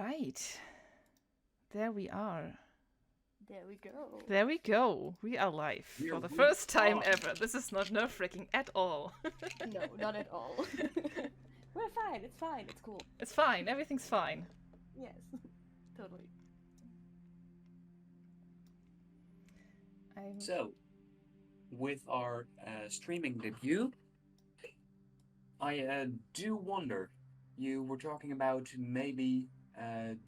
right. There we are. There we go. There we go. We are live Here for the we first time are. ever. This is not nerve-wracking at all. No, not at all. We're fine. It's fine. It's cool. It's fine. Everything's fine. Yes, totally. So, with our streaming debut, I do wonder, you were talking about maybe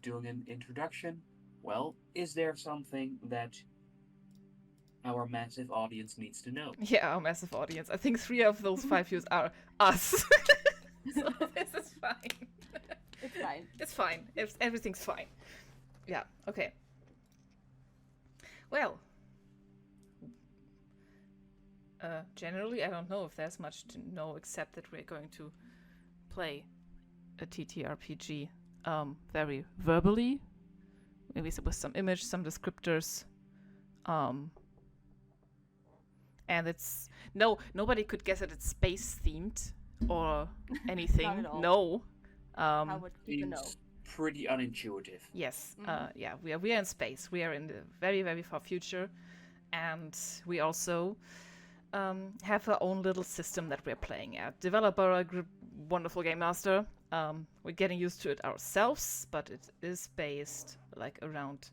doing an introduction. Well, is there something that our massive audience needs to know? Yeah, our massive audience. I think 3 of those 5 views are us. So this is fine. It's fine. It's fine. Everything's fine. Yeah, okay. Well, generally, I don't know if there's much to know except that we're going to play a ttrpg very verbally, maybe with some image, some descriptors, and it's nobody could guess that it's space themed or anything. Not at all. No. How would people know? Seems pretty unintuitive. Yes. Yeah, we are in space. We are in the very, very far future, and we also have our own little system that we're playing at. Developer, a wonderful game master. We're getting used to it ourselves, but it is based like around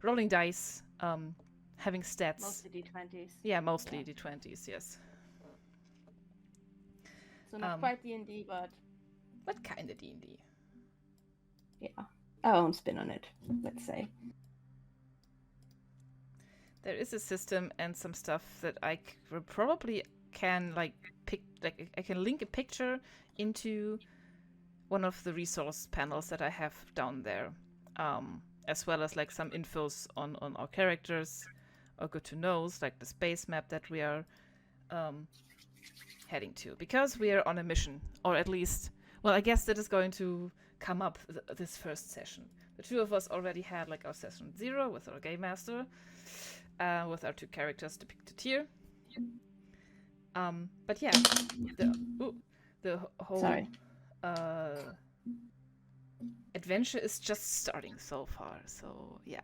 rolling dice, having stats. Mostly D20s. Yeah, mostly D20s. Yes. So not quite D&D, but What kind of D&D? yeah, our own spin on it. Let's say. There is a system and some stuff that I probably can I can link a picture into one of the resource panels that I have down there, as well as like some infos on our characters, or good to knows, like the space map that we are heading to, because we are on a mission, or at least, well, I guess that is going to come up this first session. The two of us already had like our session 0 with our game master, with our 2 characters depicted here. But yeah, the whole Sorry. adventure is just starting so far. So yeah.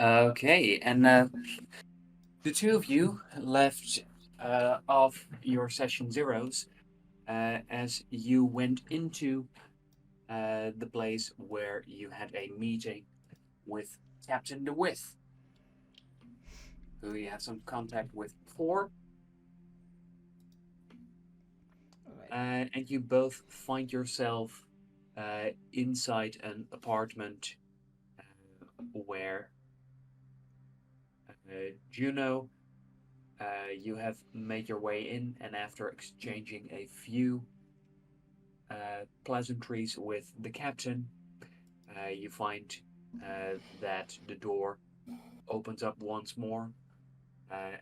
Okay, and the two of you left off your session zeros as you went into the place where you had a meeting with Captain DeWitt, who you have some contact with before. Right. And you both find yourself inside an apartment where Juno, you have made your way in, and after exchanging a few pleasantries with the captain, you find that the door opens up once more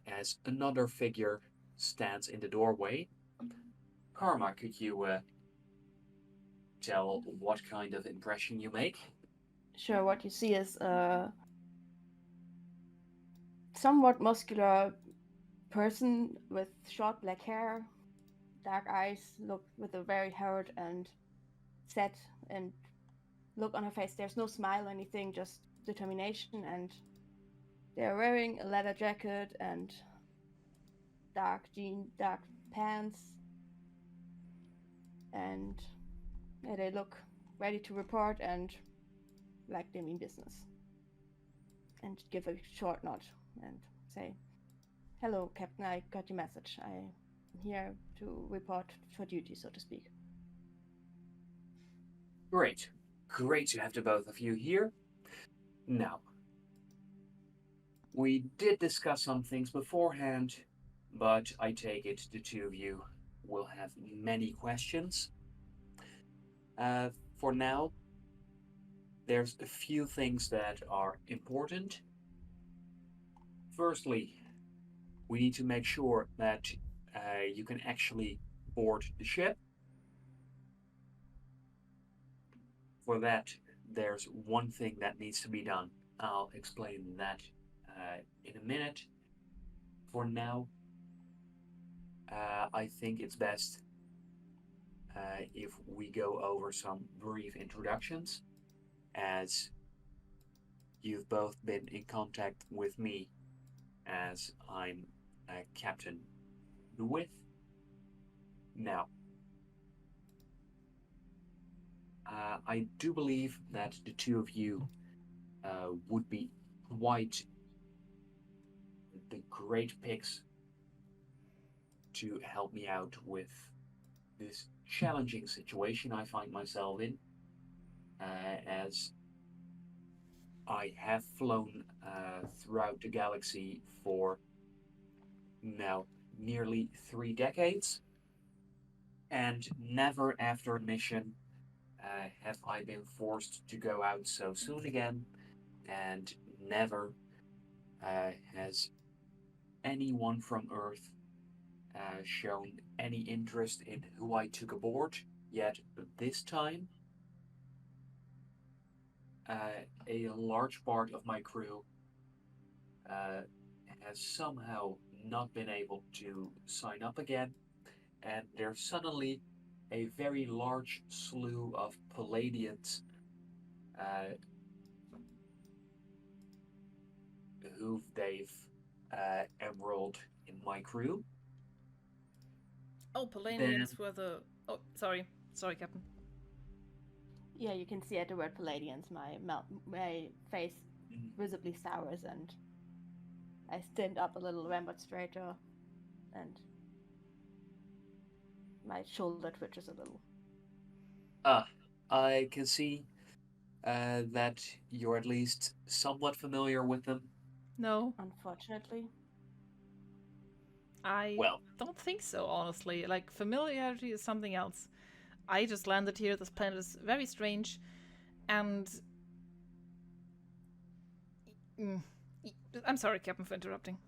as another figure stands in the doorway. Karma, could you tell what kind of impression you make? Sure, what you see is a somewhat muscular person with short black hair, dark eyes, look with a very hurt and sad and look on her face. There's no smile or anything, just determination, and they're wearing a leather jacket and dark pants, and yeah, they look ready to report and like they mean business. And give a short nod and say, "Hello, Captain, I got your message. I'm here to report for duty, so to speak." Great. Great to have the both of you here. Now, we did discuss some things beforehand, but I take it the two of you will have many questions. For now, there's a few things that are important. Firstly, we need to make sure that you can actually board the ship. For that, there's one thing that needs to be done. I'll explain that in a minute. For now, I think it's best if we go over some brief introductions, as you've both been in contact with me, as I'm Captain With. Now, I do believe that the two of you would be quite the great picks to help me out with this challenging situation I find myself in, as I have flown throughout the galaxy for now nearly 3 decades, and never after a mission have I been forced to go out so soon again, and never has anyone from Earth shown any interest in who I took aboard. Yet this time, a large part of my crew has somehow not been able to sign up again, and there's suddenly a very large slew of Palladians uh, who they've enrolled in my crew. Oh, Then, Palladians were the. Oh, sorry. Sorry, Captain. Yeah, you can see at the word Palladians, my face visibly sours, and I stand up a little ramrod straighter, and my shoulder twitches a little. I can see that you're at least somewhat familiar with them. No, Unfortunately. I Well, don't think so, honestly. Like, familiarity is something else. I just landed here. This planet is very strange, and. Mm, I'm sorry, Captain, for interrupting.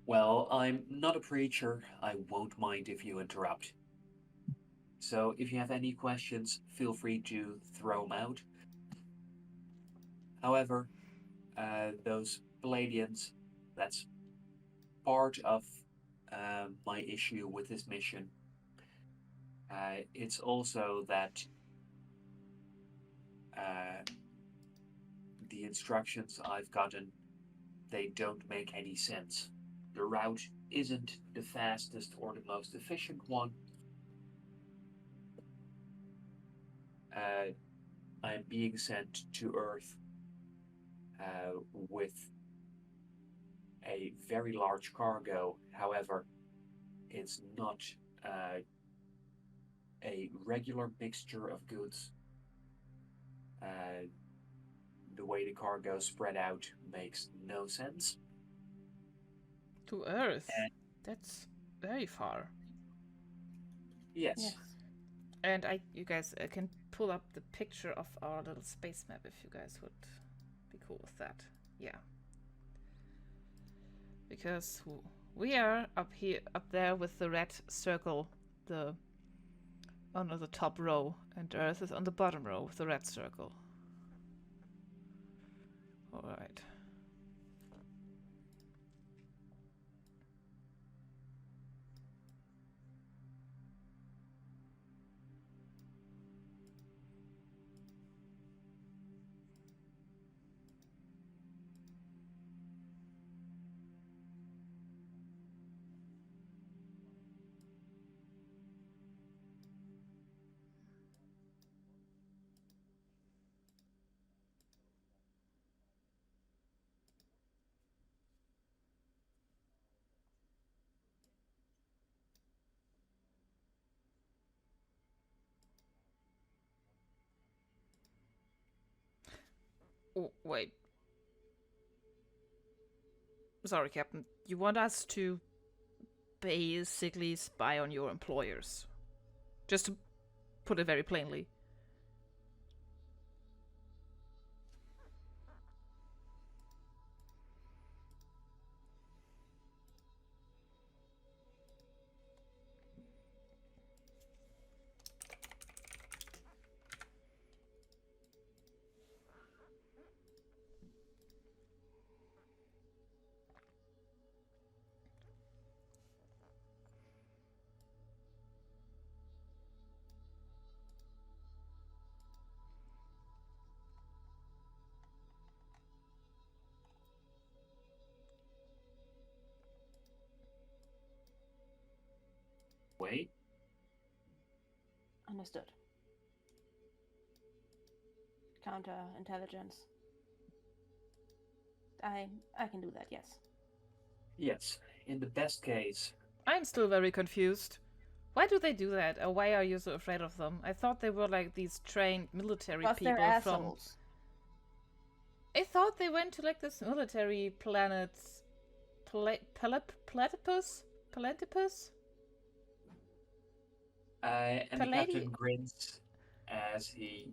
well, I'm not a preacher. I won't mind if you interrupt. So if you have any questions, feel free to throw them out. However, those Palladians, that's part of my issue with this mission. It's also that uh, the instructions I've gotten, they don't make any sense. The route isn't the fastest or the most efficient one. I'm being sent to Earth with a very large cargo. However, it's not uh, a regular mixture of goods. Uh, the way the cargo spread out makes no sense. To Earth? And That's very far. yes, Yes. And you guys can pull up the picture of our little space map if you guys would be cool with that. Yeah. Because we are up here, up there with the red circle, on the top row, and Earth is on the bottom row with the red circle. All right. Oh, wait. Sorry, Captain. You want us to basically spy on your employers? Just to put it very plainly. way. Understood. Counterintelligence. I can do that, yes. Yes, in the best case. I'm still very confused. Why do they do that? Or why are you so afraid of them? I thought they were like these trained military Because they're people from... assholes. I thought they went to like this military planet... Platypus? Platypus? And the Palladi- captain grins as he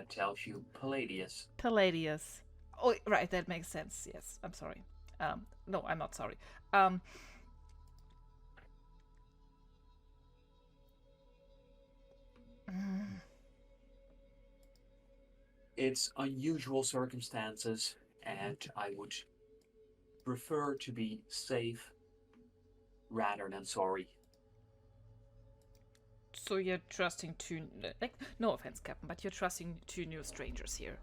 tells you Palladius. Palladius. Oh, right, that makes sense. Yes, I'm sorry. No, I'm not sorry. Mm, It's unusual circumstances, and I would prefer to be safe rather than sorry. So you're trusting two... Like, no offense, Captain, but you're trusting two new strangers here.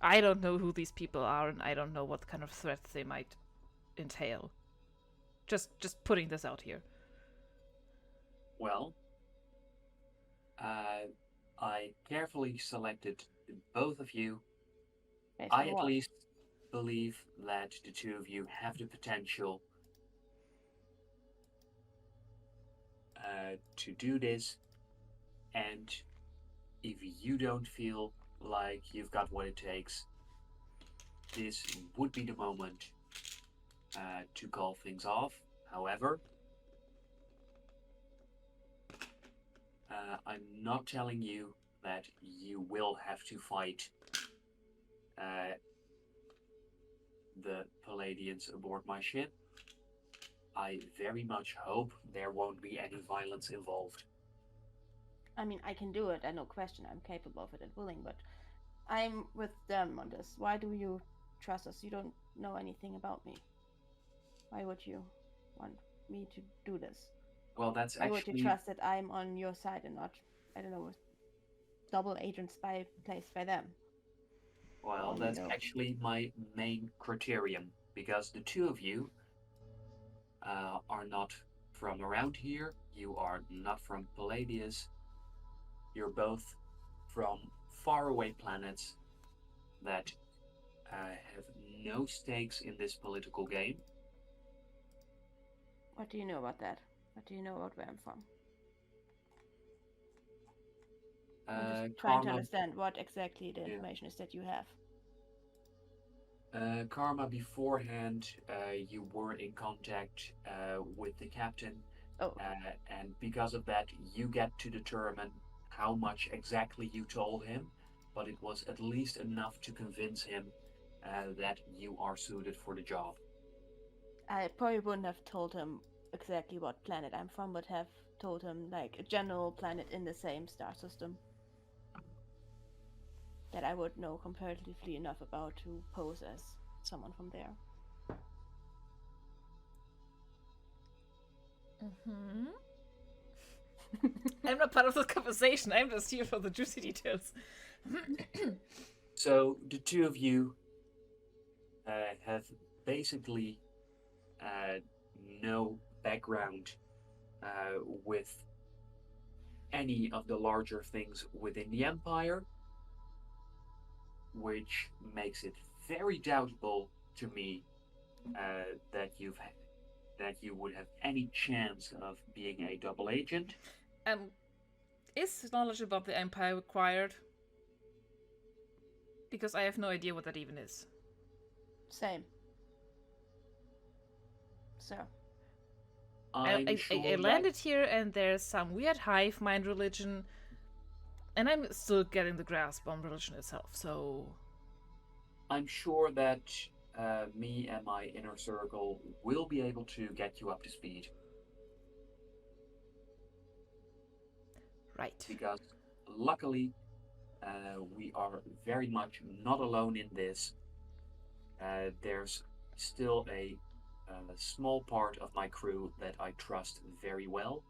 I don't know who these people are, and I don't know what kind of threats they might entail. Just putting this out here. Well, I carefully selected both of you. Based I on at what? least believe that the two of you have the potential to do this, and if you don't feel like you've got what it takes, this would be the moment to call things off. However, I'm not telling you that you will have to fight the Palladians aboard my ship. I very much hope there won't be any violence involved. I mean, I can do it, and no question, I'm capable of it and willing, but I'm with them on this. Why do you trust us? You don't know anything about me. Why would you want me to do this? Well, that's Why would you actually trust that I'm on your side and not, I don't know, a double agent spy placed by them? well, Oh, that's no. actually my main criterion, because the two of you are not from around here. You are not from Palladius. You're both from faraway planets that have no stakes in this political game. What do you know about that? What do you know about where I'm from? I'm just trying to understand what exactly the information is that you have. Karma, beforehand, you were in contact with the captain, Oh, and because of that, you get to determine how much exactly you told him, but it was at least enough to convince him that you are suited for the job. I probably wouldn't have told him exactly what planet I'm from, but have told him like a general planet in the same star system that I would know comparatively enough about to pose as someone from there. Mm-hmm. I'm not part of the conversation. I'm just here for the juicy details. So the two of you have basically no background with any of the larger things within the Empire, which makes it very doubtful to me that you would have any chance of being a double agent. Is knowledge about the Empire required? Because I have no idea what that even is. Same. So. I'm sure I landed here and there's some weird hive mind religion, and I'm still getting the grasp on religion itself, so... I'm sure that me and my inner circle will be able to get you up to speed. Right. Because luckily, we are very much not alone in this. There's still a small part of my crew that I trust very well.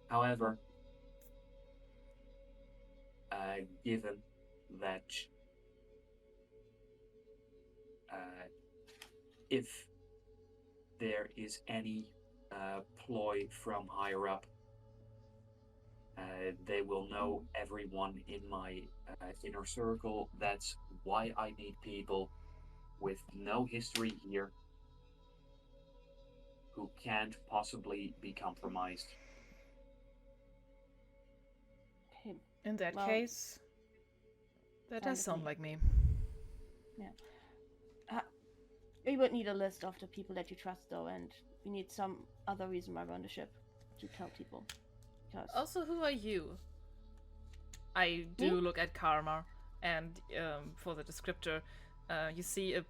However, given that if there is any ploy from higher up. They will know everyone in my inner circle. That's why I need people with no history here who can't possibly be compromised. Okay. In that Well, case, that fine does with sound me. like me. We would need a list of the people that you trust, though, and we need some other reason why we're on the ship to tell people. Because Also, who are you? I Me? do look at Karma, and for the descriptor, you see a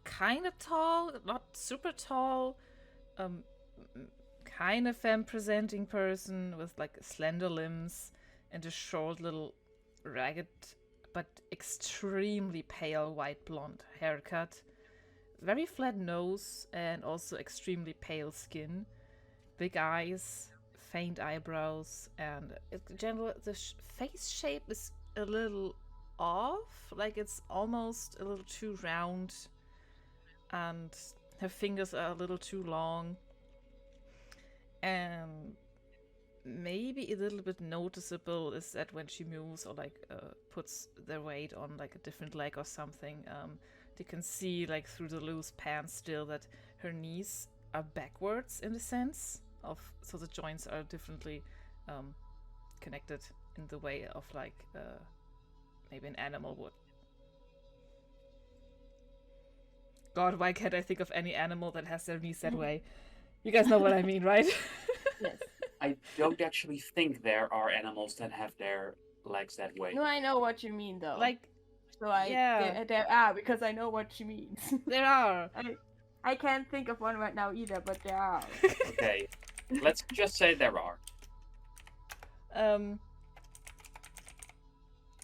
kind of tall, not super tall, um, kind of femme-presenting person with like slender limbs and a short little ragged but extremely pale white blonde haircut, very flat nose and also extremely pale skin, big eyes, faint eyebrows, and in general the face shape is a little off, like it's almost a little too round, and her fingers are a little too long, and maybe a little bit noticeable is that when she moves or like puts their weight on like a different leg or something, you can see like through the loose pants still that her knees are backwards in the sense of, so the joints are differently connected in the way of like maybe an animal would. God, why can't I think of any animal that has their knees that way? You guys know what I mean, right? Yes. I don't actually think there are animals that have their legs that way. No, I know what you mean, though. Like, so yeah. there are, because I know what she means. There are. I can't think of one right now either, but there are. Okay, let's just say there are.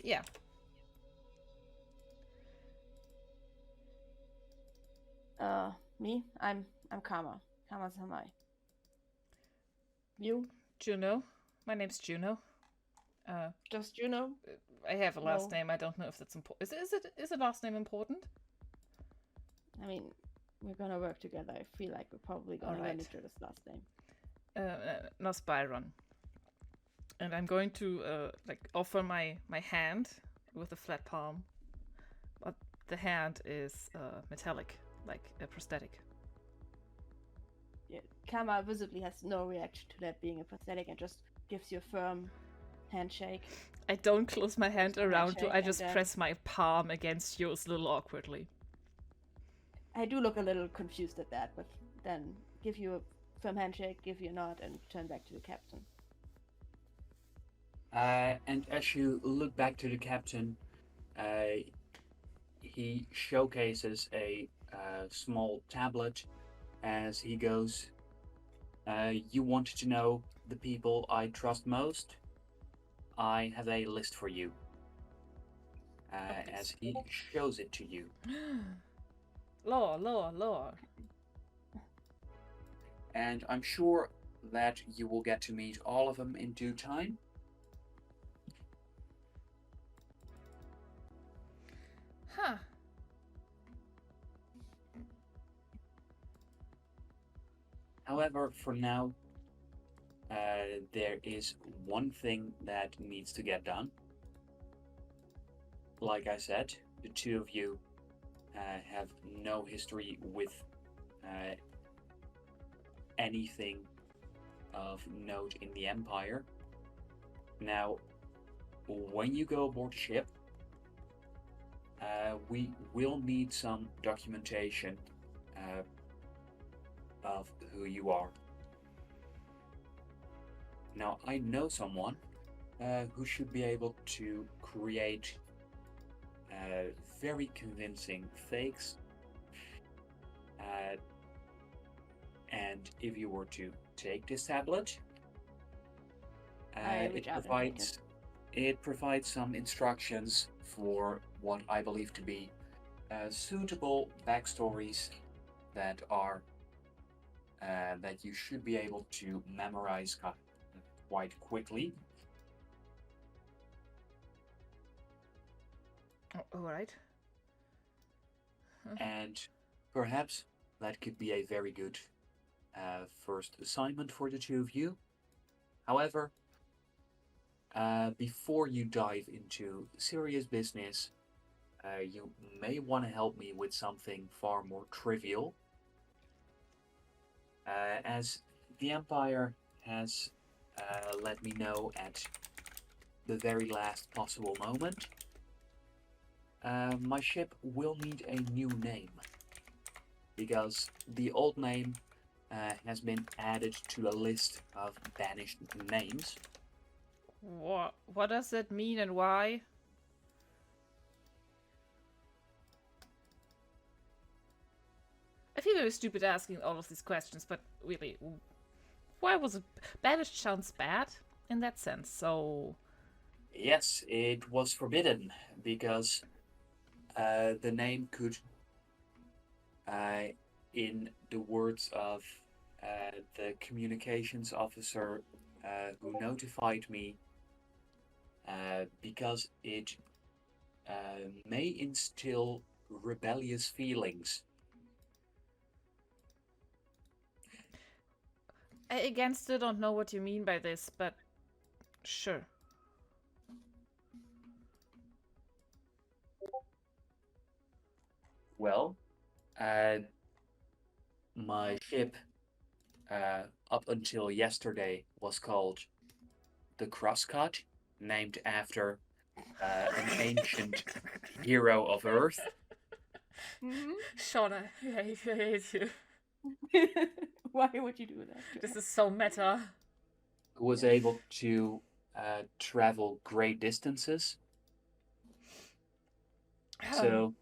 Yeah. Me? I'm Kama. Kama Samai. You? Juno. My name's Juno. Just Juno? I have a last No. name. I don't know if that's important. Is a last name important? I mean, we're gonna work together. I feel like we're probably gonna run Alright. each other's last name. No, Byron. And I'm going to like offer my hand with a flat palm, but the hand is metallic, like a prosthetic. Yeah, Kama visibly has no reaction to that being a prosthetic and just gives you a firm handshake. I don't close my hand around you. Handshake, I just and press my palm against yours a little awkwardly. I do look a little confused at that, but then give you a firm handshake, give you a nod, and turn back to the captain. And as you look back to the captain, he showcases a small tablet as he goes, you wanted to know the people I trust most? I have a list for you. As he shows it to you. Lore. And I'm sure that you will get to meet all of them in due time. Huh. However, for now, there is one thing that needs to get done. Like I said, the two of you have no history with anything of note in the Empire. Now, when you go aboard ship, we will need some documentation of who you are. Now, I know someone who should be able to create very convincing fakes. And if you were to take this tablet, it provides some instructions for what I believe to be suitable backstories that are that you should be able to memorize quite quickly. All right. And perhaps that could be a very good first assignment for the two of you. However, before you dive into serious business, you may want to help me with something far more trivial. As the Empire has let me know at the very last possible moment, my ship will need a new name because the old name has been added to a list of banished names. What does that mean and why? I feel very stupid asking all of these questions, but really, why was it banished? Sounds bad in that sense. So Yes, it was forbidden because the name could, in the words of the communications officer who notified me, because it may instill rebellious feelings. I again still don't know what you mean by this, but sure. Well, my ship up until yesterday was called the Crosscut, named after an ancient hero of Earth. Mhm. Shauna, I hate you. Why would you do that? This is so meta. Who was able to travel great distances. So,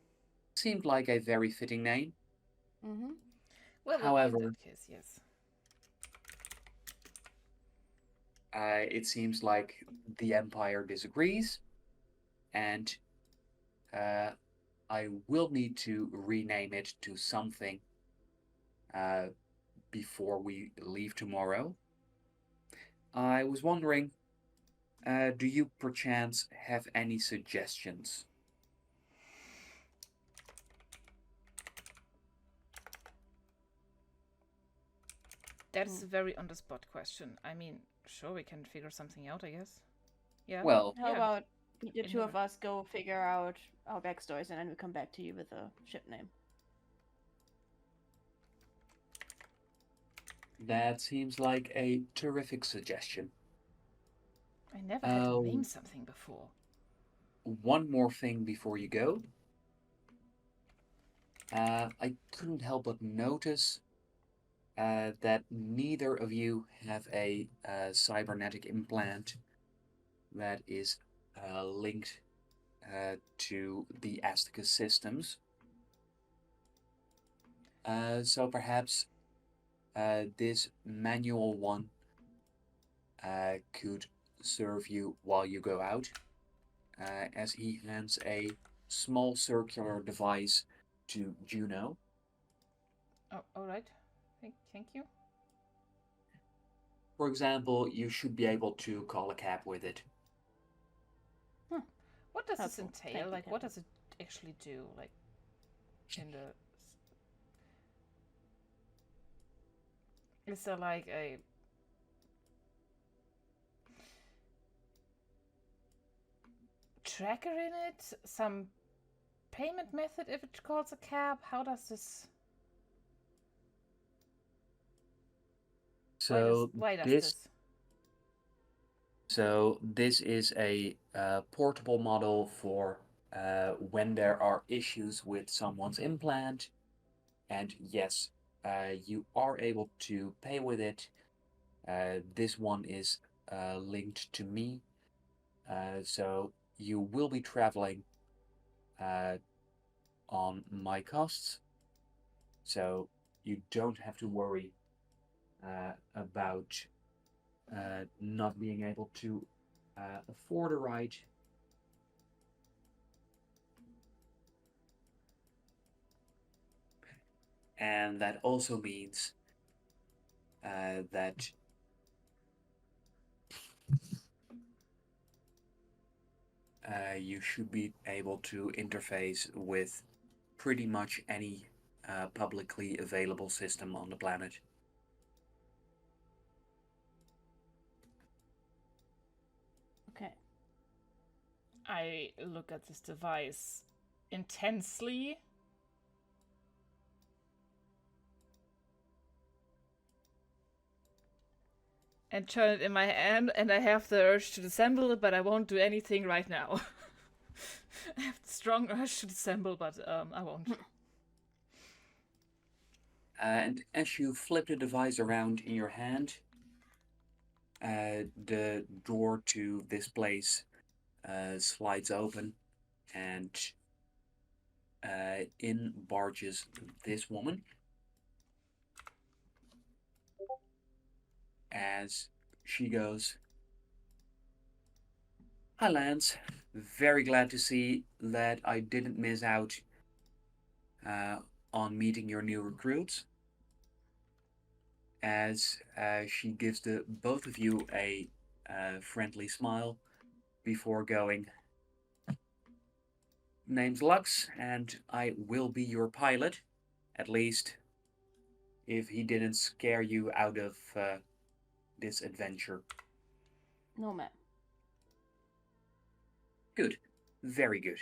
seemed like a very fitting name. Mm-hmm. Well, However, in that case, yes. it seems like the Empire disagrees, and I will need to rename it to something before we leave tomorrow. I was wondering, do you perchance have any suggestions? That's a very on the spot question. I mean, sure, we can figure something out, I guess. Yeah. Well, How Yeah. about the two of Endeavor. us go figure out our backstories and then we come back to you with a ship name? that seems like a terrific suggestion. I never had to name something before. One more thing before you go. I couldn't help but notice that neither of you have a cybernetic implant that is linked to the Asticus systems. So perhaps this manual one could serve you while you go out, as he hands a small circular device to Juno. Oh, all right. Thank you. For example, you should be able to call a cab with it. What does this Helpful. Thank entail? you, Like, Tim. what does it actually do? Like, in the. Is there like a. tracker in it? Some payment method if it calls a cab? How does this. So Why does this this? So this is a portable model for when there are issues with someone's implant. And yes, you are able to pay with it. This one is linked to me. So you will be traveling on my costs. So you don't have to worry about not being able to afford a ride. And that also means that you should be able to interface with pretty much any publicly available system on the planet. I look at this device intensely. And turn it in my hand, and I have the urge to disassemble it, but I won't do anything right now. I have the strong urge to disassemble, but I won't. And as you flip the device around in your hand, the door to this place slides open, and in barges this woman. As she goes, "Hi, Lance. Very glad to see that I didn't miss out on meeting your new recruits." As she gives the both of you a friendly smile before going, "Name's Lux, and I will be your pilot, at least if he didn't scare you out of this adventure." No, ma'am. Good. Very good.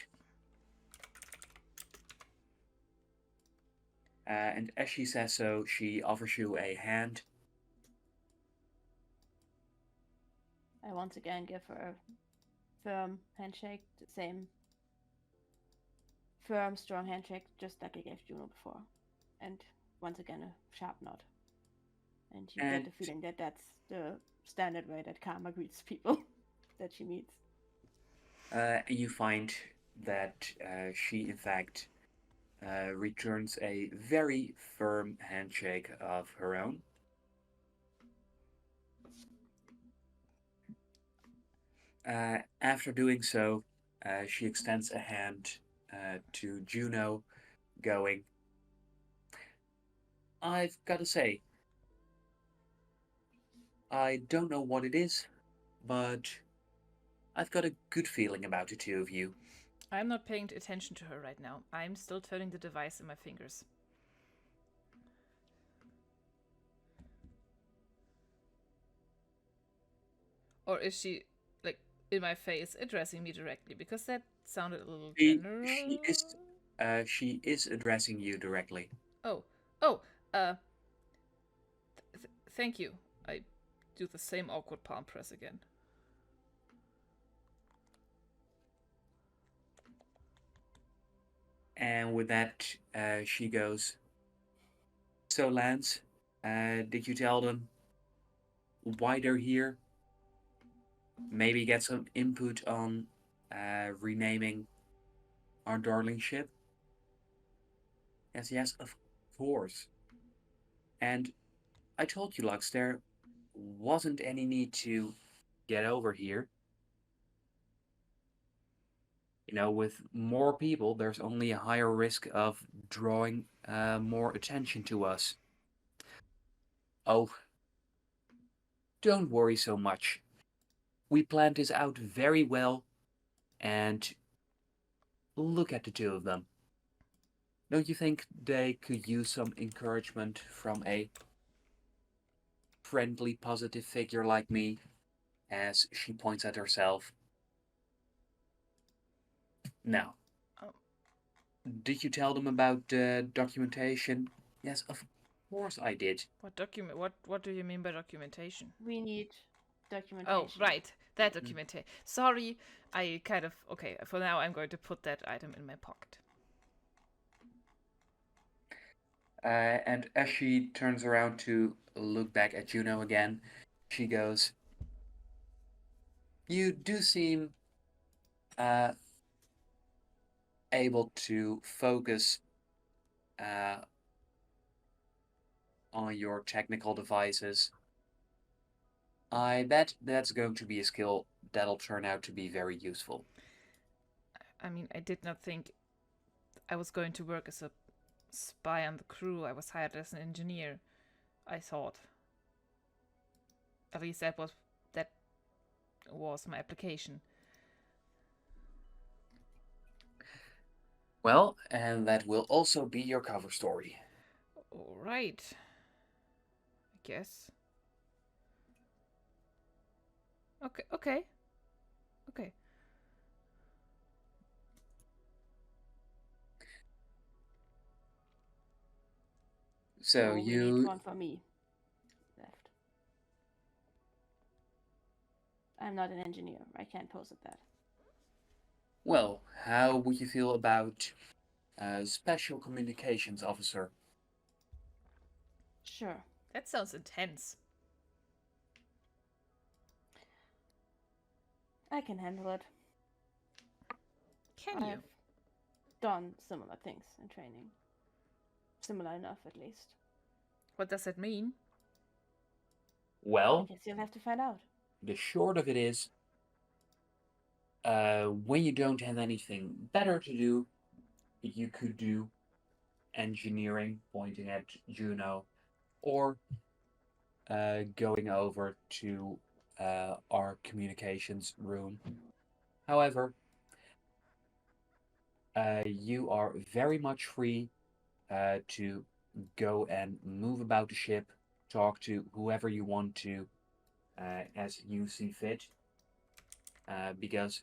And as she says so, she offers you a hand. I once again give her a firm handshake, the same firm, strong handshake, just like I gave Juno before. And once again, a sharp nod. And you get the feeling that that's the standard way that Karma greets people that she meets. And you find that she, in fact, returns a very firm handshake of her own. After doing so, she extends a hand to Juno, going, "I've got to say, I don't know what it is, but I've got a good feeling about the two of you." I'm not paying attention to her right now. I'm still turning the device in my fingers. Or is she, like, in my face, addressing me directly? Because that sounded a little general. She is addressing you directly. Oh, thank you. I do the same awkward palm press again. And with that, she goes, "So, Lance, did you tell them why they're here? Maybe get some input on renaming our darling ship?" Yes, of course. And I told you, Lux, there wasn't any need to get over here. You know, with more people, there's only a higher risk of drawing more attention to us. Oh, don't worry so much. We planned this out very well, and look at the two of them. Don't you think they could use some encouragement from a friendly, positive figure like me?" As she points at herself. "Now, did you tell them about documentation?" "Yes, of course I did." What do you mean by documentation? We need documentation. Oh, right. That documentation. Sorry, I kind of... Okay, for now I'm going to put that item in my pocket. And as she turns around to look back at Juno again, she goes, "You do seem able to focus on your technical devices. I bet that's going to be a skill that'll turn out to be very useful." I mean, I did not think I was going to work as a spy on the crew. I was hired as an engineer, I thought. At least that was my application. Well, and that will also be your cover story. All right. I guess. Okay. So we need you, one for me left. I'm not an engineer. I can't pose at that. well, how would you feel about special communications officer? Sure. That sounds intense. I can handle it. Can you? I've done similar things in training. Similar enough, at least. What does that mean? I Well, guess you'll have to find out. the short of it is, when you don't have anything better to do, you could do engineering, pointing at Juno, or going over to our communications room. However, you are very much free to go and move about the ship, talk to whoever you want to as you see fit, because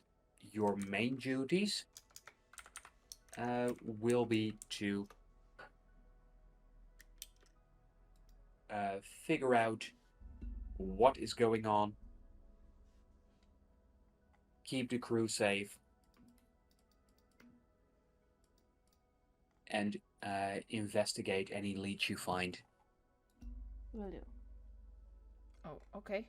your main duties will be to figure out what is going on, keep the crew safe, and investigate any leads you find. Will do. Oh, okay.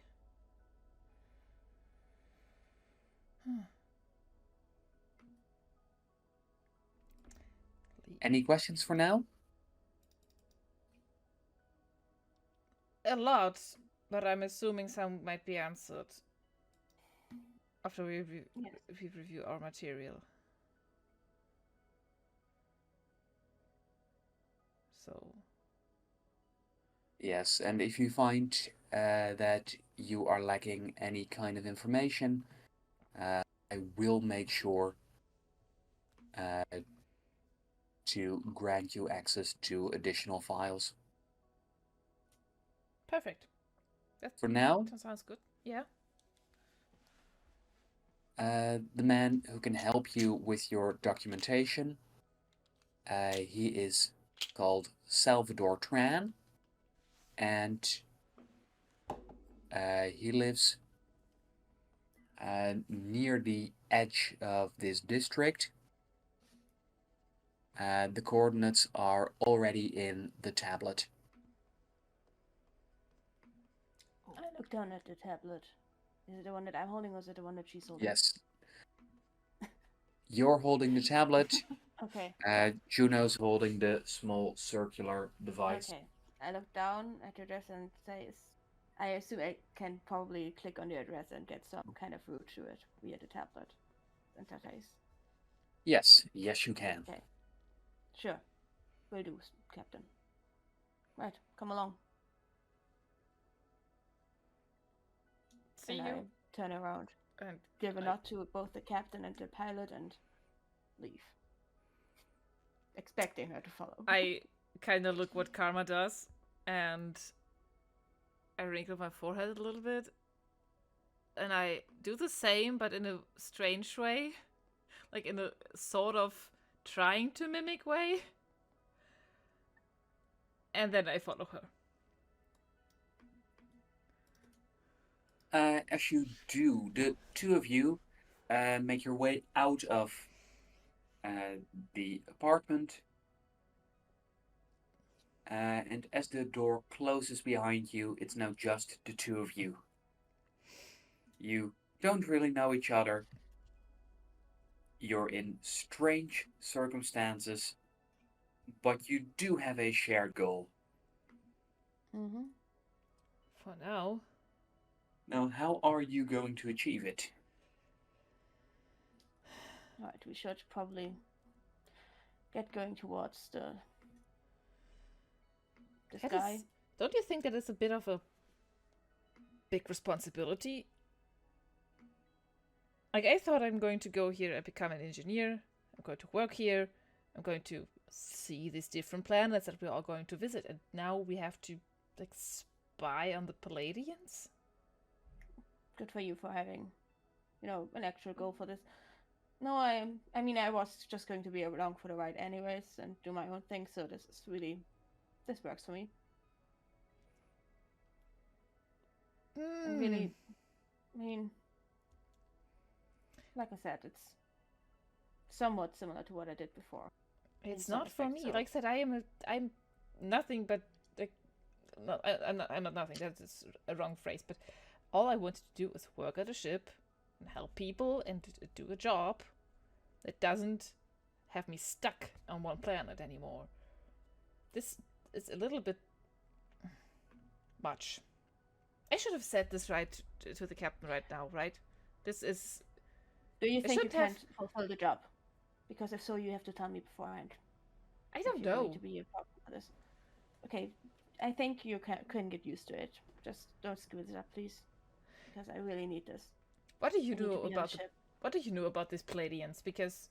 Any questions for now? A lot, but I'm assuming some might be answered after we review our material. So. Yes, and if you find that you are lacking any kind of information, I will make sure to grant you access to additional files. Perfect. For now, That sounds good. Yeah. the man who can help you with your documentation, he is called Salvador Tran, and he lives near the edge of this district. The coordinates are already in the tablet. I look down at the tablet. Is it the one that I'm holding or is it the one that she's holding? Yes. You're holding the tablet. Okay. Juno's holding the small circular device. Okay. I look down at the address and say, I assume I can probably click on the address and get some kind of route to it via the tablet interface. Yes, you can. Okay. Sure. Will do, Captain. Right, come along. See and you. I turn around, And give a nod to both the captain and the pilot, and leave. Expecting her to follow. I kind of look what Karma does, and I wrinkle my forehead a little bit, and I do the same, but in a strange way, like in a sort of trying to mimic way. And then I follow her. As you do, the two of you make your way out of the apartment. And as the door closes behind you, it's now just the two of you. You don't really know each other. You're in strange circumstances, but you do have a shared goal. Mm-hmm. For now. Now, how are you going to achieve it? Alright, we should probably get going towards the sky. Don't you think that is a bit of a big responsibility? Like, I thought I'm going to go here and become an engineer. I'm going to work here. I'm going to see these different planets that we're all going to visit. And now we have to, like, spy on the Palladians? Good for you for having, an actual goal for this. No, I mean, I was just going to be along for the ride anyways and do my own thing, so this is really this works for me. And Hmm. really, I mean, like I said, it's somewhat similar to what I did before. It's some not for respects, me. so- Like I said, I'm nothing but like, I'm not nothing. That's a wrong phrase. But all I wanted to do was work at a ship and help people and do a job that doesn't have me stuck on one planet anymore. This is a little bit much. I should have said this right to the captain right now, right? This is. Do you I think you should have. can't fulfill the job? Because if so, you have to tell me beforehand. I If don't you're going know. to be a problem for this. Okay, I think you can get used to it. Just don't screw this up, please. Because I really need this. What do you I need know to be on about the ship. what do you know about these Palladians? Because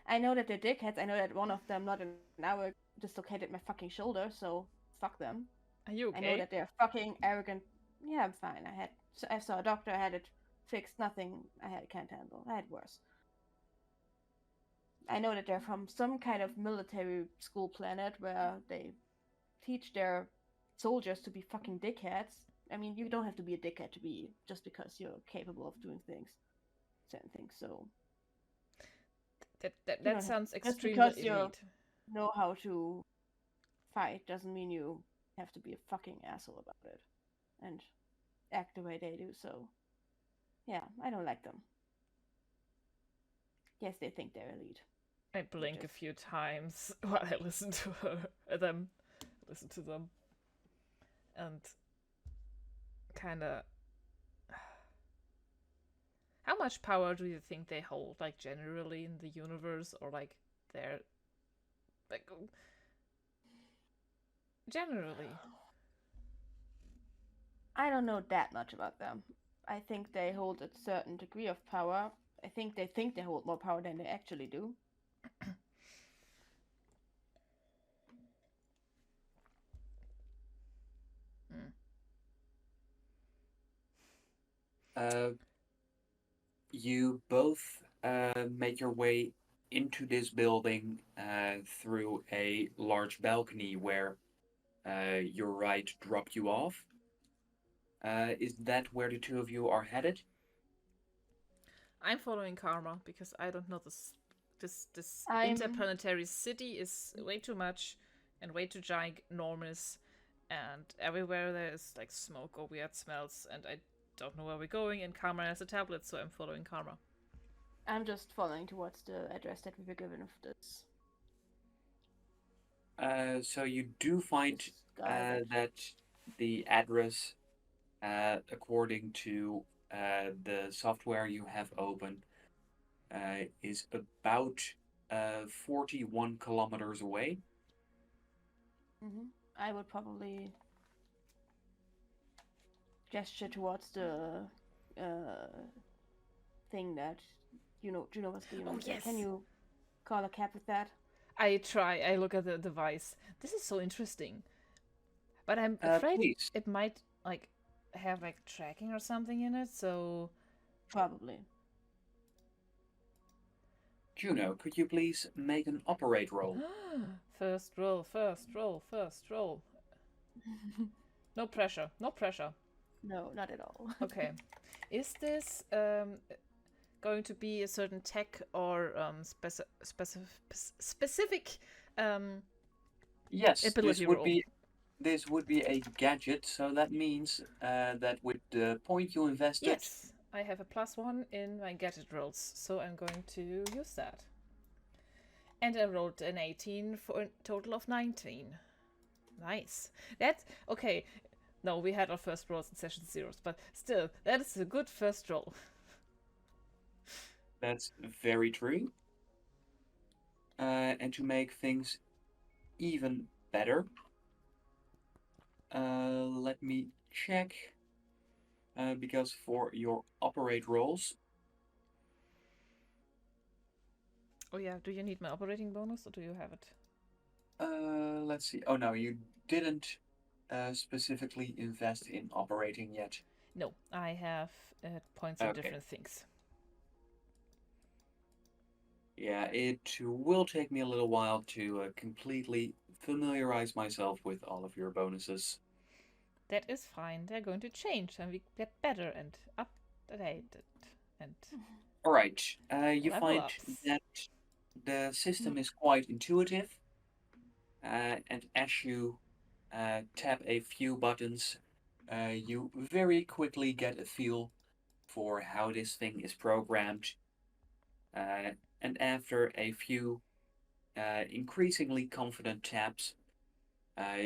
I know that they're dickheads. I know that one of them, not an hour, dislocated my fucking shoulder, so fuck them. are you I know okay? that they're fucking arrogant. Yeah, I'm fine. I saw a doctor. I had it fixed. Nothing. Can't handle. I had worse. I know that they're from some kind of military school planet where they teach their soldiers to be fucking dickheads. I mean, you don't have to be a dickhead to be just because you're capable of doing certain things. So That sounds just extremely because you elite. know how to fight doesn't mean you have to be a fucking asshole about it and act the way they do. So yeah, I don't like them. Yes, they think they're elite. I blink a Just- few times while I listen to them, and kind of. How much power do you think they hold, like generally in the universe, or like they're like generally? I don't know that much about them. I think they hold a certain degree of power. I think they hold more power than they actually do. Mm. You both make your way into this building through a large balcony where your ride dropped you off. Is that where the two of you are headed? I'm following Karma because I don't know this. This I'm interplanetary city is way too much and way too ginormous, and everywhere there is like smoke or weird smells, and I don't know where we're going. And Karma has a tablet, so I'm following Karma. I'm just following towards the address that we were given of this. So you do find This guy that the address, according to the software you have open, is about 41 kilometers away. I would probably gesture towards the thing that Juno was given. Oh, yes. Can you call a cab with that? I try. I look at the device. This is so interesting, but I'm afraid Please. it might like have like tracking or something in it. So Probably. Juno, could you please make an operate roll? first roll, first roll, first roll. No pressure. No pressure. No, not at all. Okay. Is this going to be a certain tech or specific Yes, ability roll? This would be a gadget, so that means that with the point you invested, Yes, I have a +1 in my gadget rolls, so I'm going to use that. And I rolled an 18 for a total of 19. Nice. That's okay. No, we had our first rolls in session zeros, but still, that is a good first roll. that's very true. And to make things even better, let me check. Because for your operate rolls, Oh yeah, do you need my operating bonus or do you have it? let's see. Oh no, you didn't specifically invest in operating yet. No, I have points in Okay. different things. Yeah, it will take me a little while to completely familiarize myself with all of your bonuses. That is fine. They're going to change and we get better and updated and All right, you level find ups. that the Mhm. system is quite intuitive, and as you tap a few buttons, you very quickly get a feel for how this thing is programmed. Uh, and after a few increasingly confident taps,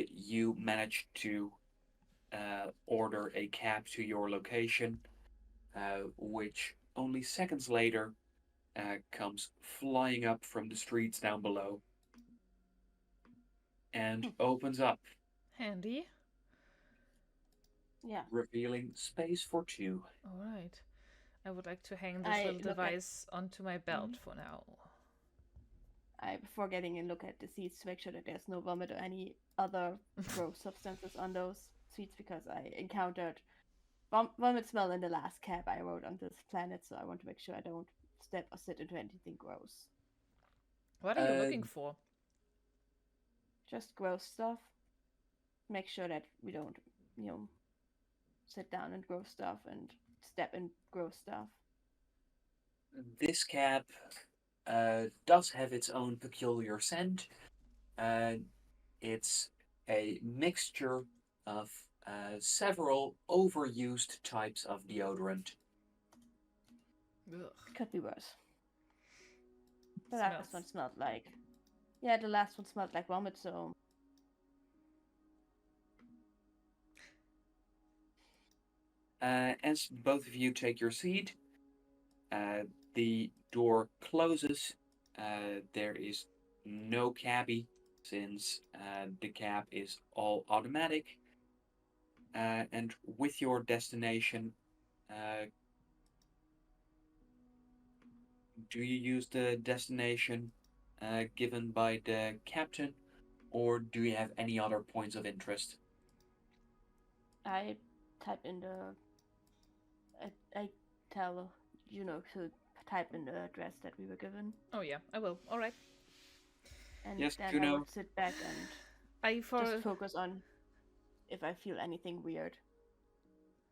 you manage to order a cab to your location, which only seconds later comes flying up from the streets down below and opens up, Handy. Yeah, revealing space for two. Alright. I would like to hang this I little look at. device onto my Mhm. belt for now. I before getting in, look at the seats to make sure that there's no vomit or any other gross substances on those seats because I encountered vomit smell in the last cab I rode on this planet, so I want to make sure I don't step or sit into anything gross. What are you Uh, looking for? Just gross stuff. Make sure that we don't, you know, sit down and gross stuff and step in gross stuff. this cab does have its own peculiar scent. Uh, it's a mixture of several overused types of deodorant. Ugh. Could be worse. The last one Smells. smelled like. Yeah, the last one smelled like vomit, so. As both of you take your seat, uh, the door closes. There is no cabbie since the cab is all automatic. And with your destination, uh, do you use the destination given by the captain, or do you have any other points of interest? I type in the. I tell Juno to type in the address that we were given, Oh yeah, I will. Alright. and Yes, then I Juno. would sit back and I just for focus on if I feel anything weird,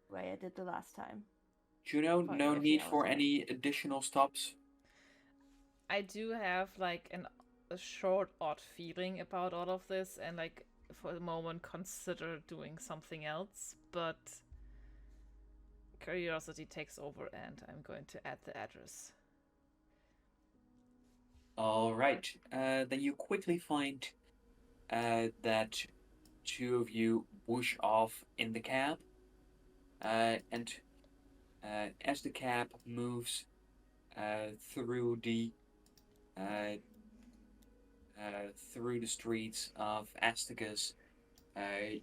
way I did the last time Juno, for no the few need hours for I. any additional stops. I do have like a short odd feeling about all of this and like for the moment consider doing something else, but curiosity takes over and I'm going to add the address. All right. Then you quickly find that two of you whoosh off in the cab, and as the cab moves through uh, through the streets of Asticus,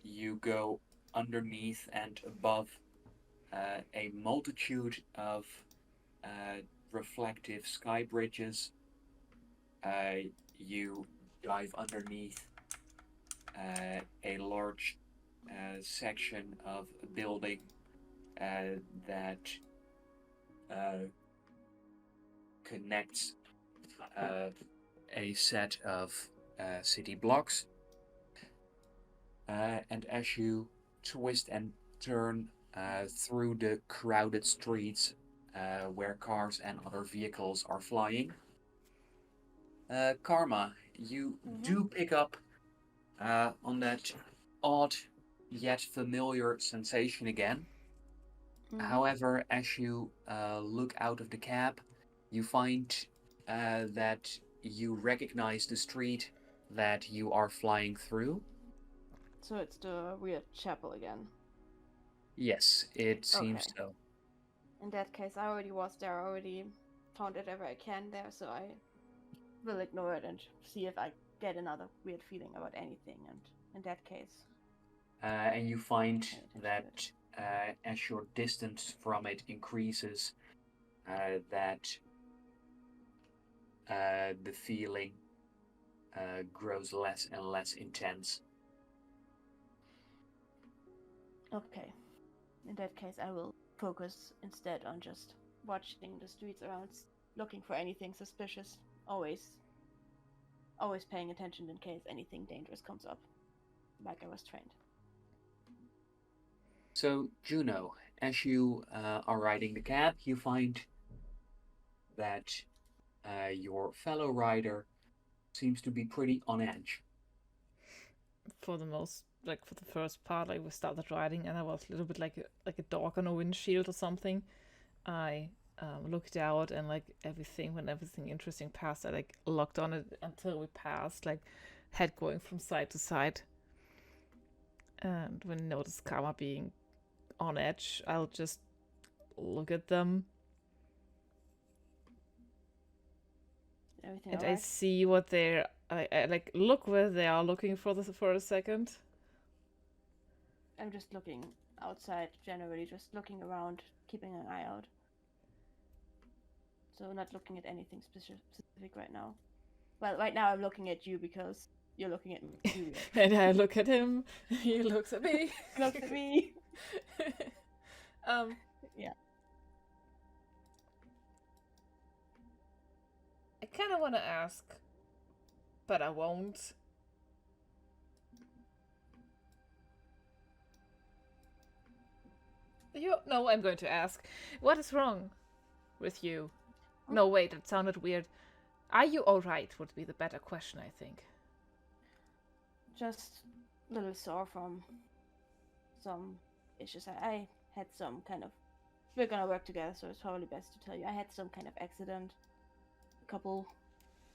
you go underneath and above a multitude of uh, reflective sky bridges. You dive underneath a large section of a building that uh, connects uh, a set of city blocks. And as you twist and turn through the crowded streets where cars and other vehicles are flying, Karma, you Mm-hmm. do pick up on that odd yet familiar sensation again. Mm-hmm. However, as you look out of the cab, you find that you recognize the street that you are flying through. So it's the weird chapel again. Yes, it seems Okay. so. In that case, I already was there. I already found whatever I can there, so I will ignore it and see if I get another weird feeling about anything. And in that case, And you find pay attention to it. that as your distance from it increases, that the feeling grows less and less intense. Okay. In that case, I will focus instead on just watching the streets around, looking for anything suspicious. always paying attention in case anything dangerous comes up, like I was trained. So, Juno, as you are riding the cab, you find that your fellow rider seems to be pretty on edge. For the first part, like we started riding, and I was a little bit like a dog on a windshield or something. I looked out, and like when everything interesting passed, I like locked on it until we passed, like head going from side to side. And when I notice Karma being on edge, I'll just look at them. Everything And alright? I see what I like look where they are looking for a second. I'm just looking outside, generally, just looking around, keeping an eye out. So not looking at anything specific right now. Well, right now I'm looking at you because you're looking at me. And I look at him, he looks at me. He looks at me. Yeah. I kind of want to ask, but I won't. No, I'm going to ask. What is wrong with you? No, wait, it sounded weird. Are you alright would be the better question, I think. Just a little sore from some issues. I had some kind of... We're gonna work together, so it's probably best to tell you. I had some kind of accident a couple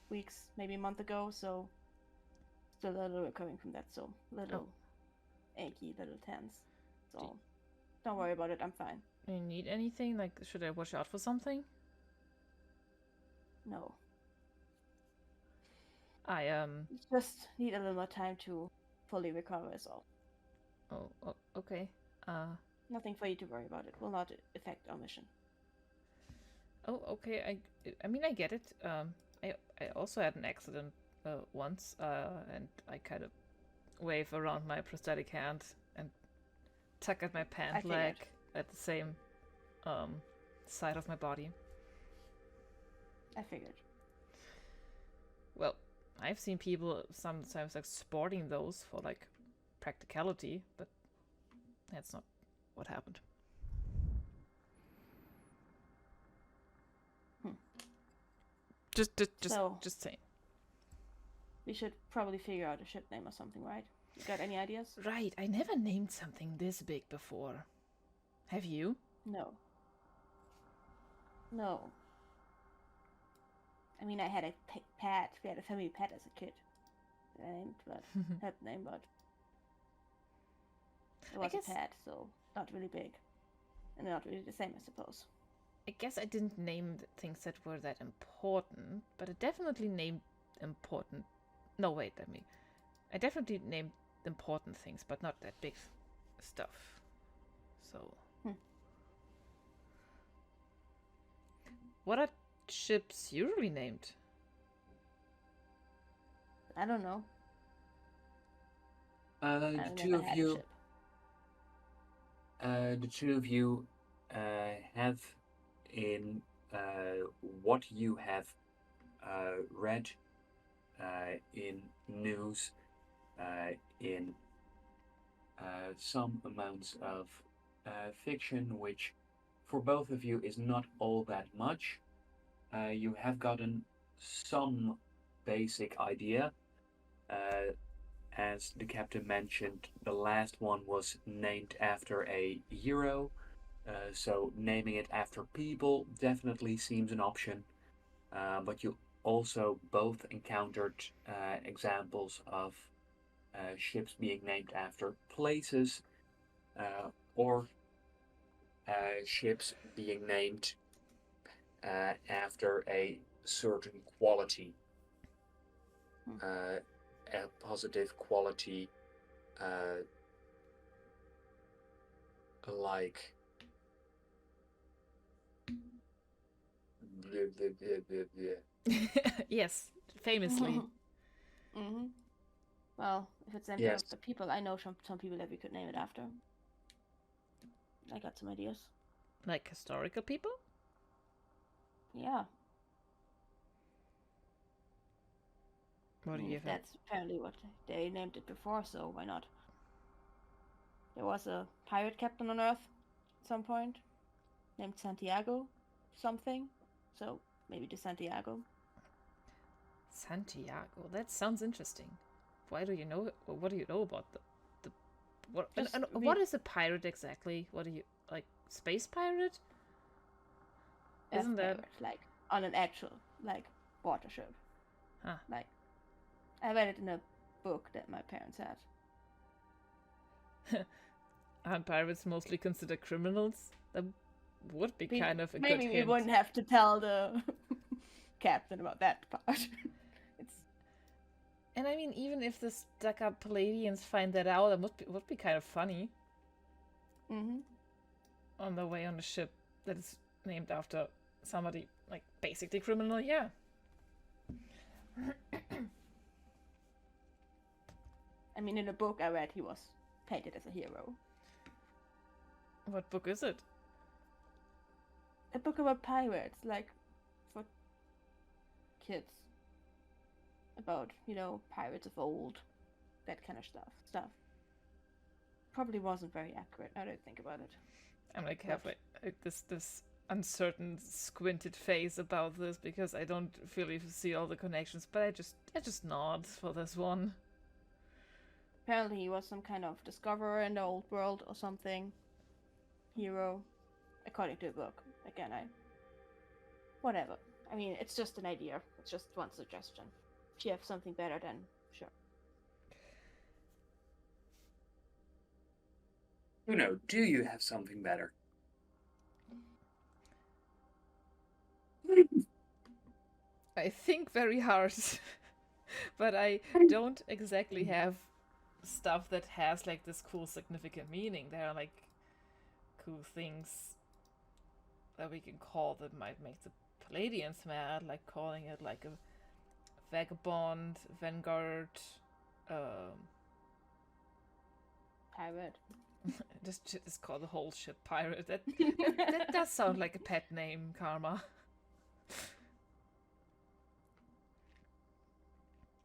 weeks, maybe a month ago, so still a little recovering from that, so little achy, little tense. So don't worry about it, I'm fine. Do you need anything? Like, should I watch out for something? No. I Just need a little more time to fully recover is all. Oh, okay. Nothing for you to worry about. It will not affect our mission. Oh, okay. I mean, I get it. I also had an accident once, and I kind of wave around my prosthetic hand and tug at my pant leg at the same side of my body. I figured. Well, I've seen people sometimes like sporting those for like practicality, but that's not what happened. Just saying. We should probably figure out a ship name or something, right? You got any ideas? Right, I never named something this big before. Have you? No. I mean, I had a pet. We had a family pet as a kid. Pet name, but it was a pet, so not really big, and not really the same, I suppose. I guess I didn't name things that were that important, but I definitely named important. No, wait, I definitely named important things, but not that big stuff. So. What are ships usually named? I don't know. The two of you have in what you have read in news, in some amounts of fiction, which for both of you is not all that much. You have gotten some basic idea. As the captain mentioned, the last one was named after a hero, so naming it after people definitely seems an option. But you also both encountered examples of ships being named after places, or ships being named after a certain quality, a positive quality, like yes, famously. Mm-hmm. Well, if it's named after people, I know some people that we could name it after. I got some ideas. Like historical people? Yeah. What do you have? That's apparently what they named it before, so why not? There was a pirate captain on Earth at some point named Santiago something, so maybe the Santiago. Santiago. That sounds interesting. Why do you know? What do you know about the what? And what is a pirate exactly? What do you like? Space pirate? Isn't that like on an actual like water ship? Huh. Like I read it in a book that my parents had. Aren't pirates mostly considered criminals? That would be kind of a good Maybe we hint. wouldn't have to tell the captain about that part. And I mean, even if the stuck-up Palladians find that out, that would be kind of funny. Mm-hmm. On the way on a ship that is named after somebody, like, basically criminal, yeah. I mean, in a book I read, he was painted as a hero. What book is it? A book about pirates, like, for kids. About, pirates of old, that kind of stuff. Probably wasn't very accurate, now that I think about it. I'm like, have like this uncertain squinted face about this because I don't really see all the connections, but I just nod for this one. Apparently he was some kind of discoverer in the old world or something. Hero, according to the book. Again, whatever. I mean, it's just an idea. It's just one suggestion. If you have something better, then sure. Juno, do you have something better? I think very hard, but I don't exactly have stuff that has like this cool significant meaning. There are like cool things that we can call that might make the Palladians mad, like calling it like a vagabond, vanguard, Pirate. just call the whole ship pirate. That does sound like a pet name, Karma.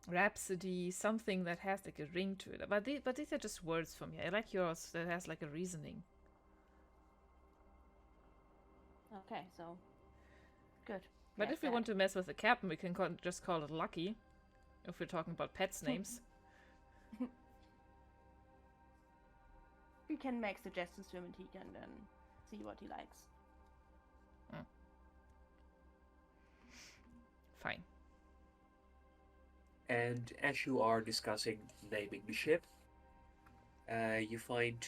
Rhapsody, something that has like a ring to it. But these are just words for me. I like yours that has like a reasoning. Okay, so good. But if we want to mess with the captain, we can just call it Lucky. If we're talking about pets' names. We can make suggestions to him and he can then see what he likes. Fine. And as you are discussing naming the ship, you find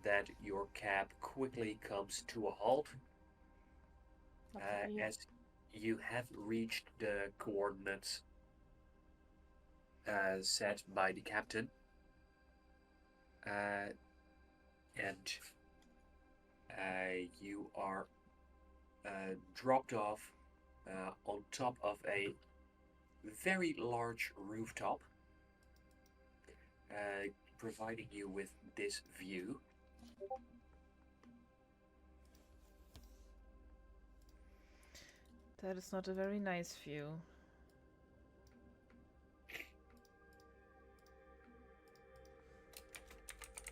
that your cab quickly comes to a halt as you have reached the coordinates set by the captain. And you are dropped off on top of a very large rooftop, providing you with this view. That is not a very nice view.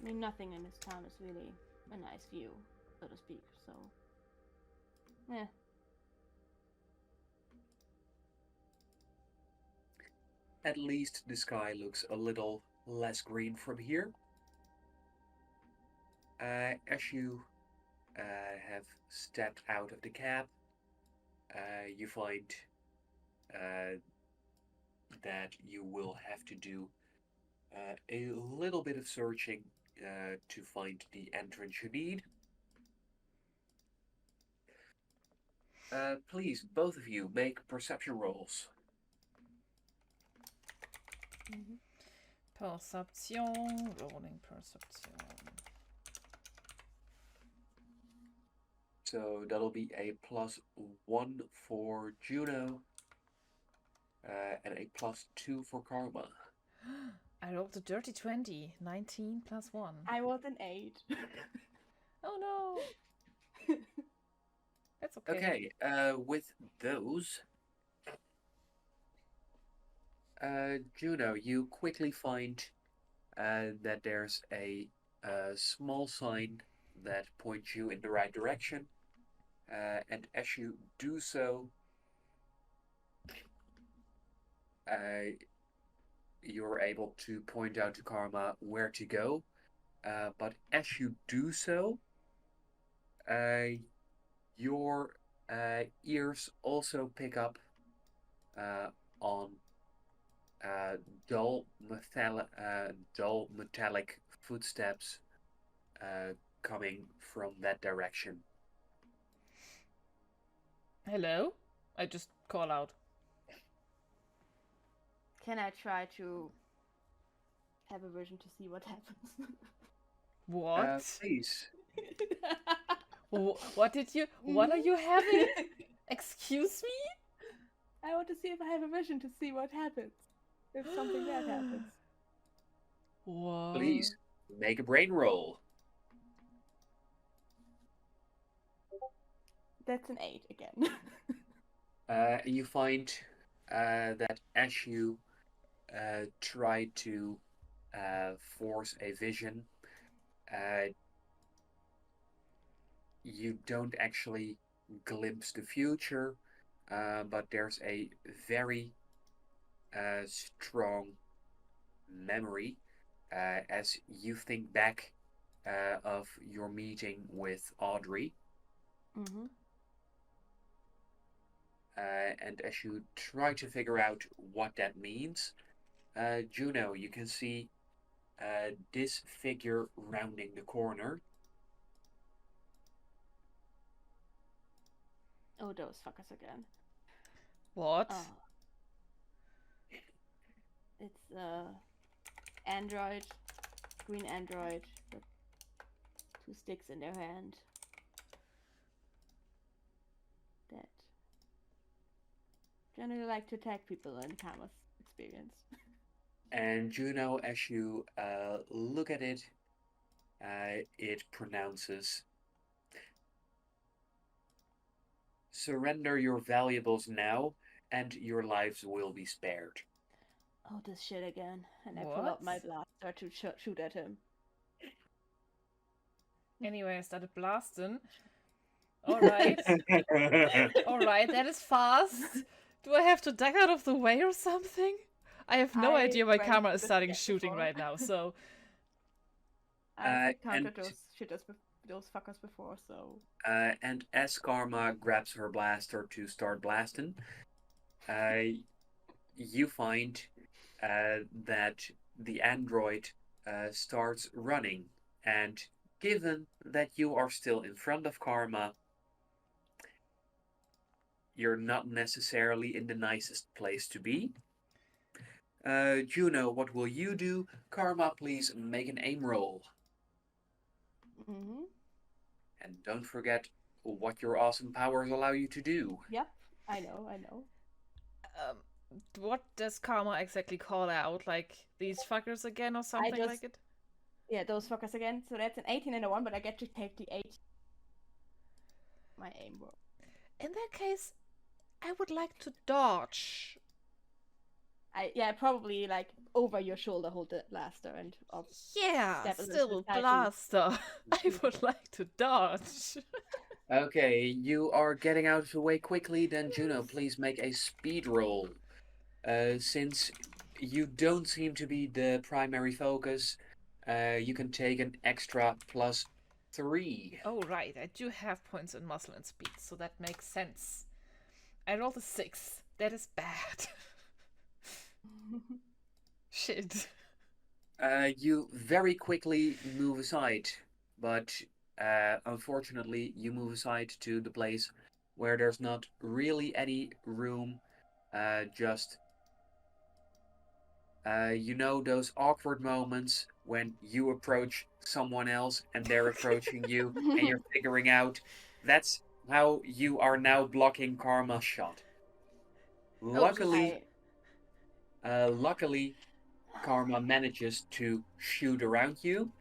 I mean, nothing in this town is really a nice view, so to speak, so... Eh. At least the sky looks a little less green from here. As you have stepped out of the cab, you find that you will have to do a little bit of searching to find the entrance you need. Please, both of you, make perception rolls. Perception, rolling perception. So that'll be a +1 for Juno and a +2 for Karma. I rolled a dirty 20. 19 plus 1. I rolled an 8. Oh no! That's okay. Okay, with those, Juno, you quickly find that there's a small sign that points you in the right direction, and as you do so, uh, you're able to point out to Karma where to go. But as you do so, uh, your ears also pick up uh, on uh, dull metallic footsteps coming from that direction. Hello? I just call out. Can I try to have a vision to see what happens? What? Please. What did you? What are you having? Excuse me? I want to see if I have a vision to see what happens. If something bad happens. What? Please make a brain roll. That's an 8 again. You find that as you try to force a vision, you don't actually glimpse the future, but there's a very strong memory as you think back of your meeting with Audrey. Mm-hmm. And as you try to figure out what that means, Juno, you can see this figure rounding the corner. Oh, those fuckers again. What? It's android, green android with 2 sticks in their hand. That generally like to attack people in Karma's experience. And Juno, as you look at it, it pronounces, "Surrender your valuables now, and your lives will be spared." Oh, this shit again. And I pull What? out my blaster to shoot at him. Anyway, I started blasting. Alright. Alright, that is fast. Do I have to duck out of the way or something? I have no idea why went Karma to is the starting step shooting before. right now, so. I've encountered and- those fuckers before, so. And as Karma grabs her blaster to start blasting, you find that the android starts running. And given that you are still in front of Karma, you're not necessarily in the nicest place to be. Juno, what will you do? Karma, please make an aim roll. Mm-hmm. And don't forget what your awesome powers allow you to do. Yep, I know. What does Karma exactly call out? Like, these fuckers again or something like it? Yeah, those fuckers again. So that's an 18 and a 1, but I get to take the 8. My aim roll. In that case, I would like to dodge. I probably like over your shoulder hold the blaster and Yeah, step a little still to the side blaster. I would like to dodge. Okay, you are getting out of the way quickly, then Juno, please make a speed roll. Since you don't seem to be the primary focus, you can take an extra +3. Oh, right, I do have points in muscle and speed, so that makes sense. I rolled a 6. That is bad. Shit. You very quickly move aside, but unfortunately, you move aside to the place where there's not really any room. Just you know those awkward moments when you approach someone else and they're approaching you, and you're figuring out that's how you are now blocking Karma's shot. Luckily, luckily, Karma manages to shoot around you,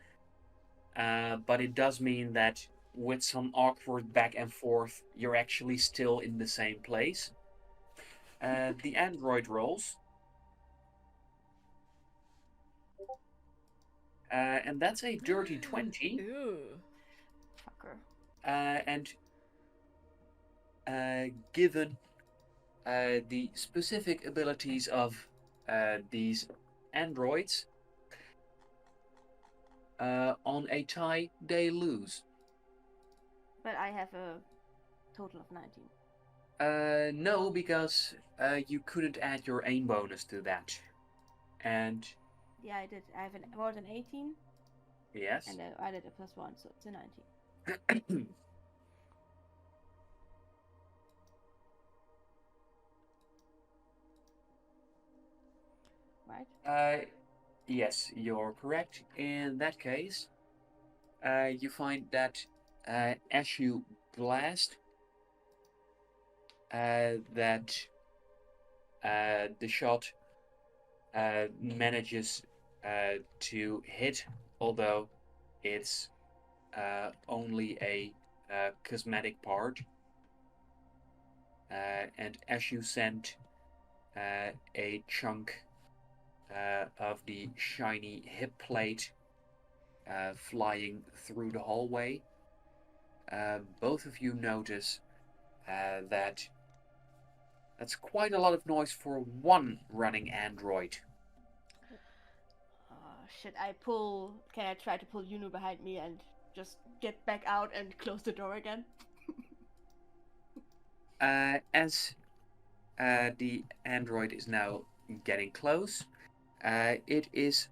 but it does mean that with some awkward back and forth, you're actually still in the same place. The android rolls. And that's a dirty 20. Ew. Fucker. And given the specific abilities of these androids, on a tie, they lose. But I have a total of 19. No, because you couldn't add your aim bonus to that. And Yeah, I did. I have more than 18, yes. and I added a +1, so it's a 19. Right? Yes, you're correct. In that case, you find that as you blast, that the shot manages to hit, although it's only a cosmetic part. And as you send a chunk of the shiny hip plate flying through the hallway, both of you notice that that's quite a lot of noise for one running android. Shit, can I try to pull Juno behind me and just get back out and close the door again? As the android is now getting close, it is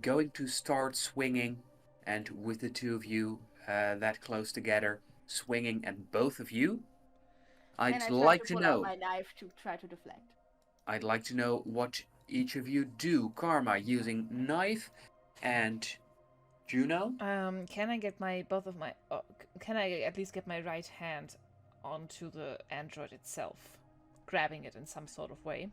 going to start swinging, and with the two of you that close together, swinging at both of you, And I'd I like to to pull out know. my knife to try to deflect. I'd like to know what each of you do. Karma using knife, and Juno. Can I get can I at least get my right hand onto the android itself, grabbing it in some sort of way?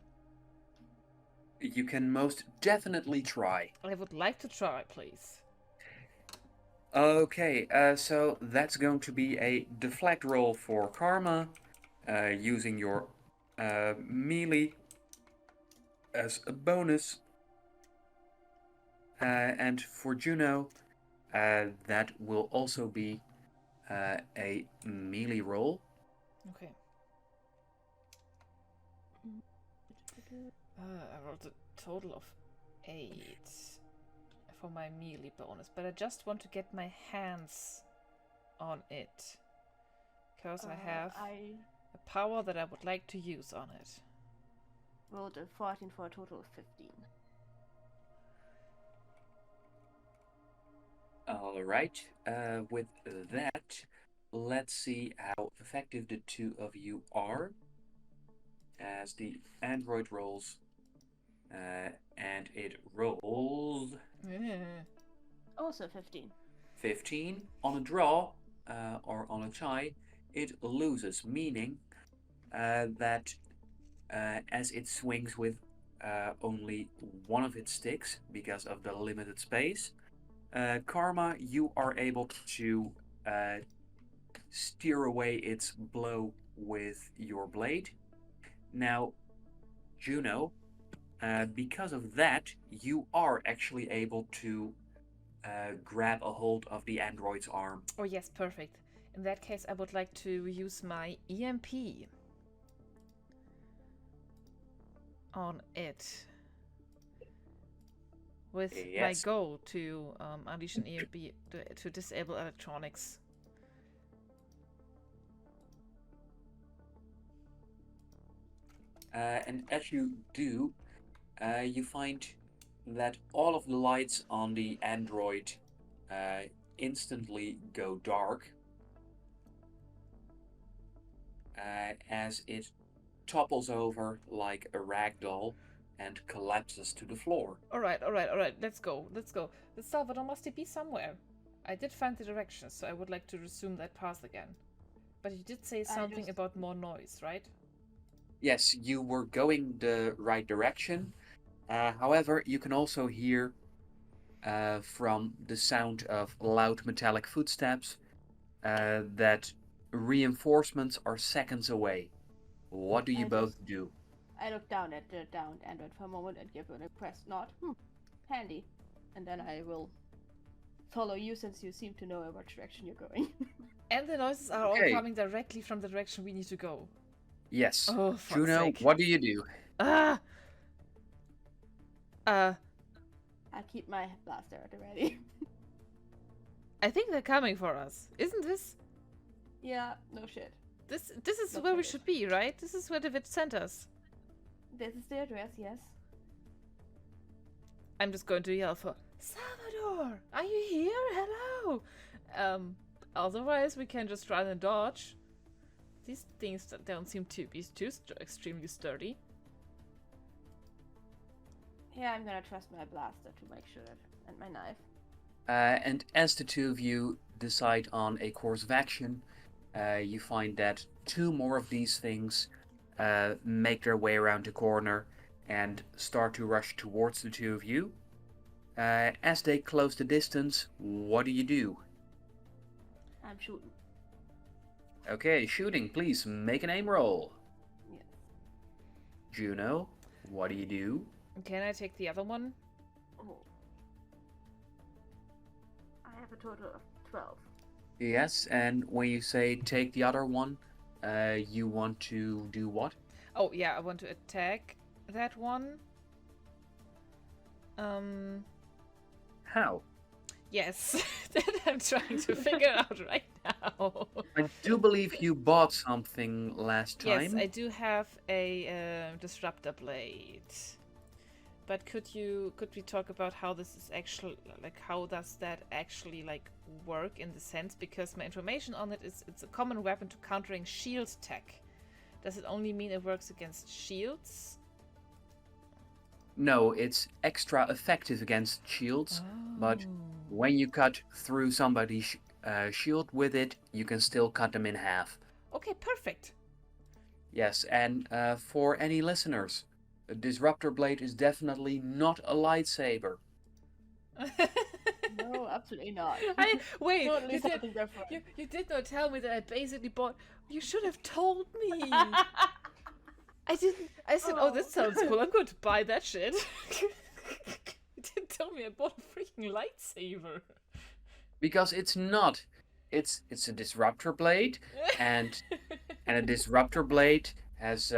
You can most definitely try. I would like to try, please. Okay, so that's going to be a deflect roll for Karma, using your melee as a bonus. And for Juno, that will also be a melee roll. Okay. I rolled a total of 8 for my melee bonus, but I just want to get my hands on it, because I have a power that I would like to use on it. Rolled a 14 for a total of 15. All right. With that, let's see how effective the two of you are. As the android rolls, and it rolls Also 15. 15 on a draw or on a tie. It loses, meaning that as it swings with only one of its sticks because of the limited space, Karma, you are able to steer away its blow with your blade. Now, Juno, because of that, you are actually able to grab a hold of the android's arm. Oh yes, perfect. In that case, I would like to use my EMP on it, with my goal to unleash an EMP to disable electronics. And as you do, you find that all of the lights on the android instantly go dark as it topples over like a rag doll and collapses to the floor. All right. Let's go. The Salvador must be somewhere. I did find the directions, so I would like to resume that path again. But you did say something about more noise, right? Yes, you were going the right direction. However, you can also hear from the sound of loud metallic footsteps that reinforcements are seconds away. What do you both do? I look down at the downed android for a moment and give it a pressed nod. Handy. and then I will follow you since you seem to know in what direction you're going. And the noises are all Okay. coming directly from the direction we need to go. Yes. Oh, fuck's Juno, sake. what do you do? Ah! I keep my blaster at the ready. I think they're coming for us. Isn't this? Yeah, no shit. This is Looks where we like it. should be, right? This is where the witch sent us. This is the address, yes. I'm just going to yell for Salvador! Are you here? Hello! Otherwise we can just run and dodge. These things don't seem to be too extremely sturdy. Yeah, I'm gonna trust my blaster to make sure that, and my knife. And as the two of you decide on a course of action, you find that two more of these things make their way around the corner and start to rush towards the two of you. As they close the distance, what do you do? I'm shooting. Okay, shooting, please make an aim roll. Yes. Juno, what do you do? Can I take the other one? Oh. I have a total of 12. Yes, and when you say take the other one, you want to do what? Oh yeah, I want to attack that one. How? Yes, that I'm trying to figure out right now. I do believe you bought something last time. Yes, I do have a disruptor blade. But could we talk about how this is actually, like, how does that actually, like, work in the sense? Because my information on it is it's a common weapon to countering shield tech. Does it only mean it works against shields? No, it's extra effective against shields, but when you cut through somebody's shield with it, you can still cut them in half. Okay, perfect. Yes, and for any listeners, a disruptor blade is definitely not a lightsaber. No, absolutely not. Wait, Totally something different. you did not tell me that I basically bought. You should have told me. I didn't. I said, oh, this sounds cool. I'm going to buy that shit. You didn't tell me I bought a freaking lightsaber. Because it's not. It's a disruptor blade, and a disruptor blade has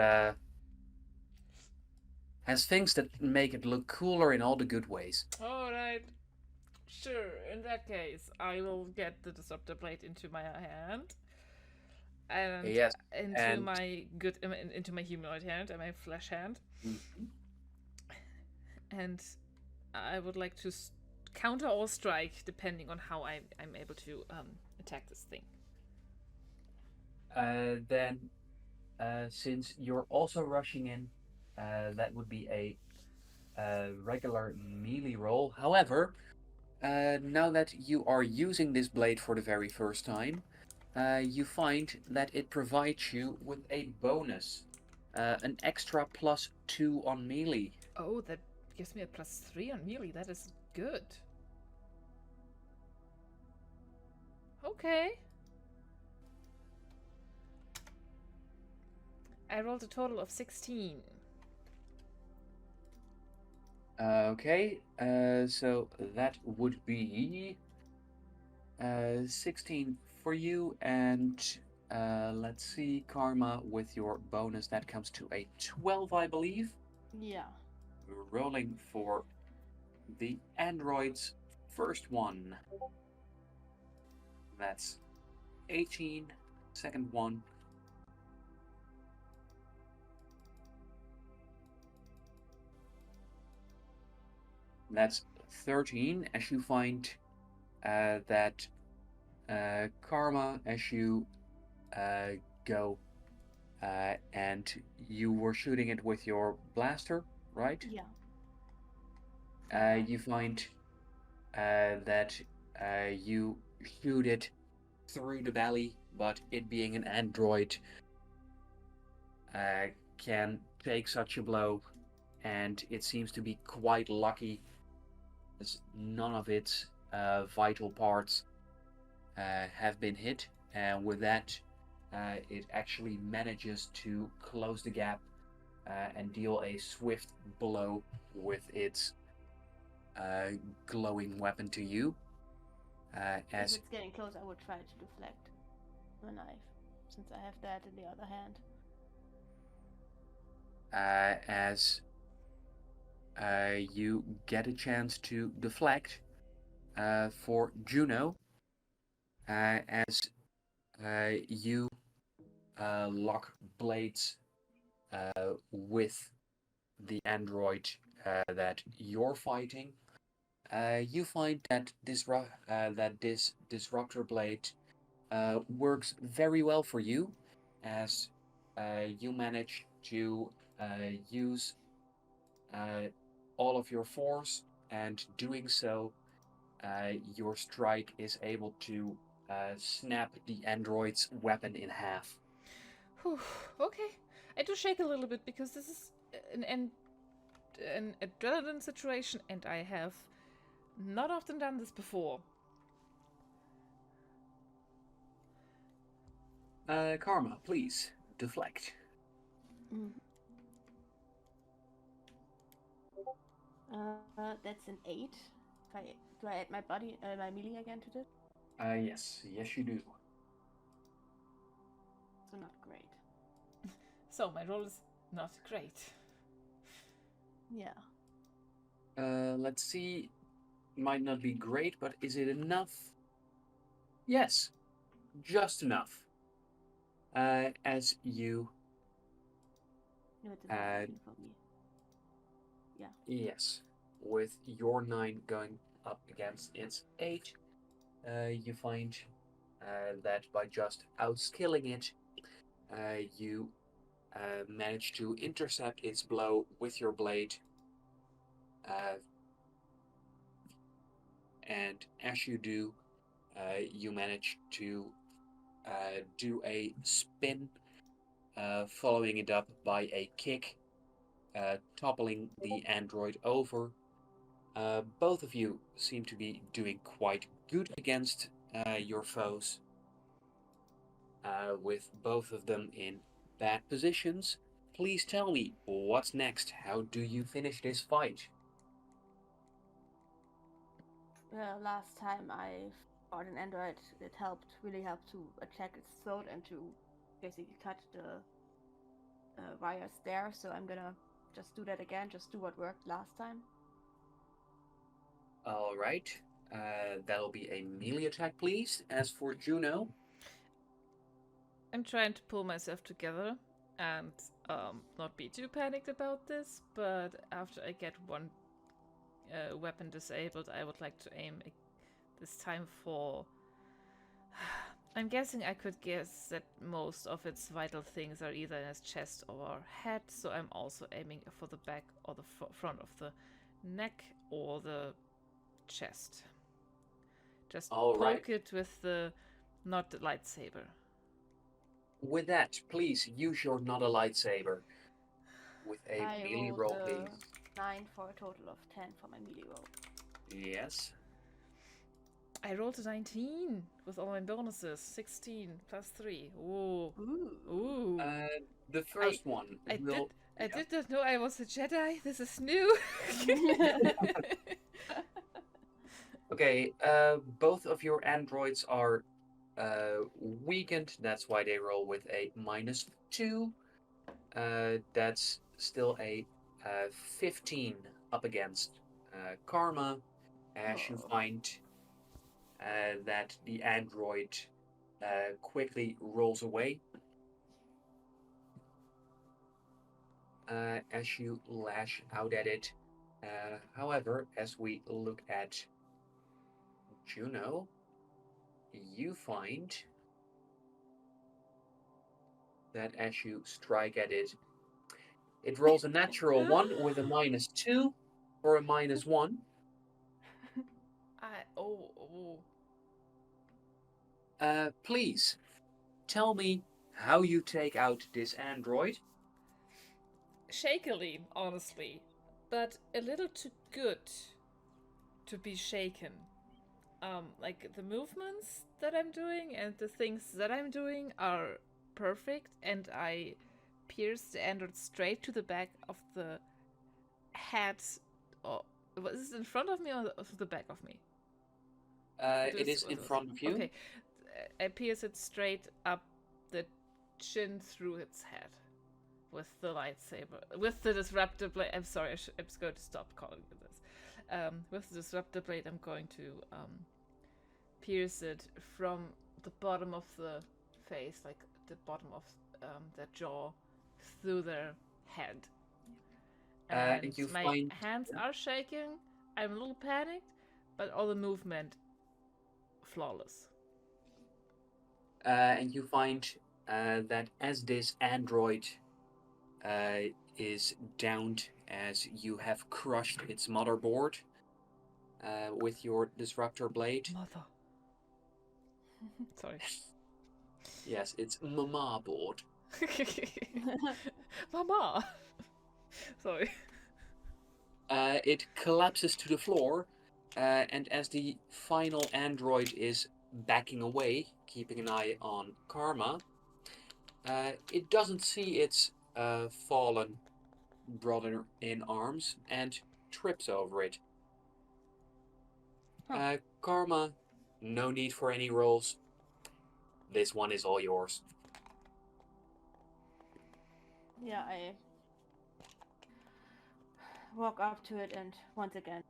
things that make it look cooler in all the good ways. All right. Sure. In that case, I will get the disruptor blade into my hand. And Yes, into and- into my humanoid hand and my flesh hand. Mm-hmm. And I would like to counter or strike depending on how I'm able to attack this thing. Then, since you're also rushing in, that would be a regular melee roll. However, now that you are using this blade for the very first time, you find that it provides you with a bonus, an extra +2 on melee. Oh, that gives me a +3 on melee. That is good. Okay. I rolled a total of 16. Okay, so that would be 16 for you, and let's see, Karma, with your bonus, that comes to a 12, I believe. Yeah. We're rolling for the android's first one. That's 18, second one. That's 13, as you find that Karma, as you go, and you were shooting it with your blaster, right? Yeah. You find that you shoot it through the belly, but it being an android can take such a blow, and it seems to be quite lucky, as none of its vital parts have been hit, and with that it actually manages to close the gap and deal a swift blow with its glowing weapon to you. If As it's getting close, I would try to deflect the knife, since I have that in the other hand. as you get a chance to deflect for Juno, as you lock blades with the android that you're fighting. You find that this disruptor blade works very well for you, as you manage to use all of your force, and doing so, your strike is able to snap the android's weapon in half. Whew, okay. I do shake a little bit because this is an adrenaline situation, and I have not often done this before. Karma, please deflect. That's an 8. Do I add my body, my melee again to this? Yes, you do. So not great. So my roll is not great. Yeah. Let's see. Might not be great, but is it enough? Yes, just enough. As you. No, it's a 19 for me. Yeah. Yes, with your 9 going up against its 8, you find that by just outskilling it, you manage to intercept its blow with your blade. And as you do, you manage to do a spin, following it up by a kick, toppling the android over. Both of you seem to be doing quite good against your foes, with both of them in bad positions. Please tell me, what's next? How do you finish this fight? Last time I fought an android, it really helped to attack its throat and to basically cut the wires there. So I'm gonna just do that again, just do what worked last time. All right, that'll be a melee attack, please. As for Juno, I'm trying to pull myself together and not be too panicked about this, but after I get one weapon disabled, I would like to aim this time for... I'm guessing I could guess that most of its vital things are either in its chest or head, so I'm also aiming for the back or the front of the neck or the chest. Just poke it with the... not the lightsaber. With that, please use your not a lightsaber with a melee roll, please. 9 for a total of 10 for my melee roll. Yes. I rolled a 19 with all my bonuses. 16 plus 3. Ooh. Ooh. The first one will... I did not know I was a Jedi. This is new. Okay, both of your androids are weakened. That's why they roll with a -2. That's still a 15 up against Karma, as you find that the android quickly rolls away as you lash out at it. However, as we look at Juno, you find that as you strike at it, it rolls a natural 1 with a -2 or a -1. Please, tell me how you take out this android. Shakily, honestly, but a little too good to be shaken. Like the movements that I'm doing and the things that I'm doing are perfect, and I pierce the android straight to the back of the head, or is it in front of me or the back of me? It is in front of you. Okay. I pierce it straight up the chin through its head with the lightsaber. With the disruptor blade. I'm sorry, I'm going to stop calling it this. With the disruptor blade, I'm going to pierce it from the bottom of the face, like the bottom of their jaw, through their head. And you my find hands are shaking. I'm a little panicked, but all the movement flawless. and you find that as this android is downed, as you have crushed its motherboard with your disruptor blade. Mother. Sorry. Yes, it's mama board. Mama. Sorry. It collapses to the floor, and as the final android is backing away, keeping an eye on Karma, it doesn't see its fallen brother in arms and trips over it. Karma, no need for any rolls. This one is all yours. Yeah, I walk up to it and once again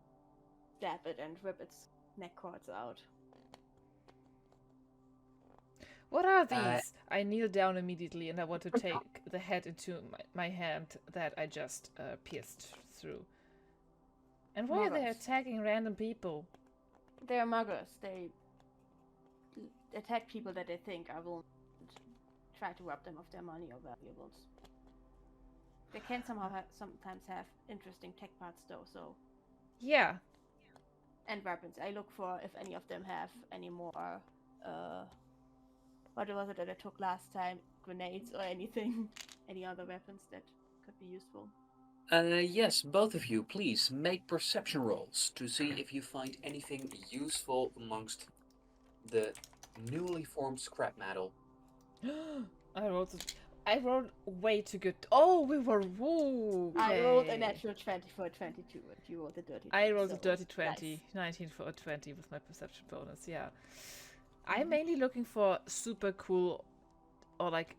stab it and rip its neck cords out. What are these? I kneel down immediately and I want to take the head into my hand that I just pierced through. And why are they Muggers. attacking random people? They are muggers. They attack people that they think are vulnerable and try to rob them of their money or valuables. They can sometimes have interesting tech parts though, so... Yeah. And weapons. I look for if any of them have any more, what was it that I took last time? Grenades or anything? Any other weapons that could be useful? Yes, both of you, please make perception rolls to see if you find anything useful amongst the newly formed scrap metal. I rolled way too good. Oh, we were woo. I rolled a natural 20 for a 22, and you rolled a dirty 20. I rolled a so dirty 20, nice. 19 for a 20 with my perception bonus, yeah. I'm mainly looking for super cool or like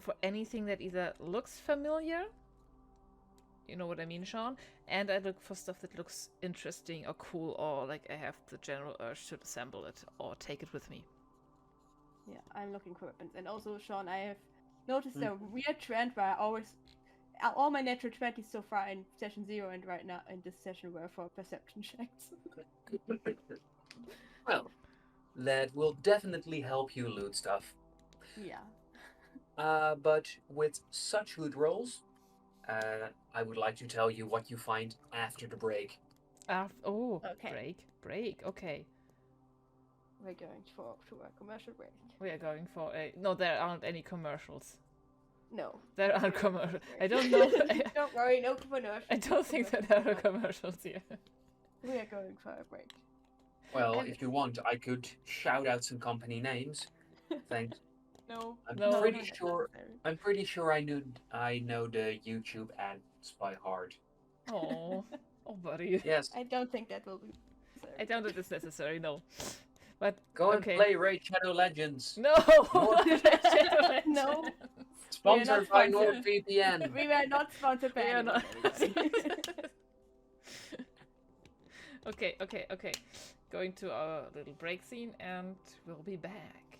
for anything that either looks familiar, you know what I mean, Sean? And I look for stuff that looks interesting or cool or like I have the general urge to assemble it or take it with me. Yeah, I'm looking for weapons. And also, Sean, I have noticed a weird trend where I always... All my natural 20s so far in session 0 and right now in this session were for perception checks. Well, that will definitely help you loot stuff. Yeah. But with such good rolls, I would like to tell you what you find after the break. Okay. Break, okay. We're going to a commercial break. We are going for a... No, there aren't any commercials. No. There aren't commercials. I don't know. Don't worry, no commercials. I don't think that there are commercials here. We are going for a break. Well, if you want, I could shout out some company names. Thanks. No. No. I'm pretty sure I know the YouTube ads by heart. Oh, buddy. Yes. I don't think that will be necessary. I don't think it's necessary, no. But Go okay. and play Raid Shadow Legends. No. No. Sponsored by sponsored. NordVPN. We were not sponsored by We are anyone, not. anyway. Okay. Going to our little break scene and we'll be back.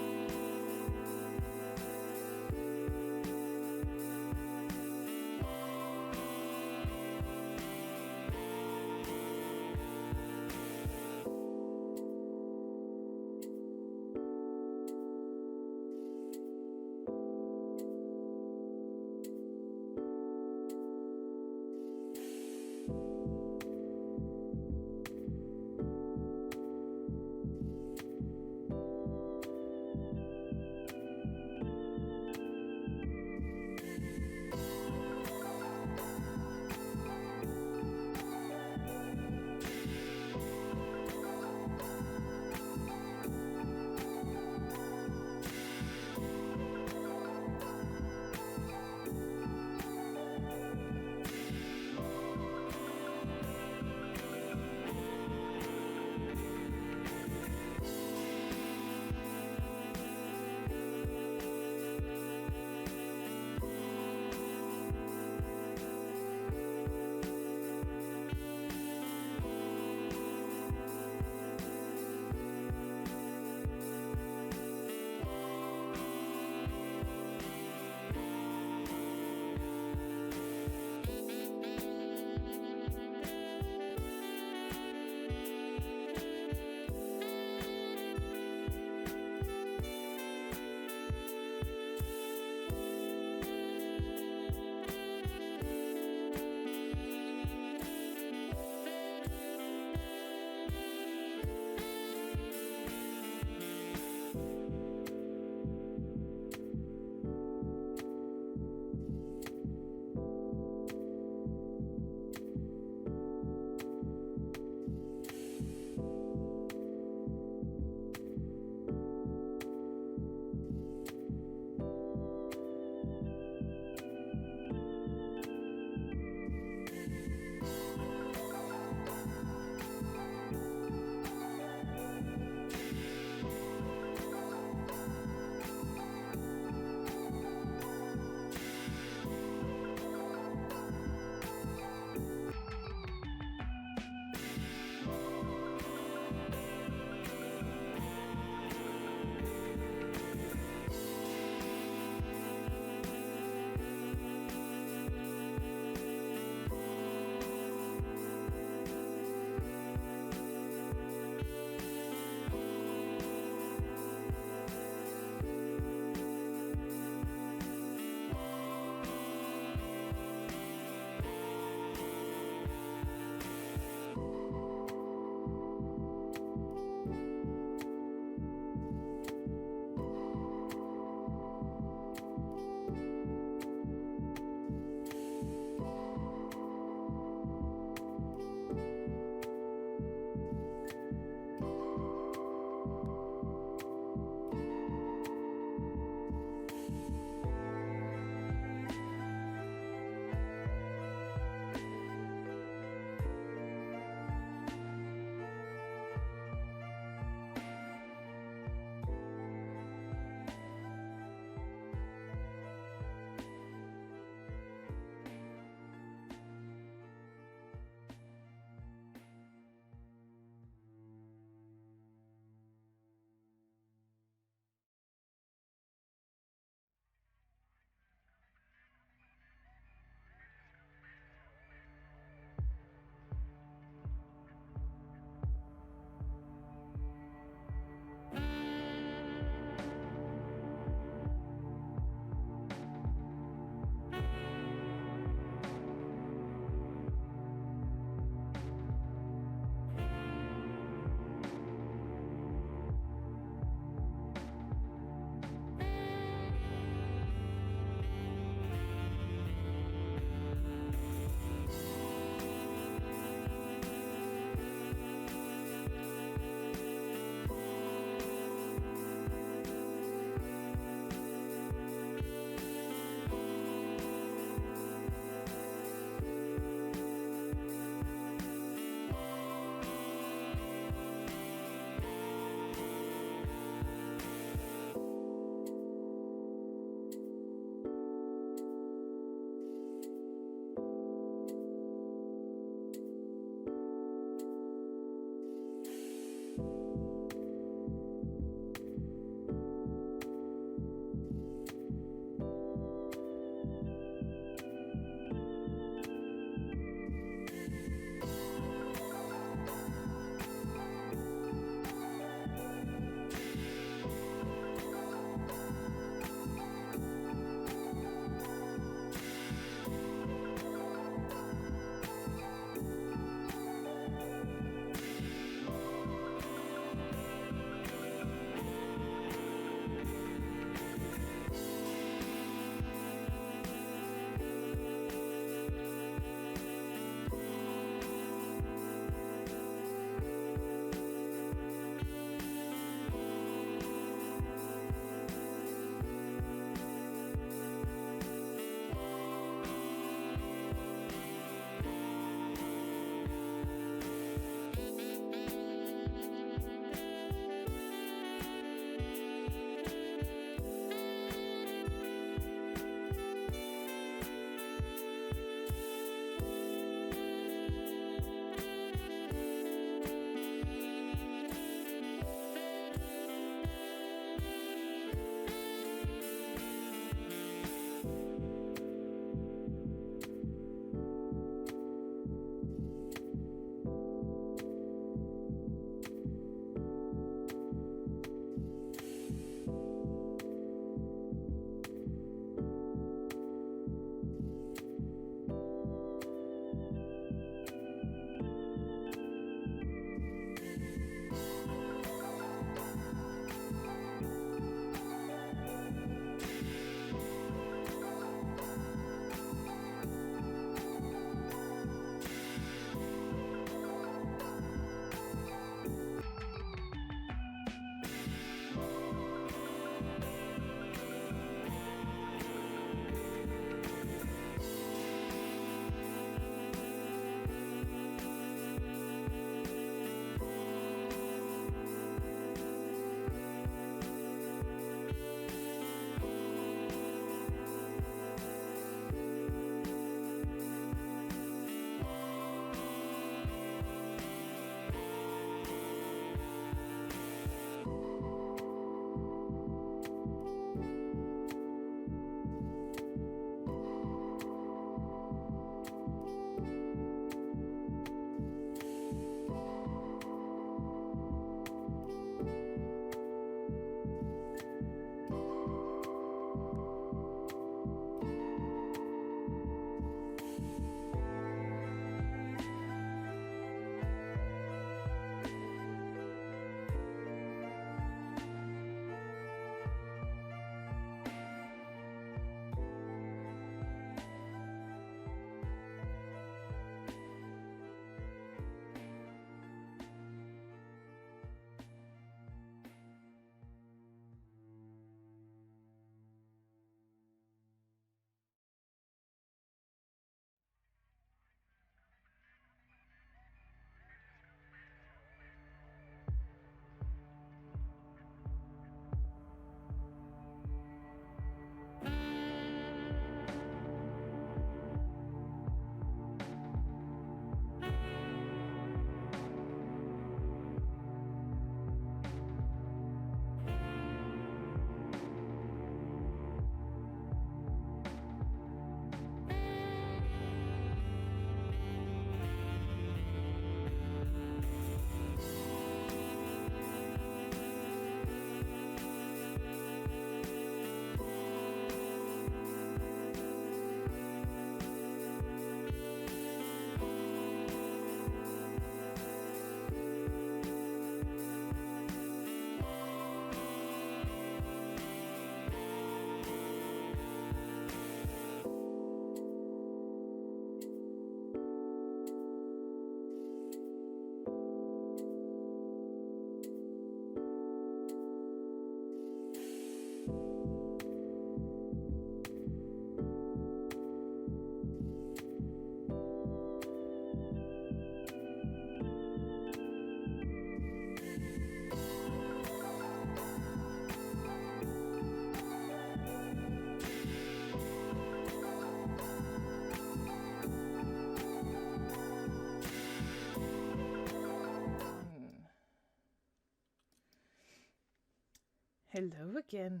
Hello again.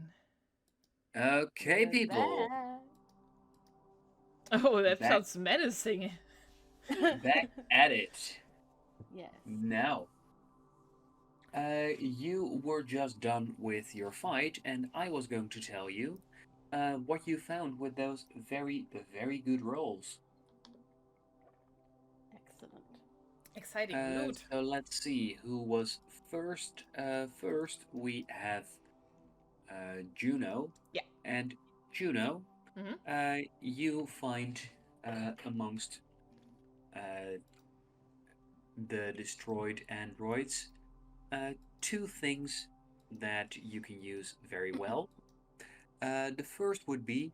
Okay, We're people, back. Oh, that back sounds menacing. back at it. Yes. Now, you were just done with your fight, and I was going to tell you what you found with those very, very good rolls. Excellent. Exciting loot. So let's see who was first. First, we have Juno. Yeah. And Juno, Mm-hmm. you find amongst the destroyed androids two things that you can use very well. The first would be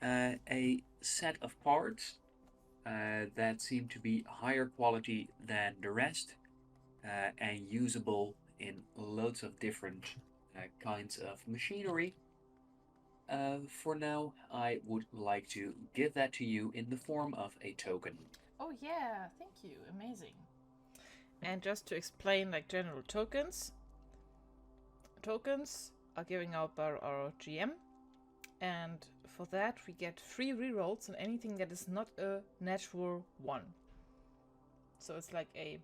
a set of parts that seem to be higher quality than the rest and usable in loads of different kinds of machinery. For now, I would like to give that to you in the form of a token. Oh yeah, thank you. Amazing. And just to explain, like general tokens. Tokens are given out by our GM, and for that we get free rerolls on anything that is not a natural one. So it's like a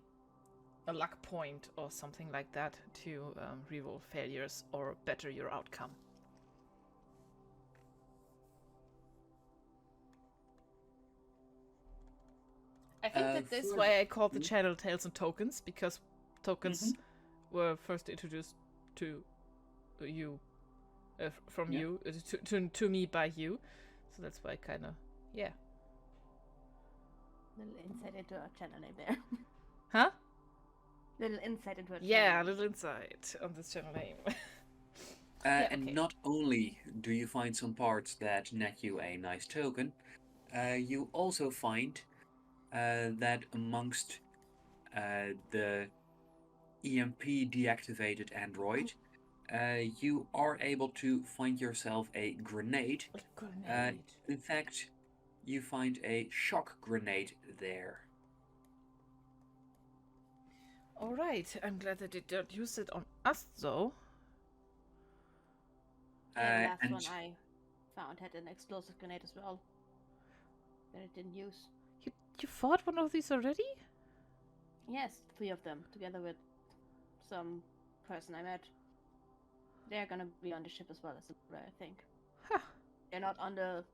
luck point or something like that to reroll failures or better your outcome. I think that this is why I called the channel Tales and Tokens, because tokens were first introduced to you, from you, to me by you. So that's why I kind of, yeah. Little insight into our channel name there. Huh? Little insight into our channel Yeah, a name. little insight on this channel name. And not only do you find some parts that net you a nice token, you also find that amongst the EMP deactivated android, you are able to find yourself a grenade. In fact, you find a shock grenade there. Alright, I'm glad that they don't use it on us though. Yeah, the last one I found had an explosive grenade as well that it didn't use. You fought one of these already? Yes, 3 of them, together with some person I met. They're gonna be on the ship as well as the I think. Huh. They're not on the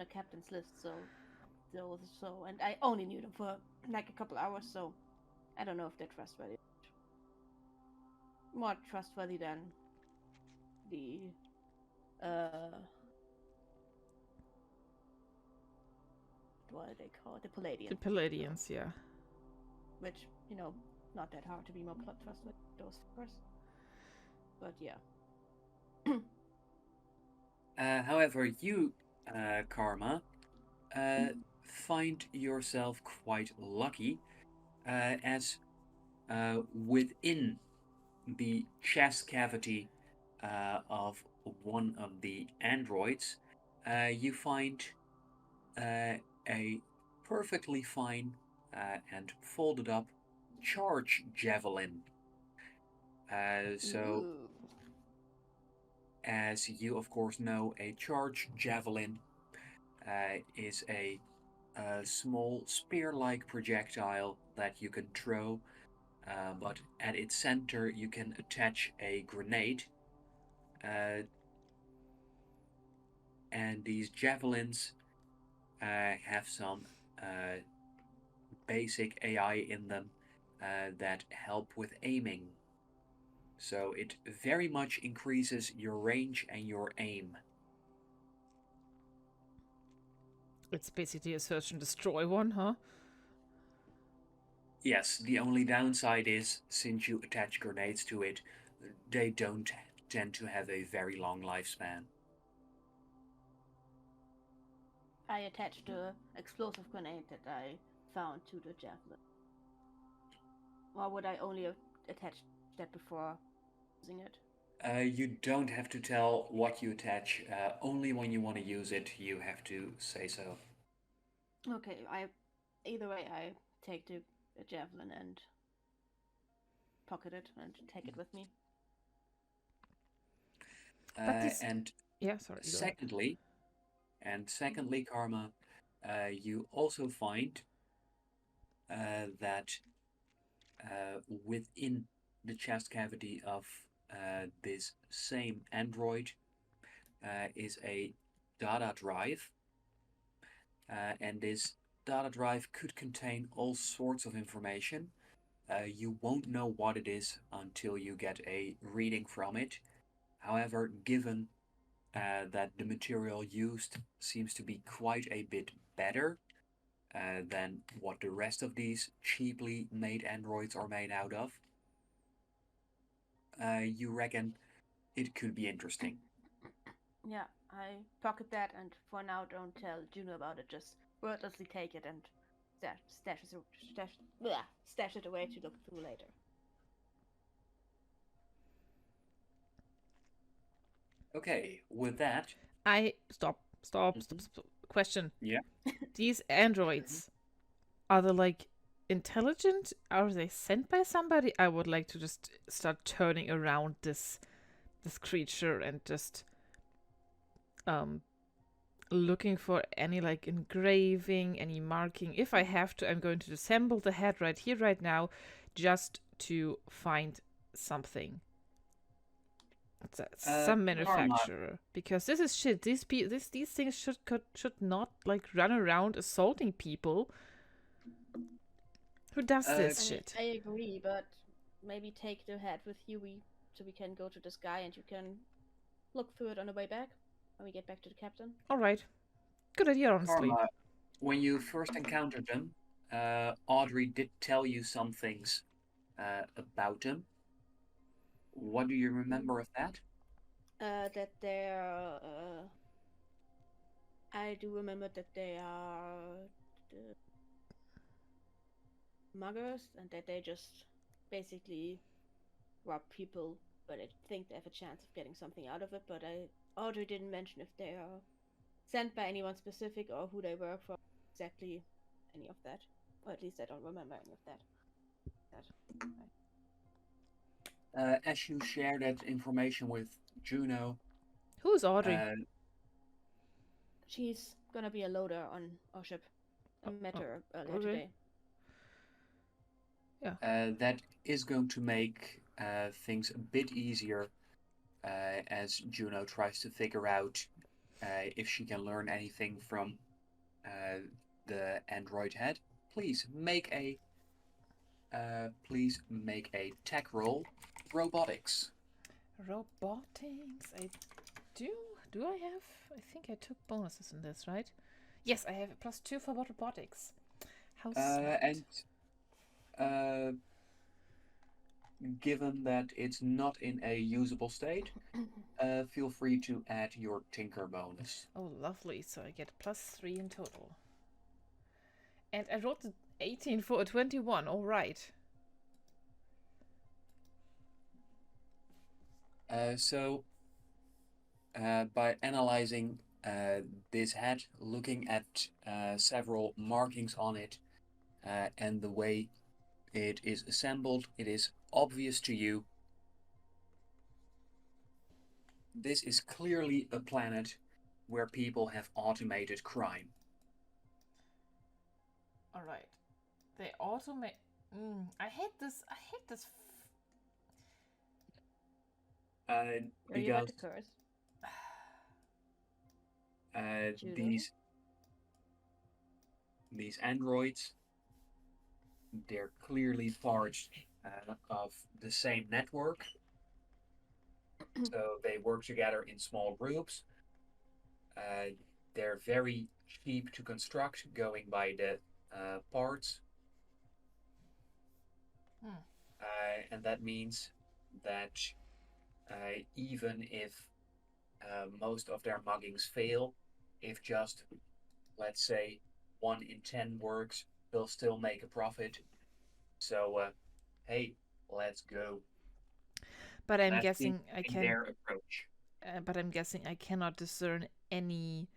captain's list, so and I only knew them for like a couple hours, so I don't know if they're trustworthy. More trustworthy than the what are they called? The Palladians. The Palladians, yeah. Which, not that hard to be more trustworthy those, of course. But yeah. However, you, Karma, find yourself quite lucky as within the chest cavity of one of the androids, you find a perfectly fine and folded up charge javelin. So, Ooh. as you of course know, a charge javelin is a small spear-like projectile that you can throw, but at its center you can attach a grenade. And these javelins have some basic AI in them that help with aiming. So it very much increases your range and your aim. It's basically a search and destroy one, huh? Yes, the only downside is, since you attach grenades to it, they don't tend to have a very long lifespan. I attached the explosive grenade that I found to the javelin. Or would I only attach that before using it? You don't have to tell what you attach. Only when you want to use it, you have to say so. Okay, either way, I take the javelin and pocket it and take it with me. But this, And yeah, sorry, go ahead. secondly, Karma, you also find that within the chest cavity of this same android is a data drive, and this data drive could contain all sorts of information. You won't know what it is until you get a reading from it. However, given that the material used seems to be quite a bit better than what the rest of these cheaply made androids are made out of, you reckon it could be interesting. Yeah, I pocket that and for now don't tell Juno about it. Just wordlessly take it and stash it away to look through later. Okay, with that, Stop. Question. yeah. These androids, are they like intelligent? Are they sent by somebody? I would like to just start turning around this creature and just looking for any like engraving, any marking. If I have to, I'm going to disassemble the head right here, right now, just to find something. Some manufacturer, because this is shit. These things should not like run around assaulting people. Who does this shit? I agree, but maybe take the head with you, so we can go to the sky and you can look through it on the way back when we get back to the captain. All right, good idea, honestly. Karma, when you first encountered them, Audrey did tell you some things about them. What do you remember of that? That they're. I do remember that they are the muggers and that they just basically rob people, but I think they have a chance of getting something out of it. But Audrey didn't mention if they are sent by anyone specific or who they work for, exactly any of that. Or at least I don't remember any of that. As you share that information with Juno, Who's Audrey? She's gonna be a loader on our ship. I met her earlier okay. today. Yeah. That is going to make things a bit easier as Juno tries to figure out if she can learn anything from the android head. Please make a tech roll. Robotics. Robotics. I do. Do I have? I think I took bonuses in this, right? Yes, I have a +2 for robotics. How smart. And given that it's not in a usable state, feel free to add your tinker bonus. Oh, lovely. So I get +3 in total. And I rolled 18 for a 21. All right. So by analyzing this head, looking at several markings on it, and the way it is assembled, it is obvious to you this is clearly a planet where people have automated crime. All right. They automate. I hate this. Because these androids, they're clearly part of the same network. So they work together in small groups. They're very cheap to construct, going by the parts. And that means that even if most of their muggings fail, if just, let's say, 1 in 10 works, they'll still make a profit. So, hey, let's go. But I'm guessing I can. Their approach. But I'm guessing I cannot discern any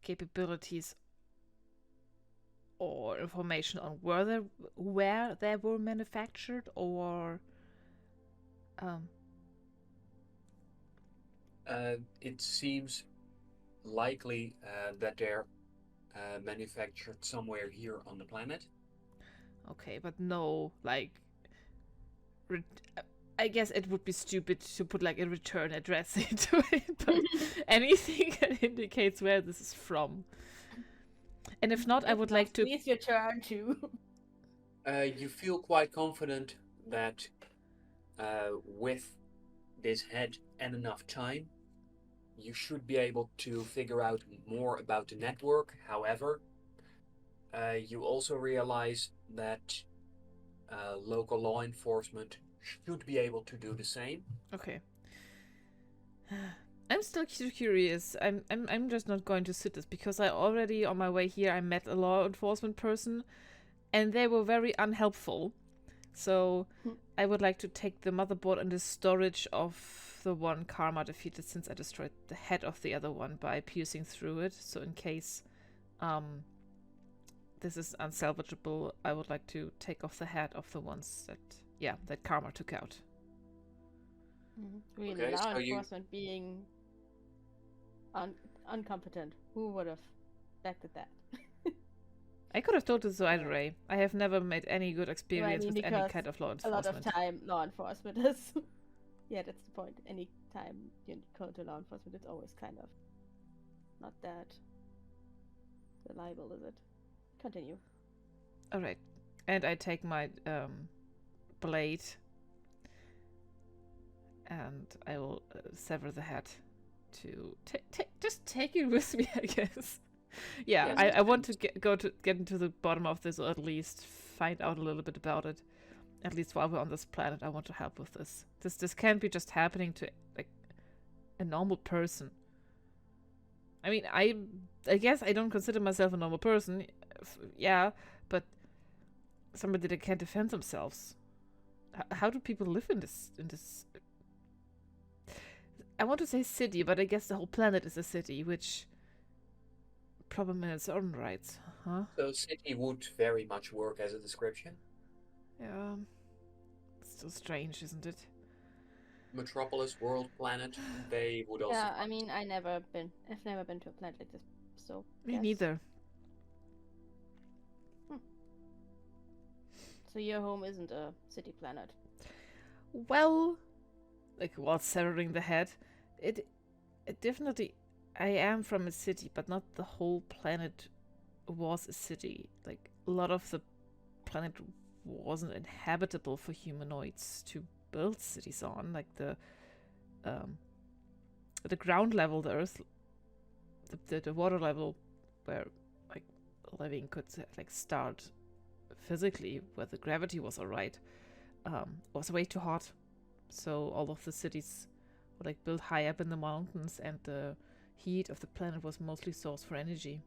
capabilities or information on where they were manufactured, or It seems likely that they're manufactured somewhere here on the planet. Okay, but no, like, re- I guess it would be stupid to put like a return address into it, but anything that indicates where this is from. And if not, I would like to. Please your turn to. You feel quite confident that with this head and enough time, you should be able to figure out more about the network. However, you also realize that local law enforcement should be able to do the same. Okay. I'm still curious. I'm just not going to sit this because I already on my way here I met a law enforcement person, and they were very unhelpful. So I would like to take the motherboard and the storage of the one Karma defeated, since I destroyed the head of the other one by piercing through it. So in case this is unsalvageable, I would like to take off the head of the ones that Karma took out. Really, Okay, law so you- enforcement being incompetent. Who would have expected that? I could have told this to either way. I have never made any good experience with any because kind of law A enforcement. lot of time, law enforcement is. Yeah, that's the point. Any time you go to law enforcement, it's always kind of not that reliable, is it? Continue. All right, and I take my blade, and I will sever the head to just take it with me, I guess. Yeah, Yes. I want to get into the bottom of this, or at least find out a little bit about it. At least while we're on this planet, I want to help with this. This can't be just happening to like a normal person. I mean, I guess I don't consider myself a normal person. Yeah, but somebody that can't defend themselves. How do people live in this? I want to say city, but I guess the whole planet is a city, which problem in its own right, huh? So city would very much work as a description. Yeah, it's still strange, isn't it? Metropolis, world, planet, they would also. Yeah, I find. mean, I've never been to a planet like this, so. Me yes. neither. So your home isn't a city planet. Well, like while severing the head, it definitely. I am from a city, but not the whole planet was a city. Like a lot of the planet wasn't inhabitable for humanoids to build cities on. Like the ground level, the earth, the water level, where like living could like start physically, where the gravity was alright, was way too hot. So all of the cities were like built high up in the mountains, and the heat of the planet was mostly source for energy.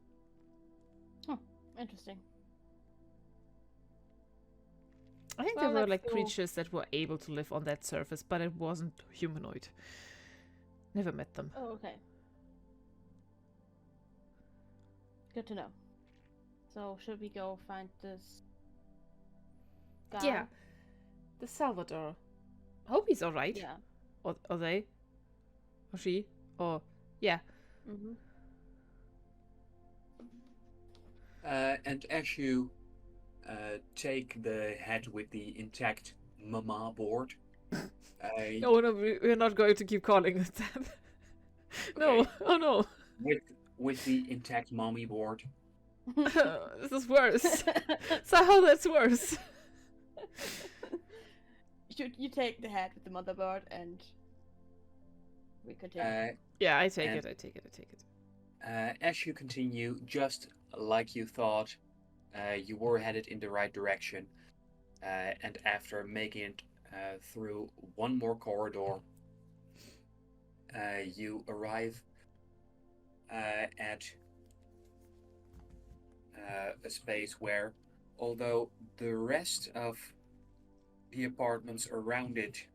Interesting. I think Well, there were let's like go. creatures that were able to live on that surface, but it wasn't humanoid. Never met them. Oh, okay. Good to know. So, should we go find this guy? Yeah. The Salvador. I hope he's alright. Yeah. Or they. Or she. Or yeah. Mm-hmm. And as you take the head with the intact mama board, No, we're not going to keep calling it that. No, Okay. oh no. with the intact mommy board, This is worse. Somehow that's worse. You take the head with the motherboard and we continue. Yeah, I take And- it. as you continue, just like you thought, you were headed in the right direction, and after making it through one more corridor, you arrive at a space where, although the rest of the apartments around it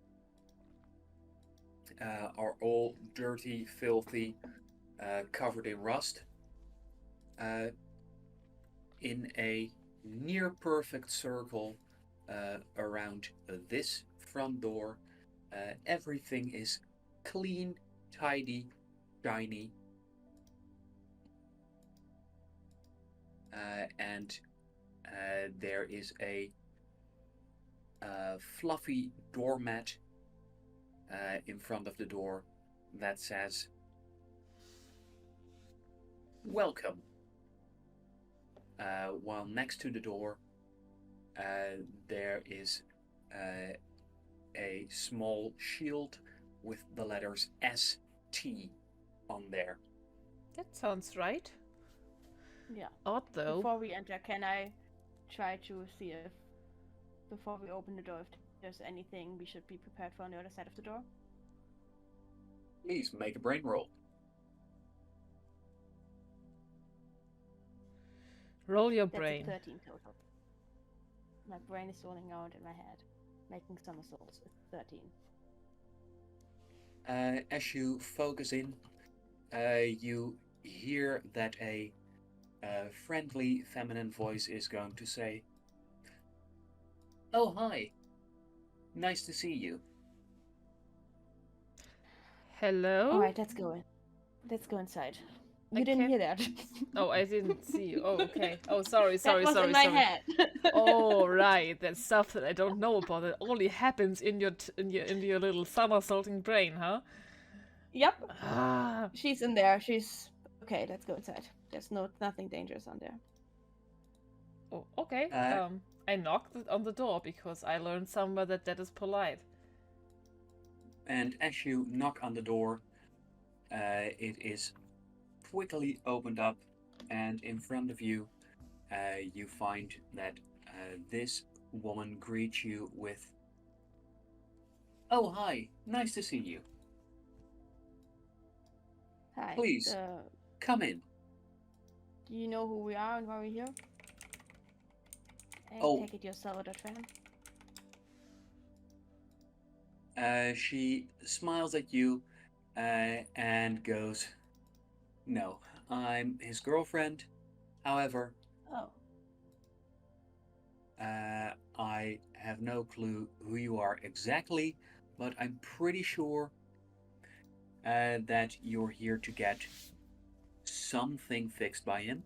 are all dirty, filthy, covered in rust, in a near perfect circle around this front door, everything is clean, tidy, shiny, and there is a fluffy doormat in front of the door that says, "Welcome." While next to the door, there is a small shield with the letters ST on there. That sounds right. Yeah. Odd though. Before we enter, can I try to see if, before we open the door, if there's anything we should be prepared for on the other side of the door? Please make a brain roll. Roll your That's brain. a 13 total. My brain is rolling around in my head, making somersaults. It's 13. As you focus in, you hear that a friendly feminine voice is going to say, "Oh, hi. Nice to see you." Hello? Alright, let's go in. Let's go inside. You I didn't can't- hear that. Oh, I didn't see you. Oh, okay. Oh, sorry. That was in my head. Oh, right. That's stuff that I don't know about. That only happens in your little somersaulting brain, huh? Yep. Ah. She's in there. She's okay. Let's go inside. There's nothing dangerous on there. Oh, okay. I knocked on the door because I learned somewhere that that is polite. And as you knock on the door, it is quickly opened up, and in front of you, you find that this woman greets you with, "Oh, hi. Nice to see you. Hi. Please. Come in." Do you know who we are and why we're here? I Oh. take it you're Salvador Tran. She smiles at you and goes, "No, I'm his girlfriend. However, Oh. I have no clue who you are exactly, but I'm pretty sure that you're here to get something fixed by him."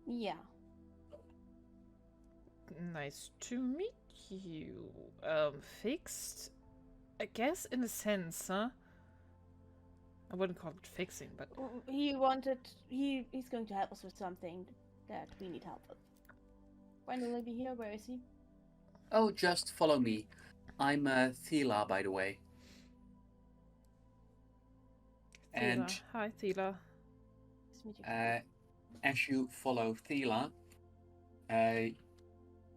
Yeah. Nice to meet you. Fixed? I guess in a sense, huh? I wouldn't call it fixing, but He's going to help us with something that we need help with. When will he be here? Where is he? "Oh, just follow me. I'm Thela, by the way." Thela. And Hi, Thela. Nice to meet you. as you follow Thela,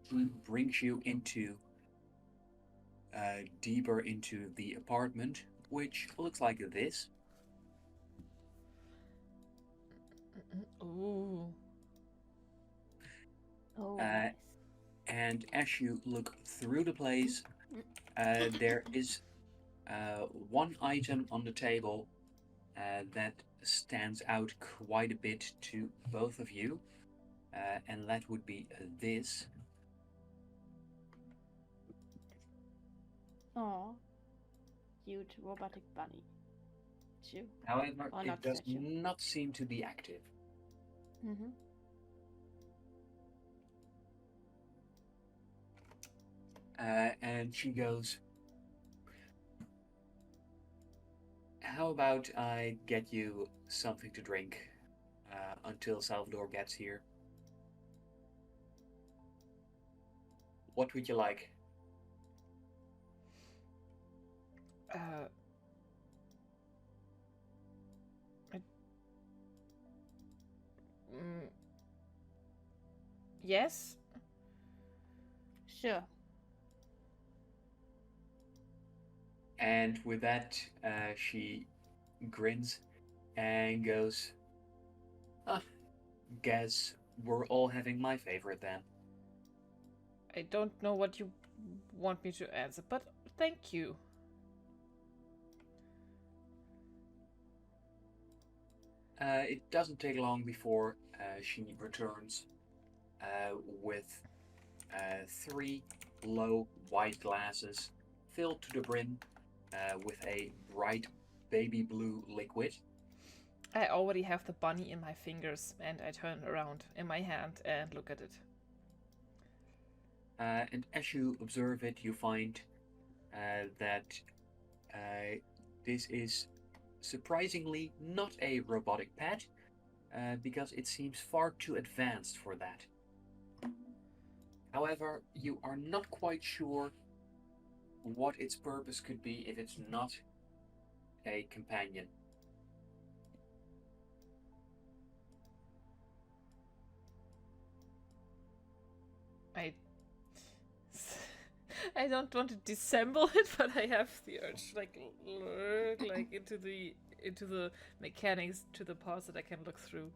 he brings you into deeper into the apartment, which looks like this. Ooh. Oh, nice. And as you look through the place, there is one item on the table that stands out quite a bit to both of you, and that would be this. Oh, cute robotic bunny. Chew. However, Or it not does statue. not seem to be active. Mm-hmm. And she goes, "How about I get you something to drink until Salvador gets here? What would you like?" Yes? Sure. And with that, she grins and goes, "Guess we're all having my favorite then." I don't know what you want me to answer, but thank you. It doesn't take long before she returns with 3 low white glasses filled to the brim with a bright baby blue liquid. I already have the bunny in my fingers, and I turn around in my hand and look at it. And as you observe it, you find that this is surprisingly not a robotic pet, because it seems far too advanced for that. However, you are not quite sure what its purpose could be if it's not a companion. I I don't want to disassemble it, but I have the urge to look into the mechanics, to the parts that I can look through.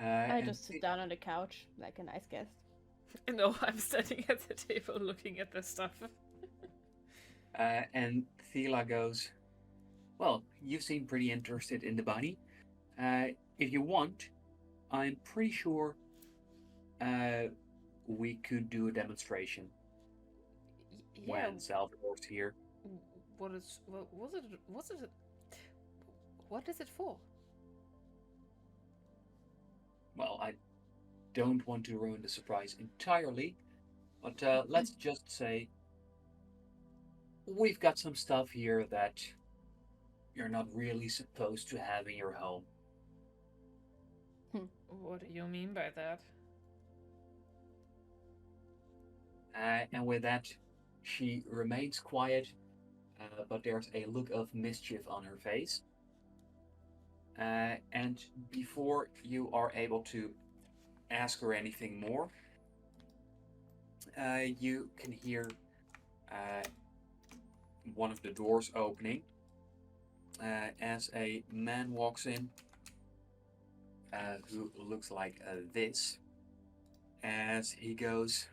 I just sit down on the couch like a nice guest. No, I'm standing at the table looking at the stuff. And Thela goes, well, you seem pretty interested in the bunny. If you want, I'm pretty sure we could do a demonstration Yeah. when Salvador's here. What is what is it for? Well, I don't want to ruin the surprise entirely, but let's just say we've got some stuff here that you're not really supposed to have in your home. What do you mean by that? And with that, she remains quiet, but there's a look of mischief on her face. And before you are able to ask her anything more, you can hear one of the doors opening as a man walks in who looks like this, as he goes,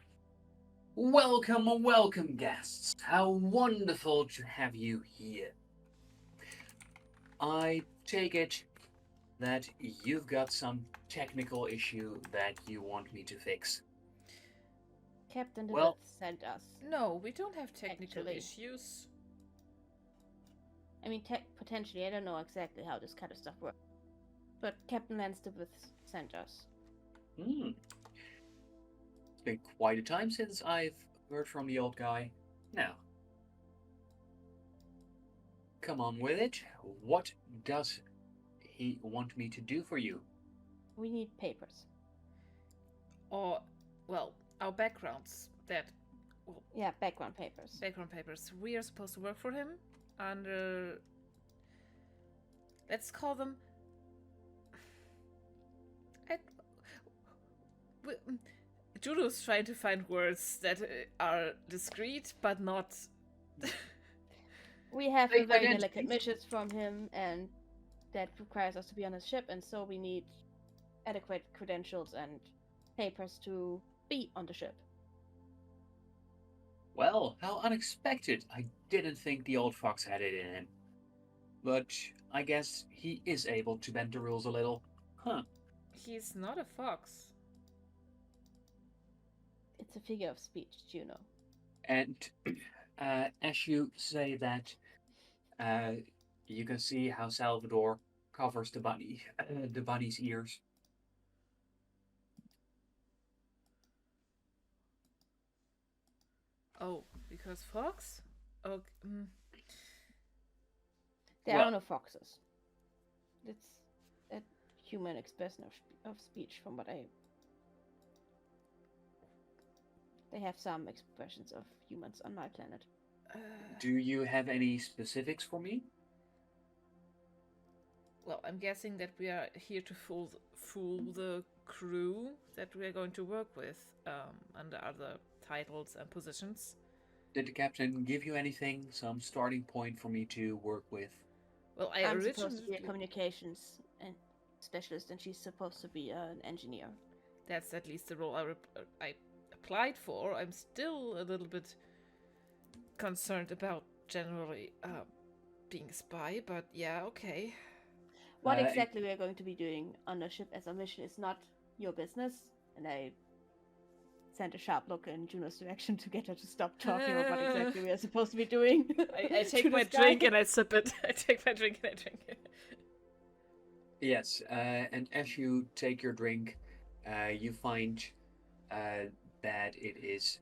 welcome, welcome guests. How wonderful to have you here. I take it that you've got some technical issue that you want me to fix. Captain Well- sent us. No, we don't have technical Actually. issues. I mean, potentially, I don't know exactly how this kind of stuff works. But Captain Lanstibith sent us. It's been quite a time since I've heard from the old guy. Now, come on with it. What does he want me to do for you? We need papers. Or, well, our backgrounds. Yeah, background papers. Background papers. We are supposed to work for him under. Let's call them. Juno's trying to find words that are discreet but not. We have Like very identities. delicate missions from him, and that requires us to be on his ship, and so we need adequate credentials and papers to be on the ship. Well, how unexpected. I didn't think the old fox had it in him. But I guess he is able to bend the rules a little. Huh. He's not a fox. It's a figure of speech, Juno. And as you say that, you can see how Salvador covers the bunny's ears. Oh, because fox? Okay. There Well- are no foxes. It's a human expression of speech, from what I. They have some expressions of humans on my planet. Do you have any specifics for me? Well, I'm guessing that we are here to fool the crew that we are going to work with under other titles and positions. Did the captain give you anything, some starting point for me to work with? Well, I I'm supposed to be a originally. communications and specialist, and she's supposed to be an engineer. That's at least the role I applied for. I'm still a little bit concerned about generally being a spy, but yeah, okay. What Uh, exactly we are going to be doing on the ship as a mission is not your business, and I send a sharp look in Juno's direction to get her to stop talking about what exactly we are supposed to be doing. I take to my this guy. drink and I sip it. I take my drink and I drink it. Yes, and as you take your drink, you find that it is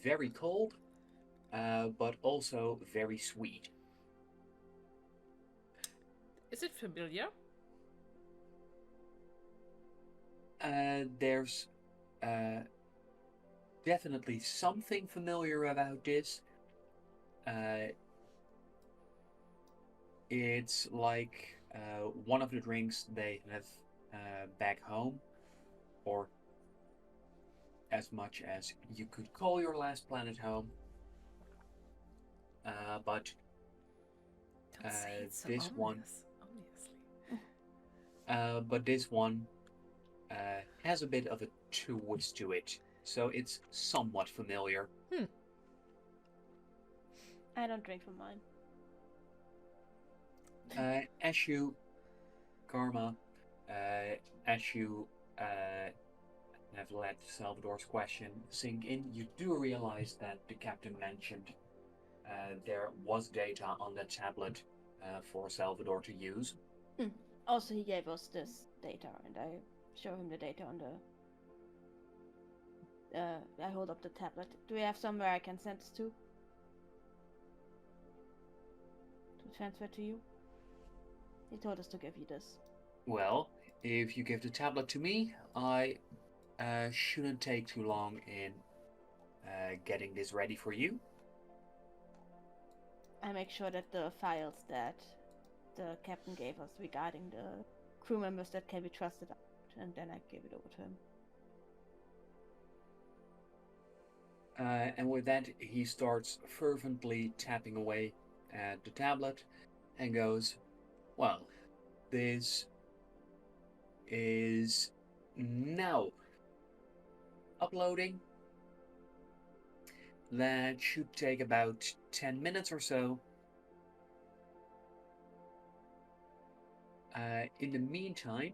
very cold, but also very sweet. Is it familiar? There's definitely something familiar about this. It's like one of the drinks they have back home, or as much as you could call your last planet home. But Don't say it so this one, ominously. but this one has a bit of a twist to it, so it's somewhat familiar. I don't drink from mine. As you, Karma, as you have let Salvador's question sink in, you do realize that the captain mentioned there was data on the tablet for Salvador to use. Also, he gave us this data, and I show him the data on the... I hold up the tablet. Do we have somewhere I can send this to? To transfer to you? He told us to give you this. Well, if you give the tablet to me, I shouldn't take too long in getting this ready for you. I make sure that the files that the captain gave us regarding the crew members that can be trusted out, and then I give it over to him. And with that, he starts fervently tapping away at the tablet and goes, well, this is now uploading. That should take about 10 minutes or so. In the meantime,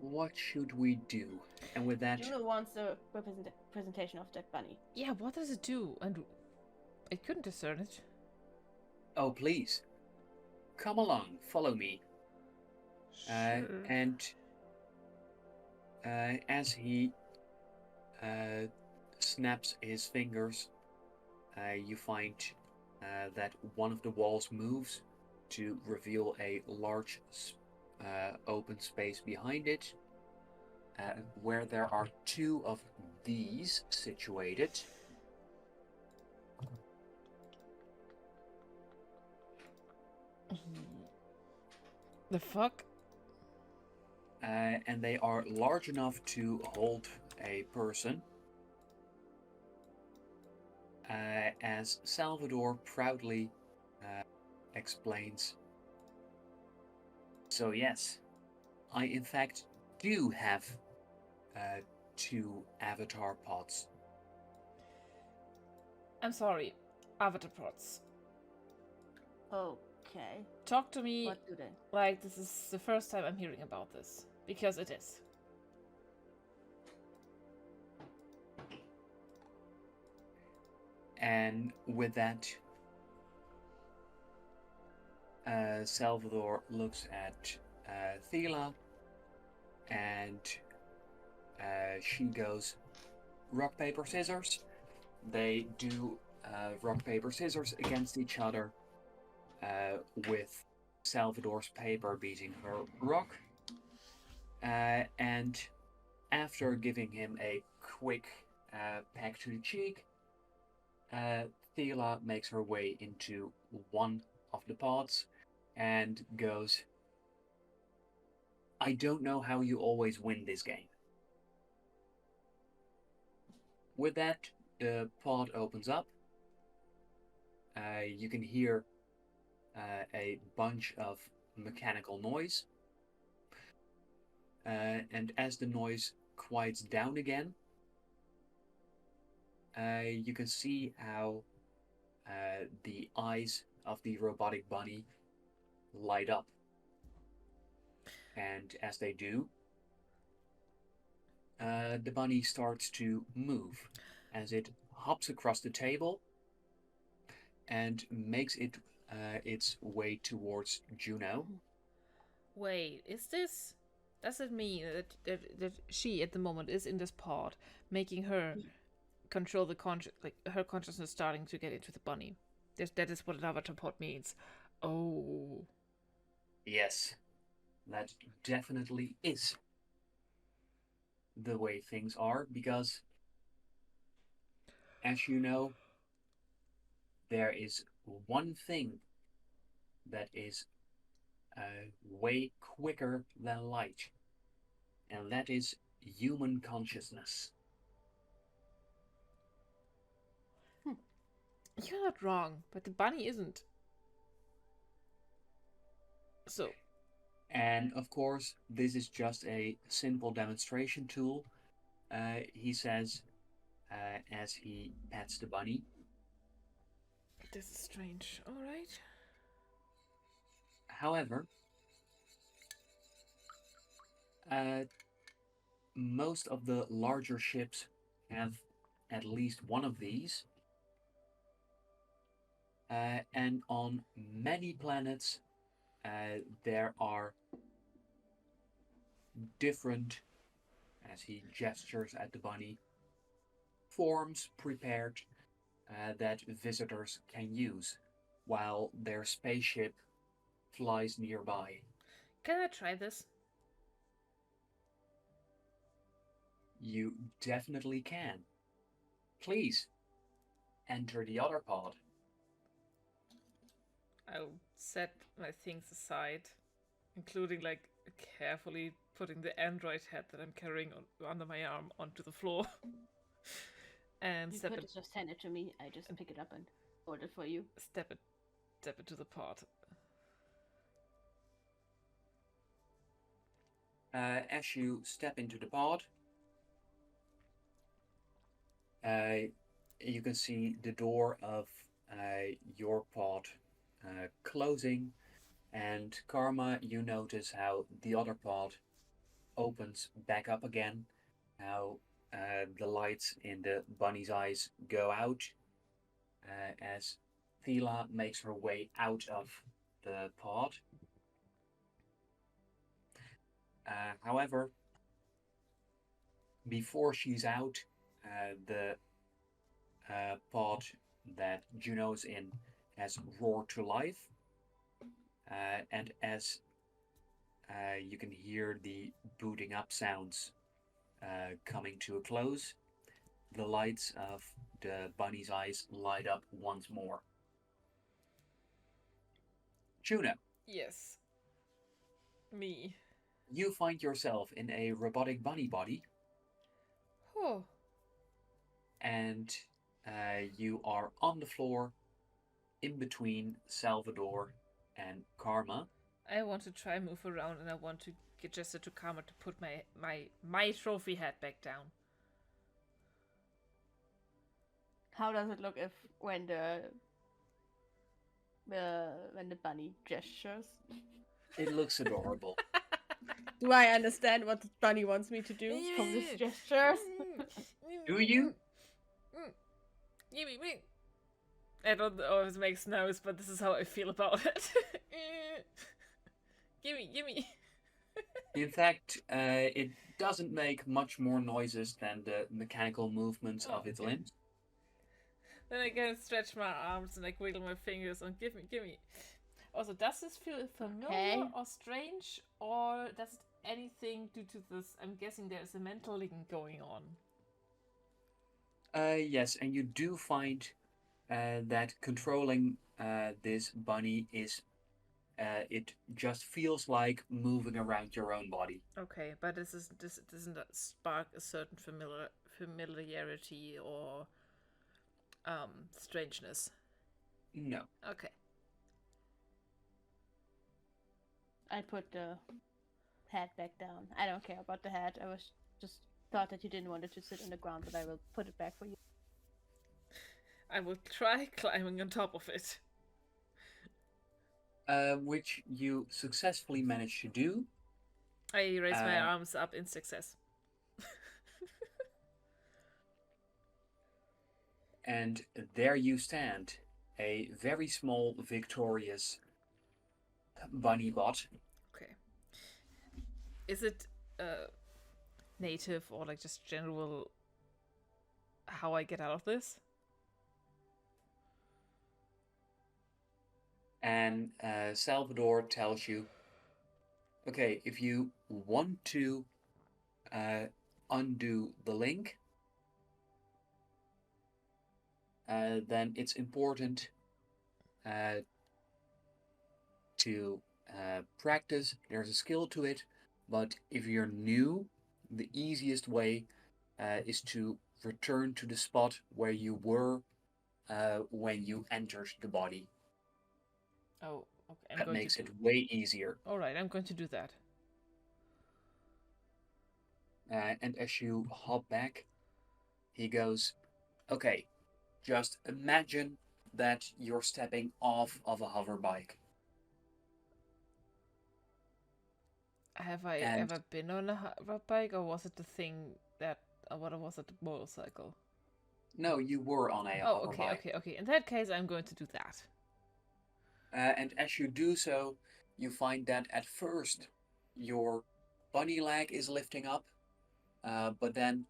what should we do? And with that... Juno wants a presentation of that bunny. Yeah, what does it do? And I couldn't discern it. Oh, please. Come along, follow me. Sure. And as he snaps his fingers, you find that one of the walls moves to reveal a large open space behind it, where there are two of these situated. The fuck? And they are large enough to hold a person. As Salvador proudly explains. So yes, I in fact do have two avatar pods. I'm sorry. Avatar pods. Okay. Talk to me What do they? like this is the first time I'm hearing about this. Because it is. And with that, Salvador looks at Thela, and she goes, rock, paper, scissors. They do rock, paper, scissors against each other, with Salvador's paper beating her rock. And after giving him a quick peck to the cheek, Thela makes her way into one of the pods and goes, I don't know how you always win this game. With that, the pod opens up. You can hear a bunch of mechanical noise. And as the noise quiets down again, you can see how the eyes of the robotic bunny light up. And as they do, the bunny starts to move as it hops across the table and makes its way towards Juno. Wait, is this? Does it mean that she at the moment is in this pod, making her control the her consciousness starting to get into the bunny? That is what an avatar pod means. Oh. Yes, that definitely is the way things are, because, as you know, there is one thing that is way quicker than light, and that is human consciousness. You're not wrong, but the bunny isn't. So. And of course, this is just a simple demonstration tool, he says as he pets the bunny. This is strange. Alright. However, most of the larger ships have at least one of these. And on many planets, there are different, as he gestures at the bunny, forms prepared that visitors can use while their spaceship flies nearby. Can I try this? You definitely can. Please, enter the other pod. I'll set my things aside, including like carefully putting the android head that I'm carrying under my arm onto the floor. And You could just hand it to me. I just pick it up and hold it for you. Step it to the pod. As you step into the pod, you can see the door of your pod closing, and Karma, you notice how the other pod opens back up again, how the lights in the bunny's eyes go out as Thela makes her way out of the pod. However, before she's out, the pod that Juno's in has roared to life, and as you can hear the booting up sounds coming to a close, the lights of the bunny's eyes light up once more. Juno. Yes. Me. You find yourself in a robotic bunny body. Oh. And you are on the floor in between Salvador and Karma. I want to try move around, and I want to get gesture to Karma to put my trophy hat back down. How does it look when the bunny gestures? It looks adorable. Do I understand what the bunny wants me to do from these gestures? Do you? Gimme. I don't know if it makes noise, but this is how I feel about it. Gimme. In fact, it doesn't make much more noises than the mechanical movements of its limbs. Then I can stretch my arms and like wiggle my fingers and gimme. Also, does this feel familiar or strange, or does it anything due to this? I'm guessing there is a mental link going on. Yes, and you do find that controlling this bunny is, it just feels like moving around your own body. Okay, but this doesn't spark a certain familiarity or strangeness. No. Okay. I put the hat back down. I don't care about the hat. I was just thought that you didn't want it to sit on the ground, but I will put it back for you. I will try climbing on top of it. Which you successfully managed to do. I raise my arms up in success. And there you stand, a very small, victorious bunny bot. Okay. Is it native or like just general how I get out of this? And Salvador tells you, okay, if you want to undo the link, then it's important to practice. There's a skill to it, but if you're new, the easiest way is to return to the spot where you were when you entered the body. Oh, okay. That makes it way easier. All right, I'm going to do that. And as you hop back, he goes, okay, just imagine that you're stepping off of a hover bike. Have I And- ever been on a hover bike, or was it the thing that, what was it, the motorcycle? No, you were on a Oh, hover okay, bike. okay. In that case, I'm going to do that. And as you do so, you find that at first your bunny leg is lifting up, but then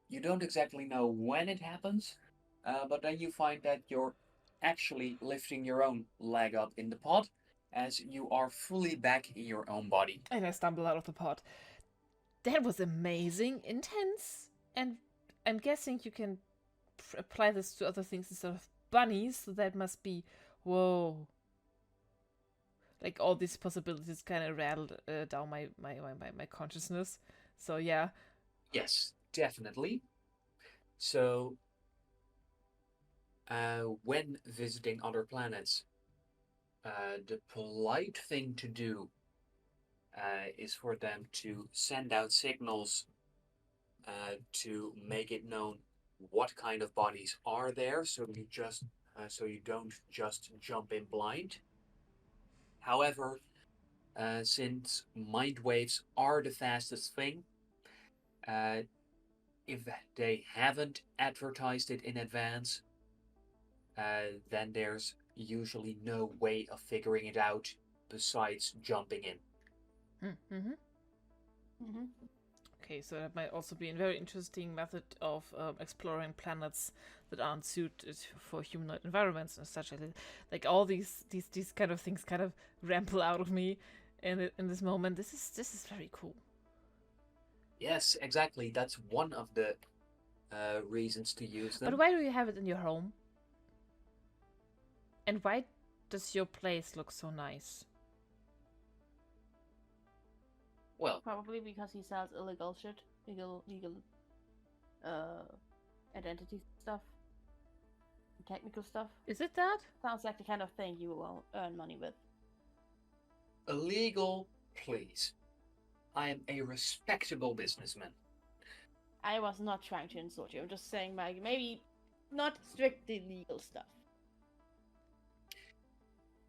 you don't exactly know when it happens, but then you find that you're actually lifting your own leg up in the pod as you are fully back in your own body. And I stumble out of the pod. That was amazing, intense, and I'm guessing you can apply this to other things instead of bunnies, so that must be, whoa. Like all these possibilities kind of rattled down my consciousness. So yeah. Yes, definitely. So, when visiting other planets, the polite thing to do is for them to send out signals to make it known what kind of bodies are there, so you don't just jump in blind. However, since mind waves are the fastest thing, if they haven't advertised it in advance, then there's usually no way of figuring it out besides jumping in. Mm-hmm. Mm-hmm. Okay, so that might also be a very interesting method of exploring planets that aren't suited for humanoid environments and such. Like all these kind of things kind of ramble out of me in this moment. This is very cool. Yes, exactly. That's one of the reasons to use them. But why do you have it in your home? And why does your place look so nice? Well, Probably because he sells illegal shit, legal identity stuff, technical stuff. Is it that? Sounds like the kind of thing you will earn money with. illegal, please. I am a respectable businessman. I was not trying to insult you. I'm just saying, like, maybe not strictly legal stuff.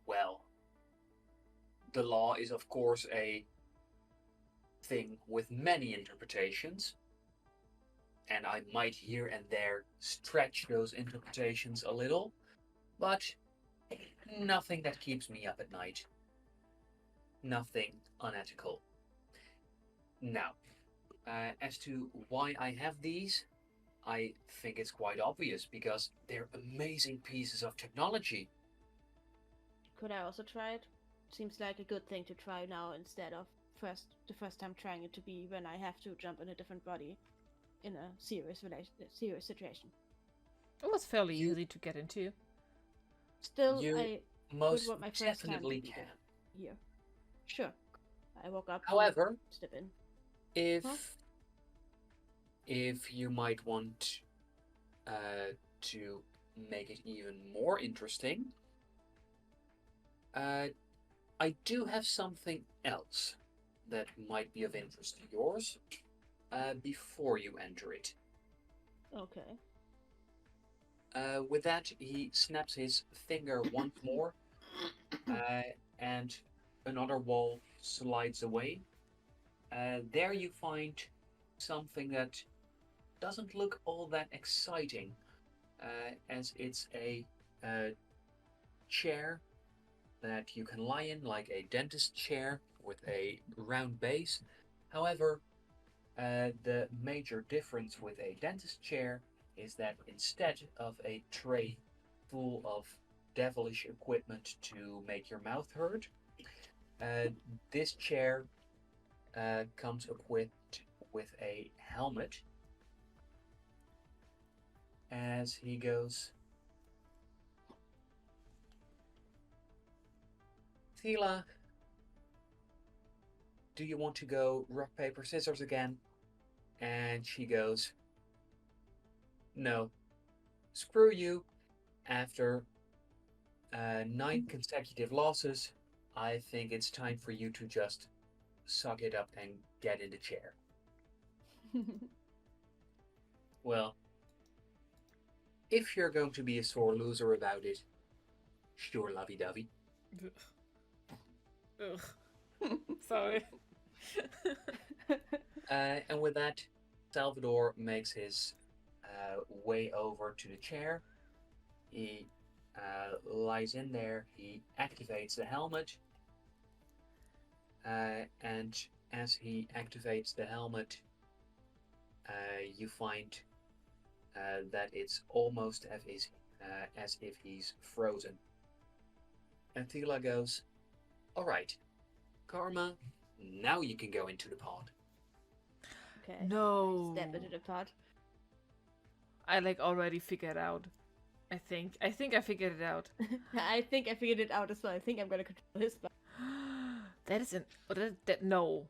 Well, the law is, of course, a thing with many interpretations, and I might here and there stretch those interpretations a little, but nothing that keeps me up at night. Nothing unethical. Now, as to why I have these, I think it's quite obvious because they're amazing pieces of technology. Could I also try it? Seems like a good thing to try now instead of the first time trying it to be when I have to jump in a different body in a serious situation. It was fairly You- easy to get into. Still, You I most want my first time definitely to be can. here. Sure. I woke up. However, Step in. if Huh? if you might want to make it even more interesting, I do have something else that might be of interest to yours before you enter it. Okay. With that, he snaps his finger once more, and another wall slides away. There you find something that doesn't look all that exciting, as it's a chair that you can lie in, like a dentist chair with a round base. However, the major difference with a dentist chair is that instead of a tray full of devilish equipment to make your mouth hurt, this chair comes equipped with a helmet. As he goes, Thela, do you want to go rock, paper, scissors again? And she goes, no, screw you. After 9 consecutive losses, I think it's time for you to just suck it up and get in the chair. Well, if you're going to be a sore loser about it, sure, lovey-dovey. Ugh. Sorry. And with that, Salvador makes his way over to the chair. He lies in there. He activates the helmet. And as he activates the helmet, you find that it's almost as if he's frozen. And Thela goes, all right, Karma, now you can go into the pod. Okay. No. Step into the pod. I already figured out. I think I figured it out. I think I figured it out as well. I think I'm gonna control his body. That isn't. That no.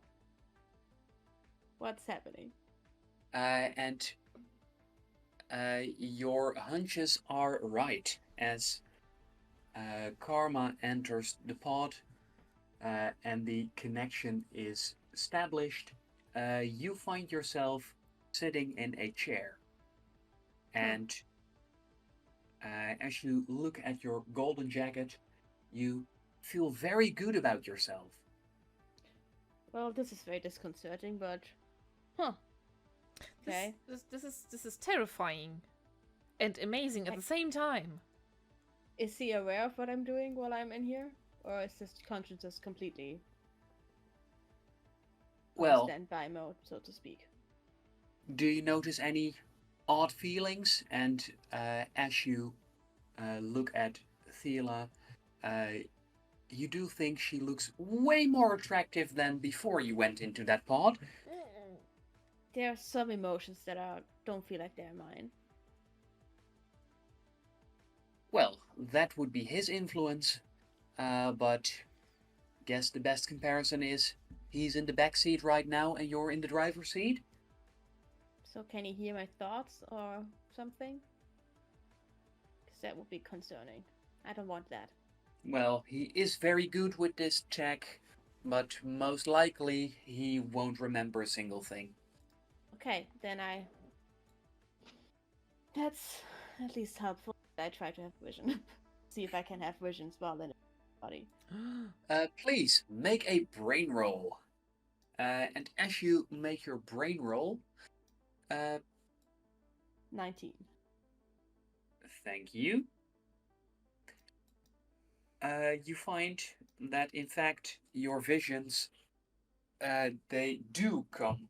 What's happening? And your hunches are right. As Karma enters the pod and the connection is established, you find yourself sitting in a chair. And as you look at your golden jacket, you feel very good about yourself. Well, this is very disconcerting, but okay. This is terrifying, and amazing at the same time. Is he aware of what I'm doing while I'm in here, or is his conscience just completely Well, standby mode, so to speak? do you notice any odd feelings? And as you look at Thela, you do think she looks way more attractive than before you went into that pod. There are some emotions that don't feel like they're mine. Well, that would be his influence, but guess the best comparison is he's in the back seat right now and you're in the driver's seat. So can he hear my thoughts or something? Because that would be concerning. I don't want that. Well, he is very good with this tech, but most likely he won't remember a single thing. Okay, then that's at least helpful. I try to have vision. See if I can have visions while in a body. Please, make a brain roll. And as you make your brain roll, 19. thank you. You find that in fact your visions, they do come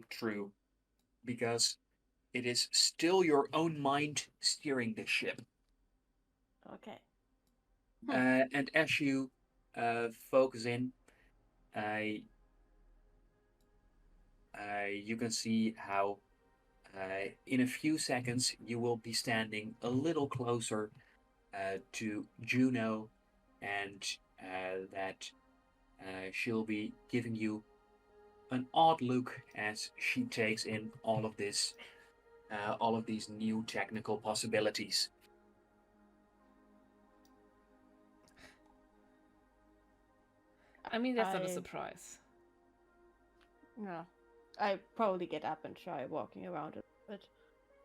true, because it is still your own mind steering the ship. Okay. And as you focus in, you can see how in a few seconds you will be standing a little closer to Juno, and that she'll be giving you an odd look as she takes in all of these new technical possibilities. I mean, that's not a surprise. Yeah. I probably get up and try walking around a bit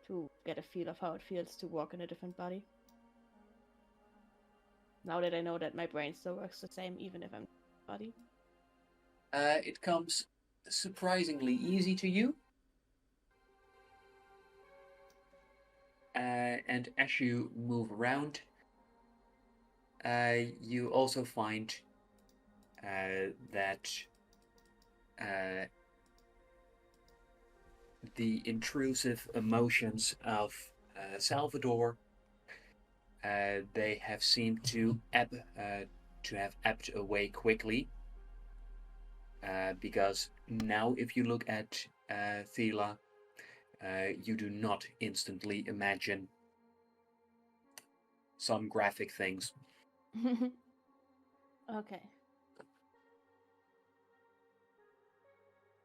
to get a feel of how it feels to walk in a different body. Now that I know that my brain still works the same even if I'm in a body. It comes surprisingly easy to you. And as you move around, you also find that the intrusive emotions of Salvador, they have seemed to have ebbed away quickly. Because now, if you look at Thela, you do not instantly imagine some graphic things. Okay.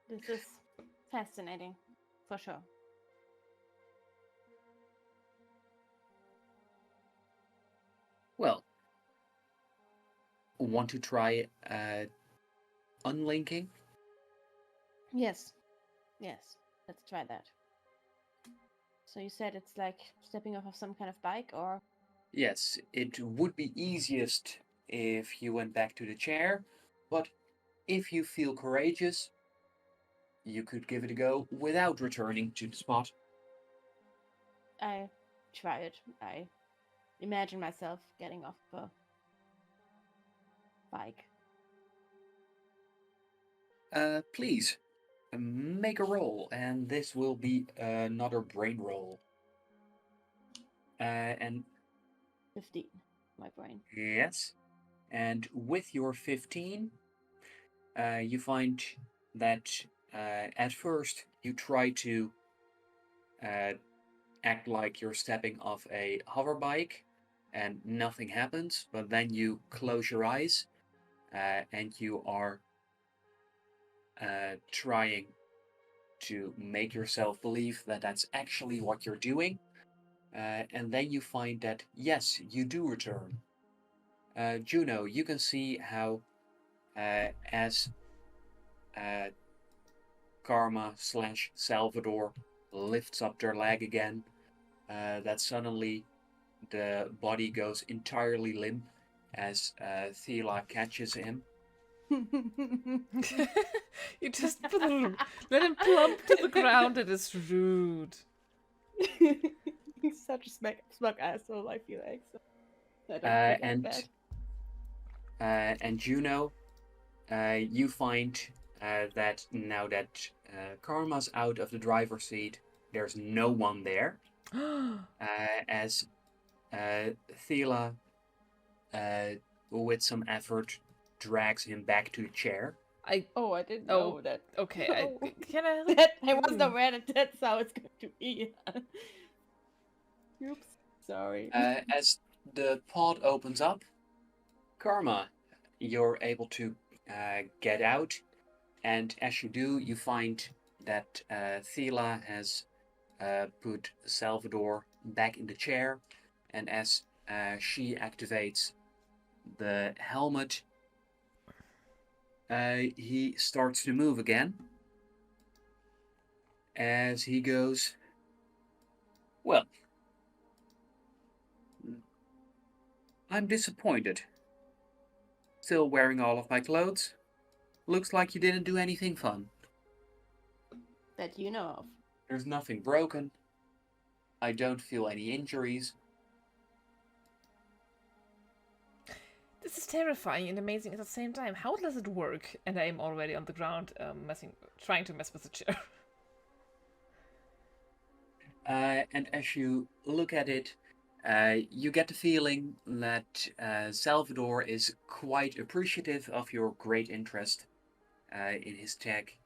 This is fascinating, for sure. Well, want to try unlinking? Yes. Yes. Let's try that. So you said it's like stepping off of some kind of bike, or? Yes, it would be easiest if you went back to the chair, but if you feel courageous, you could give it a go without returning to the spot. I try it. I imagine myself getting off a bike. Please, make a roll, and this will be another brain roll. And 15, my brain. yes, and with your 15, you find that at first you try to act like you're stepping off a hover bike and nothing happens, but then you close your eyes and you are trying to make yourself believe that that's actually what you're doing. And then you find that, yes, you do return. Juno, you can see how as Karma / Salvador lifts up their leg again, that suddenly the body goes entirely limp as Thela catches him. You just let him plump to the ground. It is rude. He's such a smug asshole, I feel like. So I don't think I'm bad. And Juno, you find that now that Karma's out of the driver's seat, there's no one there. As Thela, with some effort, drags him back to the chair. I didn't know that. Okay, can I? I wasn't aware that that's how it's going to be. Oops, sorry. As the pod opens up, Karma, you're able to get out, and as you do, you find that Thela has put Salvador back in the chair, and as she activates the helmet, he starts to move again. As he goes, well, I'm disappointed. Still wearing all of my clothes. Looks like you didn't do anything fun. That you know of. There's nothing broken. I don't feel any injuries. This is terrifying and amazing at the same time. How does it work? And I am already on the ground, trying to mess with the chair. And as you look at it, you get the feeling that Salvador is quite appreciative of your great interest in his tech.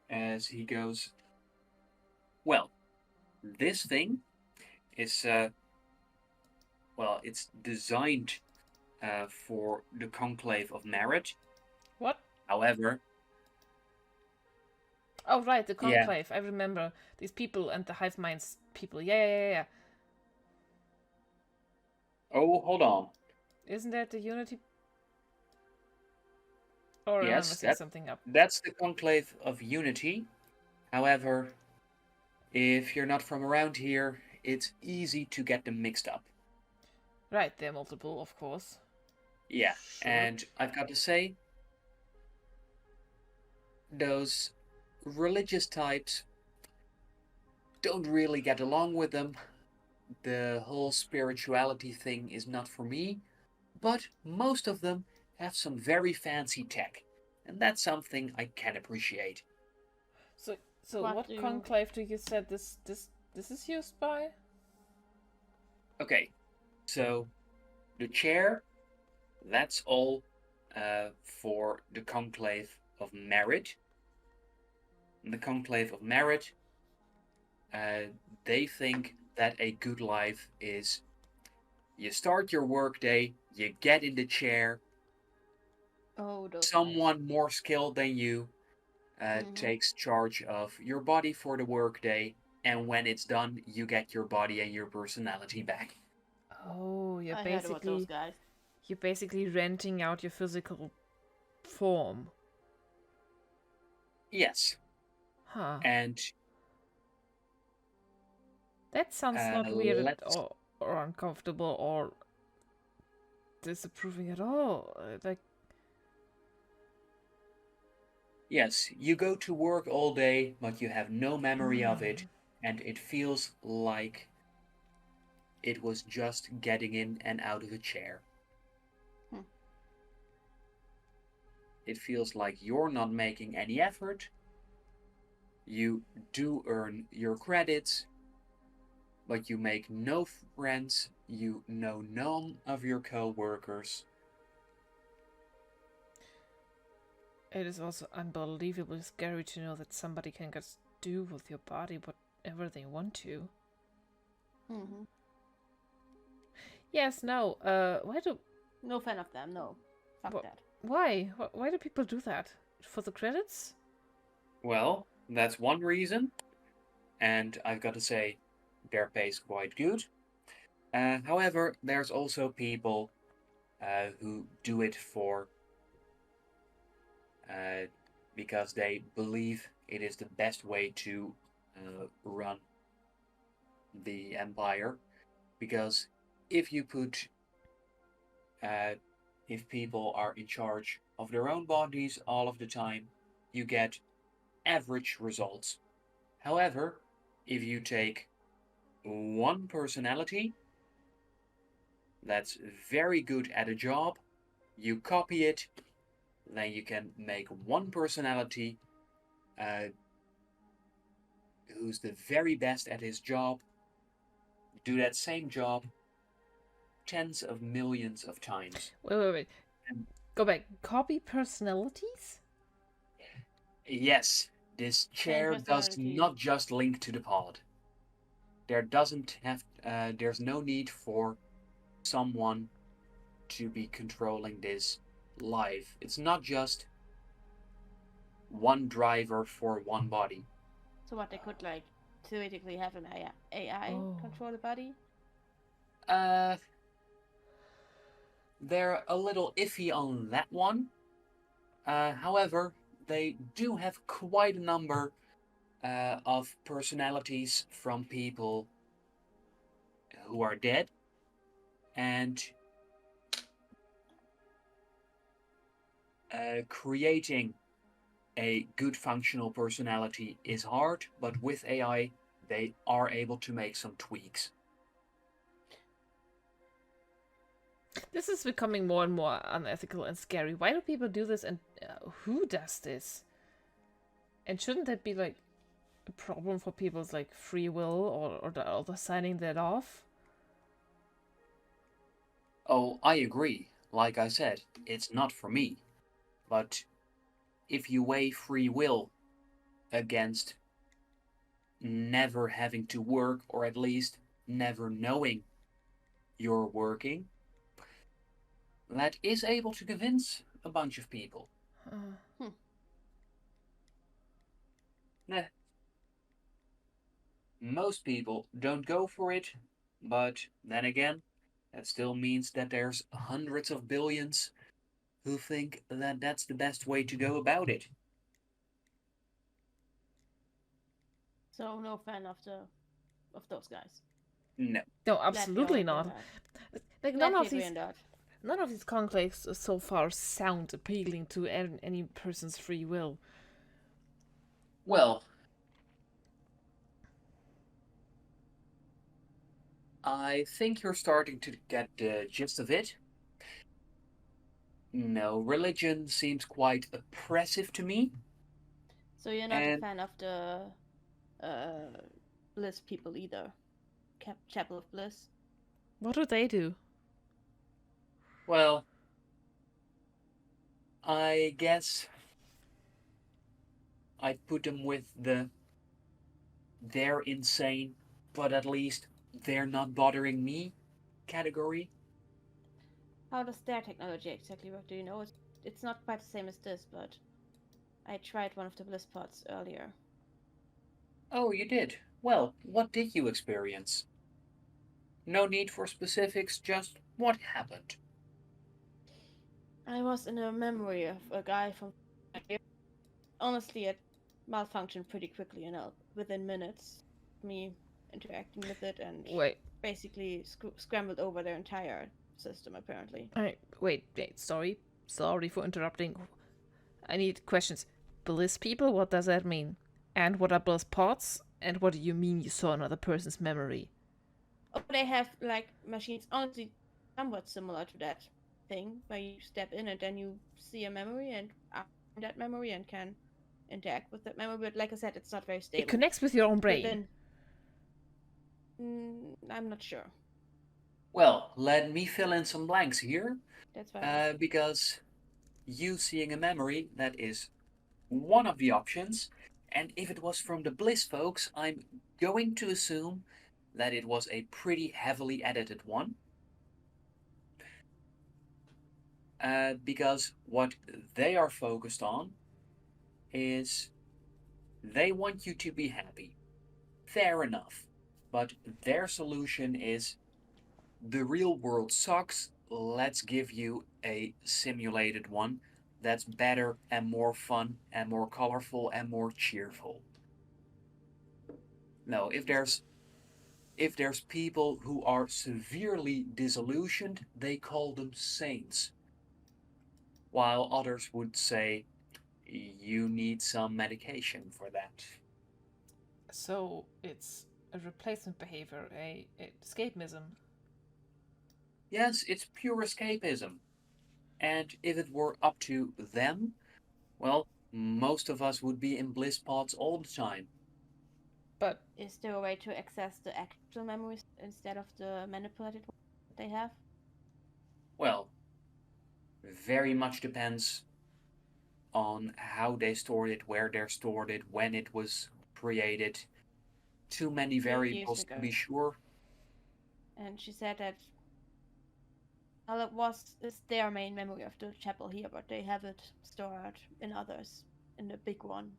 As he goes, well, this thing is, it's designed for the Conclave of Merit. What? However... Oh, right, the Conclave. Yeah. I remember these people and the Hive Minds people. Yeah. Oh, hold on. Isn't that the Unity? Or yes, am I messing something up? That's the Conclave of Unity. However, if you're not from around here, it's easy to get them mixed up. Right, they're multiple, of course. Yeah, sure. And I've got to say, those religious types don't really get along with them. the whole spirituality thing is not for me, but most of them have some very fancy tech, and that's something I can appreciate. So What what do you? conclave do you said this is used by? Okay, so the chair, that's all for the conclave of merit. The conclave of merit, they think that a good life is you start your workday, you get in the chair, Oh, those guys. someone more skilled than you Mhm. takes charge of your body for the workday, and when it's done, you get your body and your personality back. Oh, I heard about those guys. you're basically renting out your physical form. Yes, Huh. and That sounds not weird let's. or uncomfortable or disapproving at all. Like, Yes, you go to work all day, but you have no memory of it, and it feels like it was just getting in and out of a chair. Hmm. It feels like you're not making any effort. You do earn your credits, but you make no friends. You know none of your co-workers. it is also unbelievably scary to know that somebody can just do with your body whatever they want to. Mhm. Yes, no. Why do No fan of them. No. Fuck Wha- that. why do people do that? For the credits? Well, that's one reason, and I've got to say, their pay's quite good. However, there's also people who do it for uh, because they believe it is the best way to run the empire. Because if you put, uh, if people are in charge of their own bodies all of the time, you get average results. However, if you take one personality that's very good at a job, you copy it, then you can make one personality uh, who's the very best at his job do that same job tens of millions of times. Wait. And Go back. Copy personalities? yes, this Same chair does personality. not just link to the pod. There doesn't have, there's no need for someone to be controlling this live. It's not just one driver for one body. So what they could like theoretically have an AI Oh. control the body. Uh, they're a little iffy on that one. However, they do have quite a number of personalities from people who are dead, and creating a good functional personality is hard, but with AI, they are able to make some tweaks. This is becoming more and more unethical and scary. Why do people do this, and who does this? And shouldn't that be like a problem for people's like free will or the signing that off? Oh, I agree. Like I said, it's not for me. But if you weigh free will against never having to work, or at least never knowing you're working, that is able to convince a bunch of people. Uh, Nah, most people don't go for it, but then again, that still means that there's hundreds of billions who think that that's the best way to go about it. So no fan of those guys. No. no, Glad we all absolutely agree on not. that. Like Glad we agree on that. none of these conclaves so far sound appealing to any person's free will. Well, I think you're starting to get the gist of it. No, religion seems quite oppressive to me, So you're not a and fan of the uh, Bliss people either. Chapel of Bliss. What do they do? well, I guess I'd put them with the they're insane, but at least they're not bothering me category. How does their technology exactly work? Do you know? It's not quite the same as this, but I tried one of the Bliss pods earlier. Oh, you did? Well, what did you experience? No need for specifics, just what happened. I was in a memory of a guy from. Honestly, it malfunctioned pretty quickly, within minutes. Me interacting with it and Wait, basically scrambled over their entire system, apparently. wait, sorry for interrupting. I need questions. Bliss people, what does that mean? And what are bliss pods? And what do you mean you saw another person's memory? Oh, they have like machines, honestly, somewhat similar to that thing where you step in and then you see a memory and that memory and can interact with that memory. But like I said, it's not very It stable. connects with your own brain. I'm not sure. Well, let me fill in some blanks here, That's fine. because you seeing a memory, that is one of the options, and if it was from the Bliss folks, I'm going to assume that it was a pretty heavily edited one. Because what they are focused on is they want you to be happy. Fair enough. But their solution is the real world sucks. Let's give you a simulated one that's better and more fun and more colorful and more cheerful. No, if there's people who are severely disillusioned, they call them saints, while others would say you need some medication for that. So it's a replacement behavior, a escapism. Yes, it's pure escapism. And if it were up to them, well, most of us would be in bliss pods all the time. But Is there a way to access the actual memories instead of the manipulated ones they have? Well, very much depends on how they stored it, where they stored it, when it was created. Too many Years variables to ago. be sure. And she said that all it was is their main memory of the chapel here, but they have it stored in others, in the big one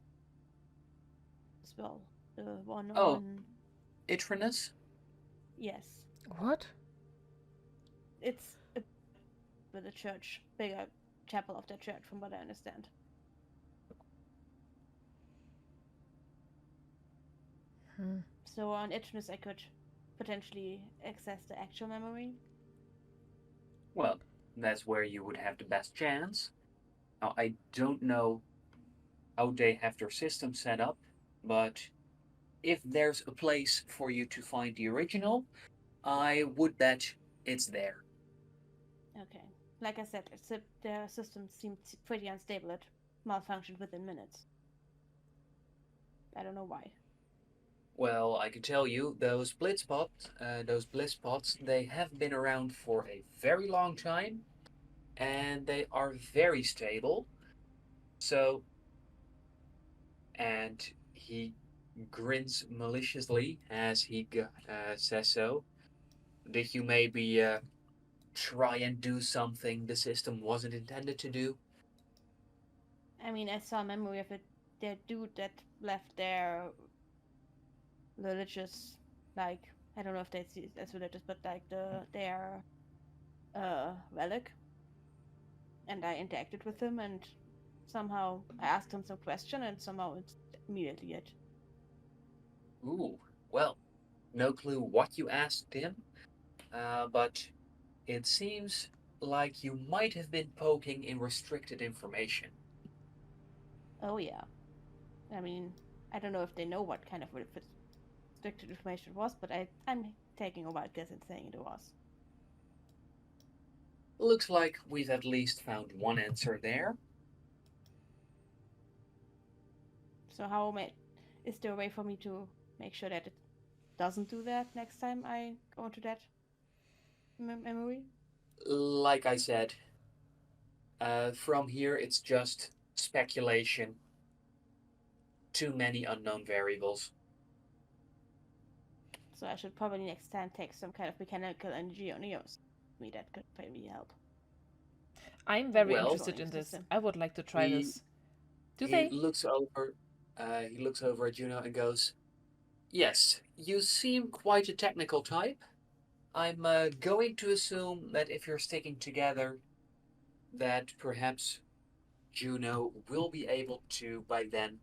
as well. The one Oh, on. Itrinus? Yes. what? It's a, with a church, bigger chapel of the church, from what I understand. So on Itchness, I could potentially access the actual memory. Well, that's where you would have the best chance. Now, I don't know how they have their system set up, but if there's a place for you to find the original, I would bet it's there. Okay. Like I said, their system seemed pretty unstable. It malfunctioned within minutes. I don't know why. Well, I can tell you those bliss pots, they have been around for a very long time, and they are very stable. So, and he grins maliciously as he says so. Did you maybe try and do something the system wasn't intended to do? I mean, I saw a memory of it. The dude that left their religious, like, I don't know if they see it as religious, but like their relic, and I interacted with him, and somehow I asked him some question, and somehow it's immediately it. Ooh, well, no clue what you asked him, but it seems like you might have been poking in restricted information. Oh yeah. I mean, I don't know if they know what kind of restricted information it was, but I'm taking a wild guess and saying it was. Looks like we've at least found one answer there. So is there a way for me to make sure that it doesn't do that next time I go into that memory? Like I said, from here it's just speculation. Too many unknown variables. So I should probably next time take some kind of mechanical energy on yours. Me that could maybe help. I'm very Well, interested in this. I would like to try he- this. Do He they? looks over. He looks over at Juno and goes, "Yes, you seem quite a technical type. I'm going to assume that if you're sticking together, that perhaps Juno will be able to by then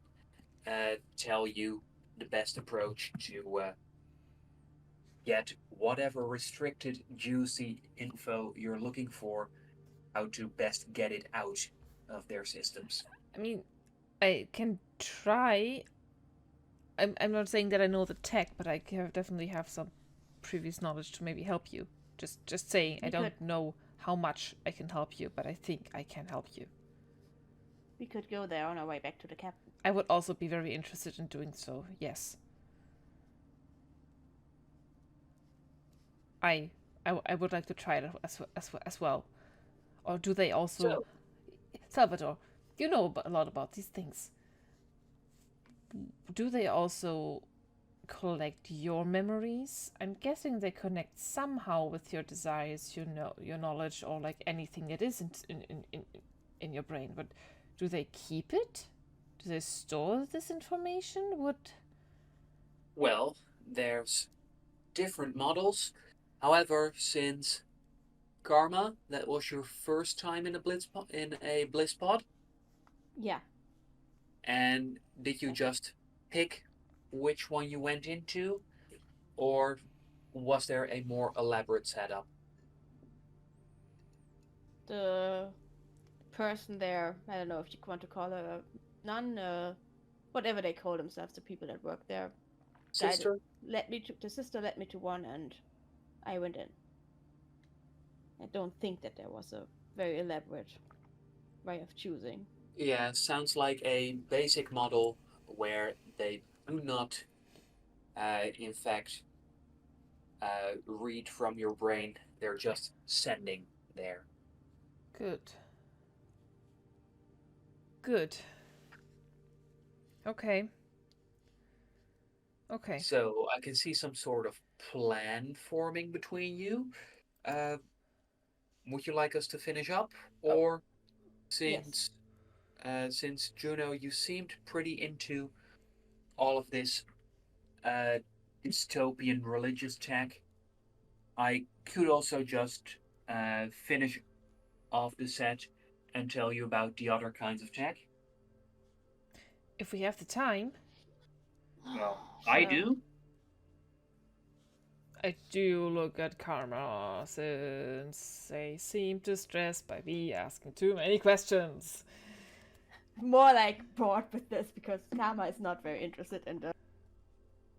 tell you the best approach to get whatever restricted, juicy info you're looking for, how to best get it out of their systems." I mean, I can try. I'm not saying that I know the tech, but I definitely have some previous knowledge to maybe help you. Just saying, I don't know how much I can help you, but I think I can help you. We could go there on our way back to the captain. I would also be very interested in doing so, yes. I would like to try it as well. Or do they also... So, Salvador, you know a lot about these things. Do they also collect your memories? I'm guessing they connect somehow with your desires, your knowledge, or like anything that isn't in your brain. But do they keep it? Do they store this information? well, there's different models. However, since Karma, that was your first time in a bliss pod, Yeah. and did you just pick which one you went into, or was there a more elaborate setup? The person there, I don't know if you want to call her a nun, whatever they call themselves, the people that work there. Sister? The sister led me to one, and I went in. I don't think that there was a very elaborate way of choosing. Yeah, sounds like a basic model where they do not, in fact, read from your brain. They're just sending there. Good. Good. Okay. Okay. So I can see some sort of plan forming between you. Would you like us to finish up, or since since Juno, you seemed pretty into all of this dystopian religious tech, I could also just finish off the set and tell you about the other kinds of tech. If we have the time. Well, I do. I do look at Karma since they seem distressed by me asking too many questions. More like bored with this because Karma is not very interested in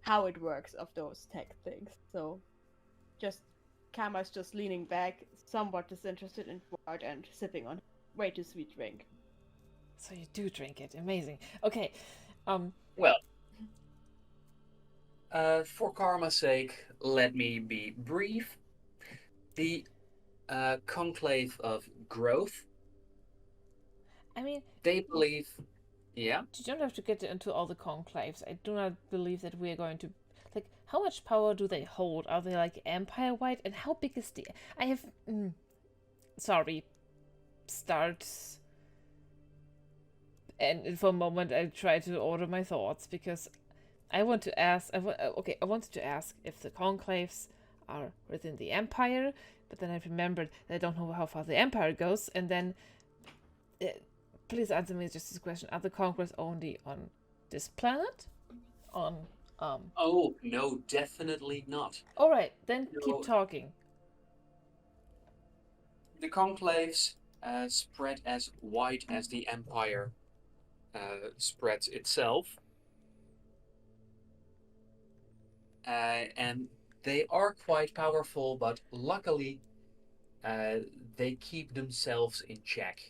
how it works of those tech things. So Karma's just leaning back, somewhat disinterested and bored, and sipping on way too sweet drink. So you do drink it. Amazing. Okay. Well, for Karma's sake, let me be brief. The conclave of growth. I mean, They believe. Yeah. you don't have to get into all the conclaves. I do not believe that we are going to. Like, how much power do they hold? Are they like empire-wide? And how big is the. I have. Sorry. Starts. And for a moment, I try to order my thoughts because I want to ask. I wanted to ask if the conclaves are within the empire, but then I remembered that I don't know how far the empire goes, and then. Please answer me just this question. Are the conclaves only on this planet? Oh, no, definitely not. Alright, then No. keep talking. The conclaves spread as wide as the empire spreads itself. And They are quite powerful, but luckily, they keep themselves in check.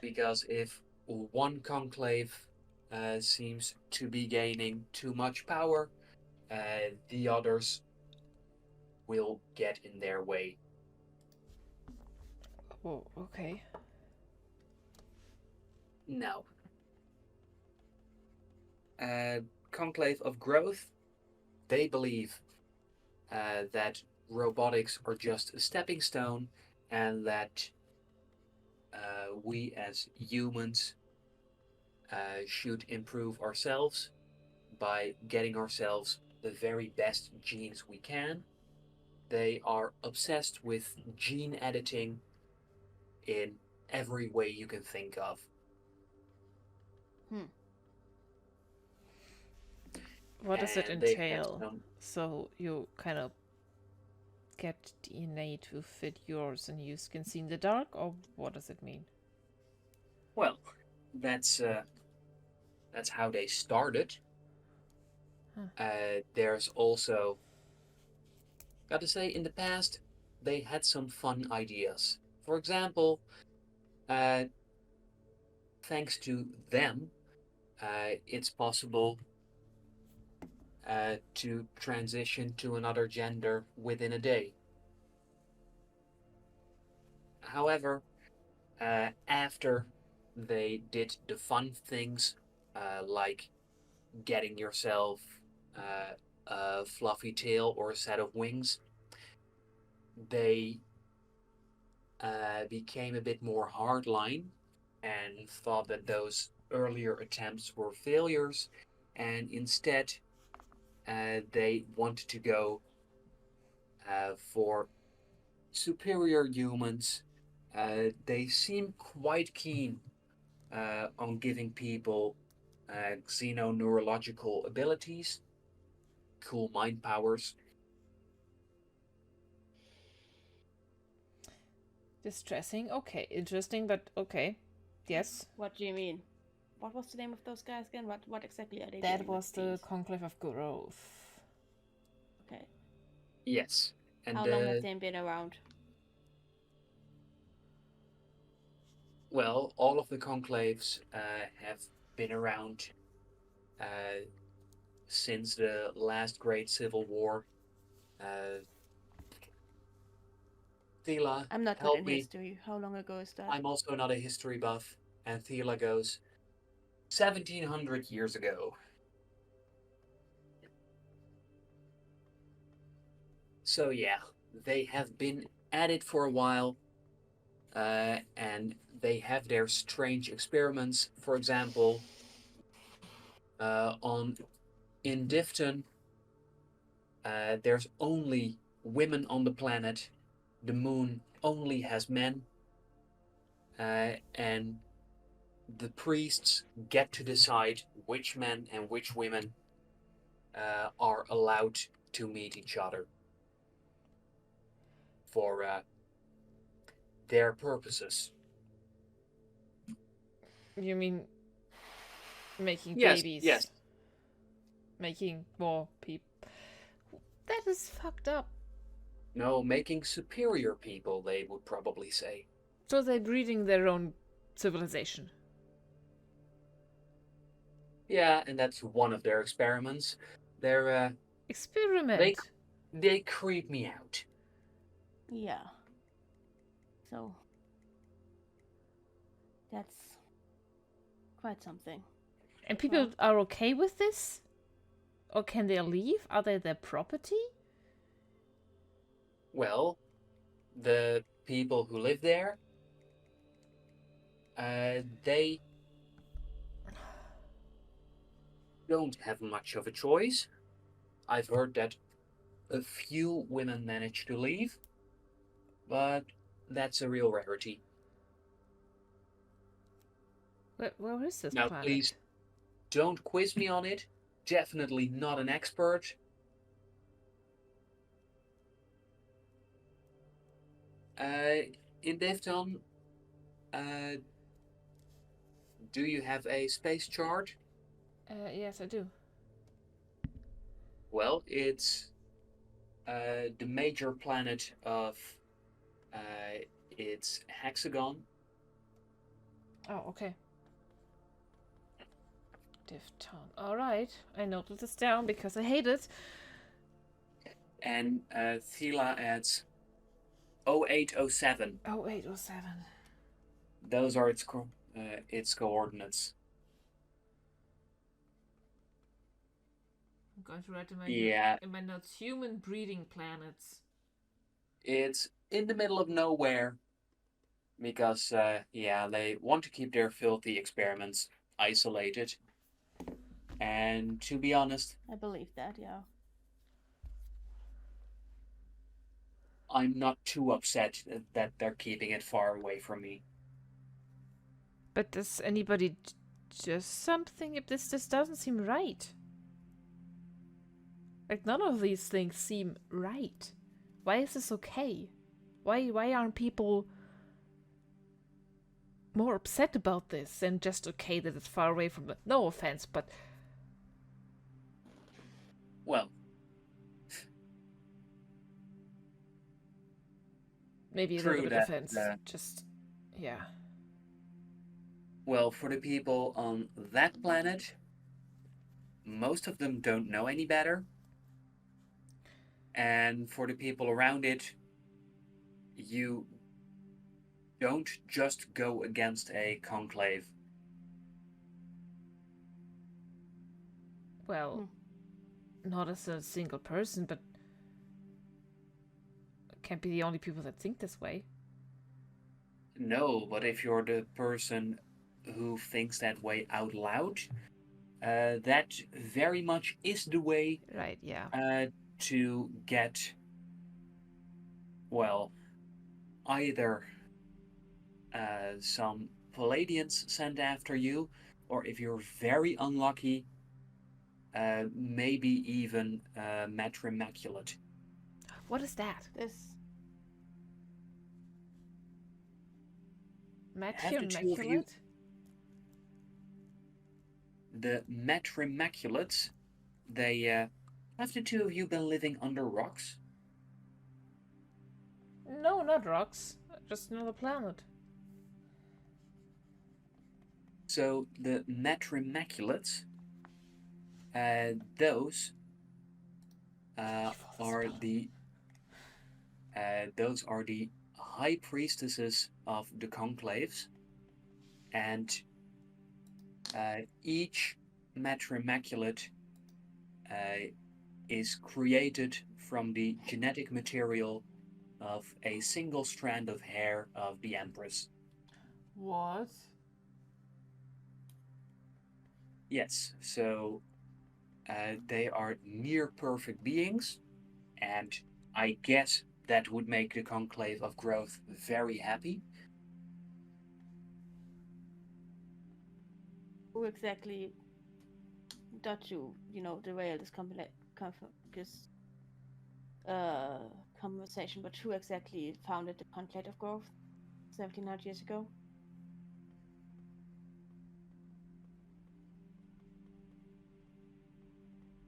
Because if one conclave seems to be gaining too much power, the others will get in their way. Oh, okay. Now, conclave of growth, they believe that robotics are just a stepping stone, and that we as humans should improve ourselves by getting ourselves the very best genes we can. They are obsessed with gene editing in every way you can think of. What does it And they have entail? some. So you kind of get DNA to fit yours and you can see in the dark, or what does it mean? Well, that's how they started. There's also, gotta say, in the past, they had some fun ideas. For example, thanks to them, it's possible to transition to another gender within a day. However, after they did the fun things, like getting yourself a fluffy tail or a set of wings, they became a bit more hardline and thought that those earlier attempts were failures, and instead they wanted to go for superior humans. They seem quite keen on giving people xenoneurological abilities, cool mind powers. Distressing. Okay, interesting, but okay. Yes. What do you mean? What was the name of those guys again? What exactly are they doing? That was with the these? Conclave of Growth. Okay. Yes. And How long have they been around? well, all of the conclaves have been around since the last great civil war. Thela, I'm not good help in me. history. How long ago is that? I'm also not a history buff. And Thela goes, 1700 years ago. So yeah, they have been at it for a while, and they have their strange experiments. For example, on in Diffusion, there's only women on the planet. The moon only has men, and the priests get to decide which men and which women are allowed to meet each other for their purposes. You mean making Yes, babies? yes. Making more people? That is fucked up. No, making superior people, they would probably say. So they're breeding their own civilization. Yeah, and that's one of their experiments. They're Experiment. they creep me out. Yeah. So that's quite something. And people are okay with this? Or can they leave? Are they their property? Well, the people who live there, they don't have much of a choice. I've heard that a few women manage to leave, but that's a real rarity. Where is this Now, planet? please don't quiz me on it. Definitely not an expert. In Defton, do you have a space chart? Yes, I do. Well, it's the major planet of its hexagon. Oh, okay. Difftown. Alright, I noted this down because I hate it. And Thela adds 0807. 0807. Those are its coordinates. I'm going to write Yeah, in my notes, human breeding planets. it's in the middle of nowhere because, they want to keep their filthy experiments isolated. And to be honest, I believe that, yeah. I'm not too upset that they're keeping it far away from me. But does anybody just something if this just doesn't seem right? Like none of these things seem right. Why is this okay? Why aren't people more upset about this and just okay that it's far away from the no offense, but Well, maybe a true little bit that. offense. Just yeah. Well, for the people on that planet, most of them don't know any better. And for the people around it, you don't just go against a conclave. Well, not as a single person, but can't be the only people that think this way. No, but if you're the person who thinks that way out loud, that very much is the way Right, yeah. to get, well, either some Palladians sent after you, or if you're very unlucky, maybe even Matrimaculate. What is that? This Have the two of you, Immaculate? the Matrimaculates, they have the two of you been living under rocks? No, not rocks. Just another planet. So the Matrimaculates, those are the high priestesses of the conclaves, and each Matrimaculate is created from the genetic material of a single strand of hair of the Empress. What? Yes, so they are near perfect beings, and I guess that would make the Conclave of Growth very happy. who exactly got you, derail this conversation, but who exactly founded the Conclave of Growth 1700 years ago?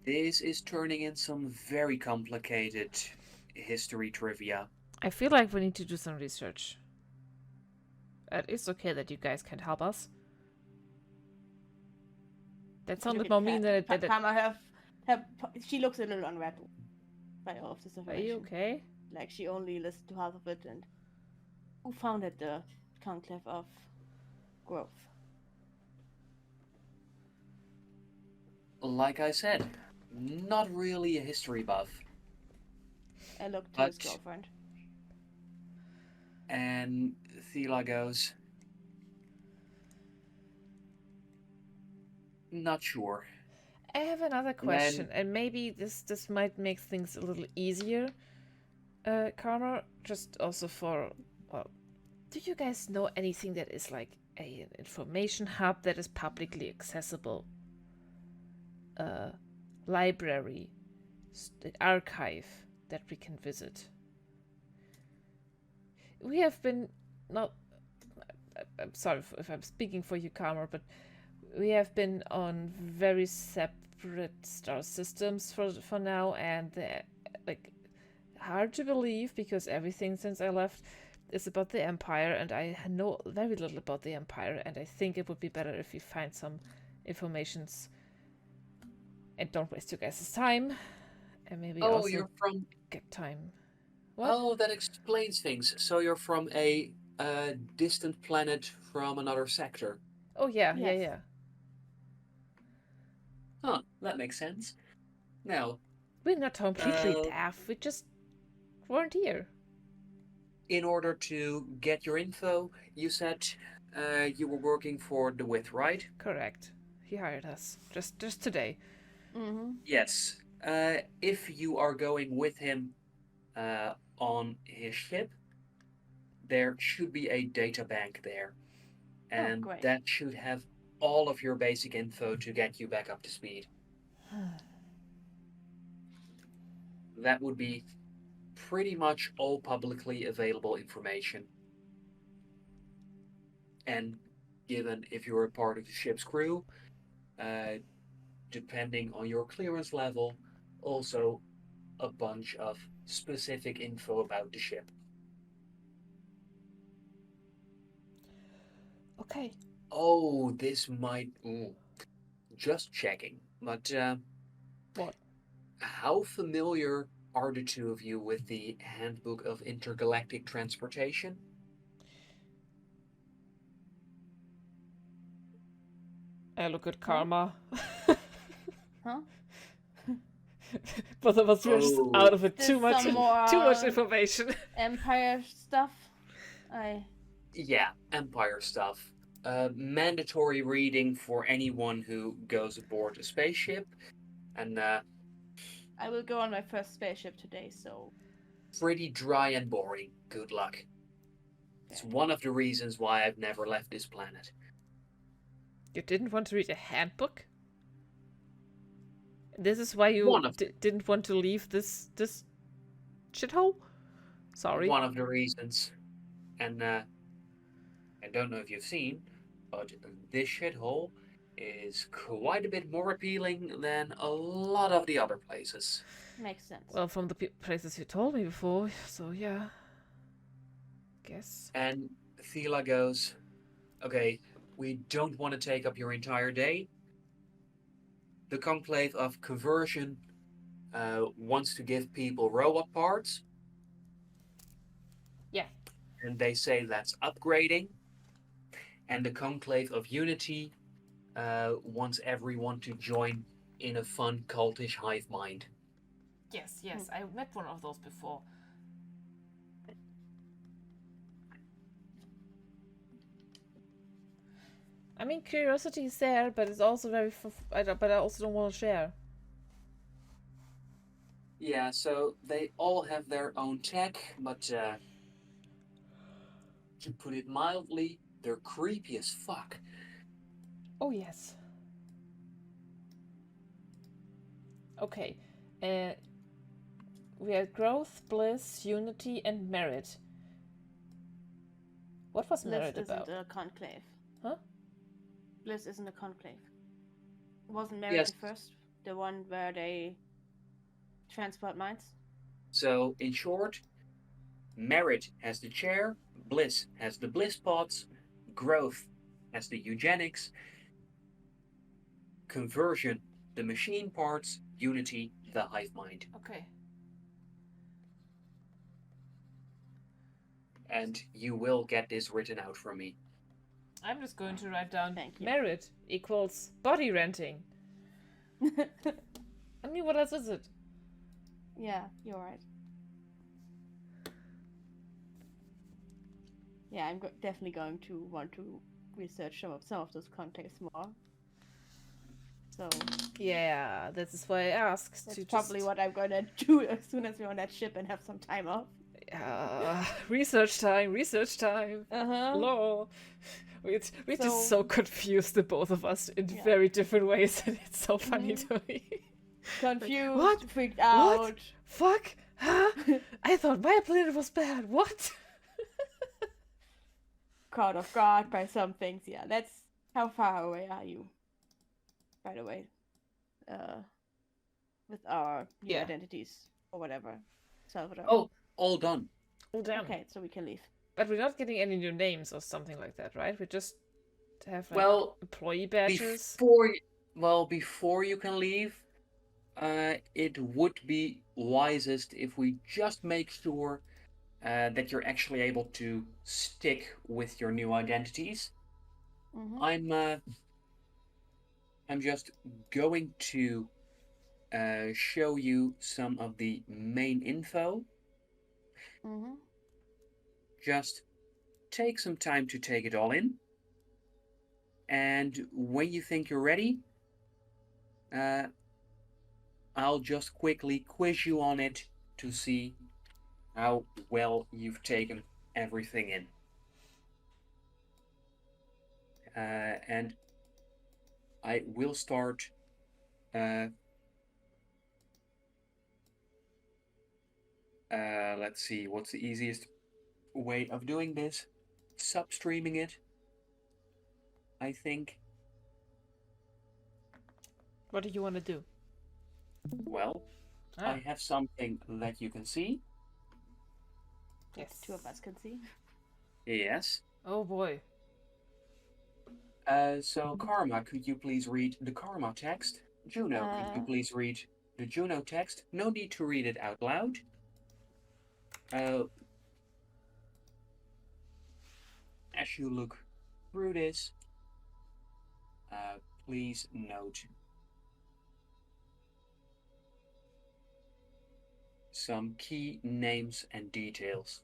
This is turning in some very complicated history trivia. I feel like we need to do some research. It's okay that you guys can't help us. That sounded more mean than it did. Karma she looks a little unrattled by all of this information. Are you okay? Like she only listened to half of it. And who founded the Conclave of Growth? Like I said, not really a history buff. I looked to his girlfriend. And Thela goes, not sure. I have another question, and maybe this might make things a little easier. Karma, just also for, well, do you guys know anything that is like an information hub that is publicly accessible? Library, archive that we can visit. We have been I'm sorry if I'm speaking for you, Karma, but we have been on very separate star systems for now, and they're like hard to believe because everything since I left is about the Empire, and I know very little about the Empire, and I think it would be better if we find some informations and don't waste you guys' time, and maybe Oh, also you're from. get time. What? Oh, that explains things. So you're from a distant planet from another sector. Oh yeah, Yes. yeah. Huh, that makes sense. Now, We're not completely Uh, deaf. We just weren't here. in order to get your info, you said you were working for the Wit, right? Correct. He hired us just today. Mm-hmm. Yes. If you are going with him on his ship, there should be a data bank there, and great. that should have all of your basic info to get you back up to speed. That would be pretty much all publicly available information. And given if you're a part of the ship's crew, depending on your clearance level, also a bunch of specific info about the ship. Okay. Oh, this might. Just checking. But What? how familiar are the two of you with the Handbook of Intergalactic Transportation? I look at Karma. Huh? Both of us were just Oh. out of it. There's Too much some more information. Empire stuff. Yeah, Empire stuff. Mandatory reading for anyone who goes aboard a spaceship, and I will go on my first spaceship today, so pretty dry and boring. Good luck. It's one of the reasons why I've never left this planet. You didn't want to read a handbook? This is why you One of didn't want to leave this shithole? Sorry. One of the reasons. And I don't know if you've seen, but this shithole is quite a bit more appealing than a lot of the other places. makes sense. Well, from the places you told me before, so yeah. Guess. And Thela goes, okay, we don't want to take up your entire day. The Conclave of Conversion wants to give people robot parts. Yeah. And they say that's upgrading. And the Conclave of Unity wants everyone to join in a fun cultish hive mind. Yes, I met one of those before. I mean, curiosity is there, but it's also very. But I also don't want to share. Yeah, so they all have their own tech, but to put it mildly, they're creepy as fuck. Oh yes. Okay. We had growth, bliss, unity, and merit. What was merit Bliss about? isn't a conclave. Huh? Bliss isn't a conclave. Wasn't merit the first? The one where they transport minds? So, in short, merit has the chair, bliss has the bliss pods, growth has the eugenics, conversion the machine parts, unity the hive mind. Okay. And you will get this written out from me. I'm just going to write down Thank you. merit equals body renting. I mean, what else is it? Yeah, you're right. Yeah, I'm definitely going to want to research some of those contexts more. So Yeah, this is why I asked. that's to probably just... what I'm going to do as soon as we're on that ship and have some time off. Research time. Uh-huh. Law. We're So- just so confused, the both of us, in Yeah. very different ways, and it's so funny to me. Confused, What? freaked out. Fuck? Huh? I thought my planet was bad. What? Caught off guard by some things. Yeah, that's how far away are you? By the way, with our new Yeah. identities or whatever, Salvador? Oh, all done. Oh, damn. Okay, so we can leave. But we're not getting any new names or something like that, right? We just have like Well, employee badges. before you can leave, it would be wisest if we just make sure that you're actually able to stick with your new identities. Mm-hmm. I'm just going to show you some of the main info. Mm-hmm. Just take some time to take it all in. And when you think you're ready, I'll just quickly quiz you on it to see how well you've taken everything in. And I will start. Let's see, what's the easiest way of doing this? Substreaming it, I think. What do you want to do? Well, I have something that you can see. Yes. Two of us can see. Yes. Oh boy. So Karma, could you please read the Karma text? Juno, could you please read the Juno text? No need to read it out loud. As you look through this, please note some key names and details.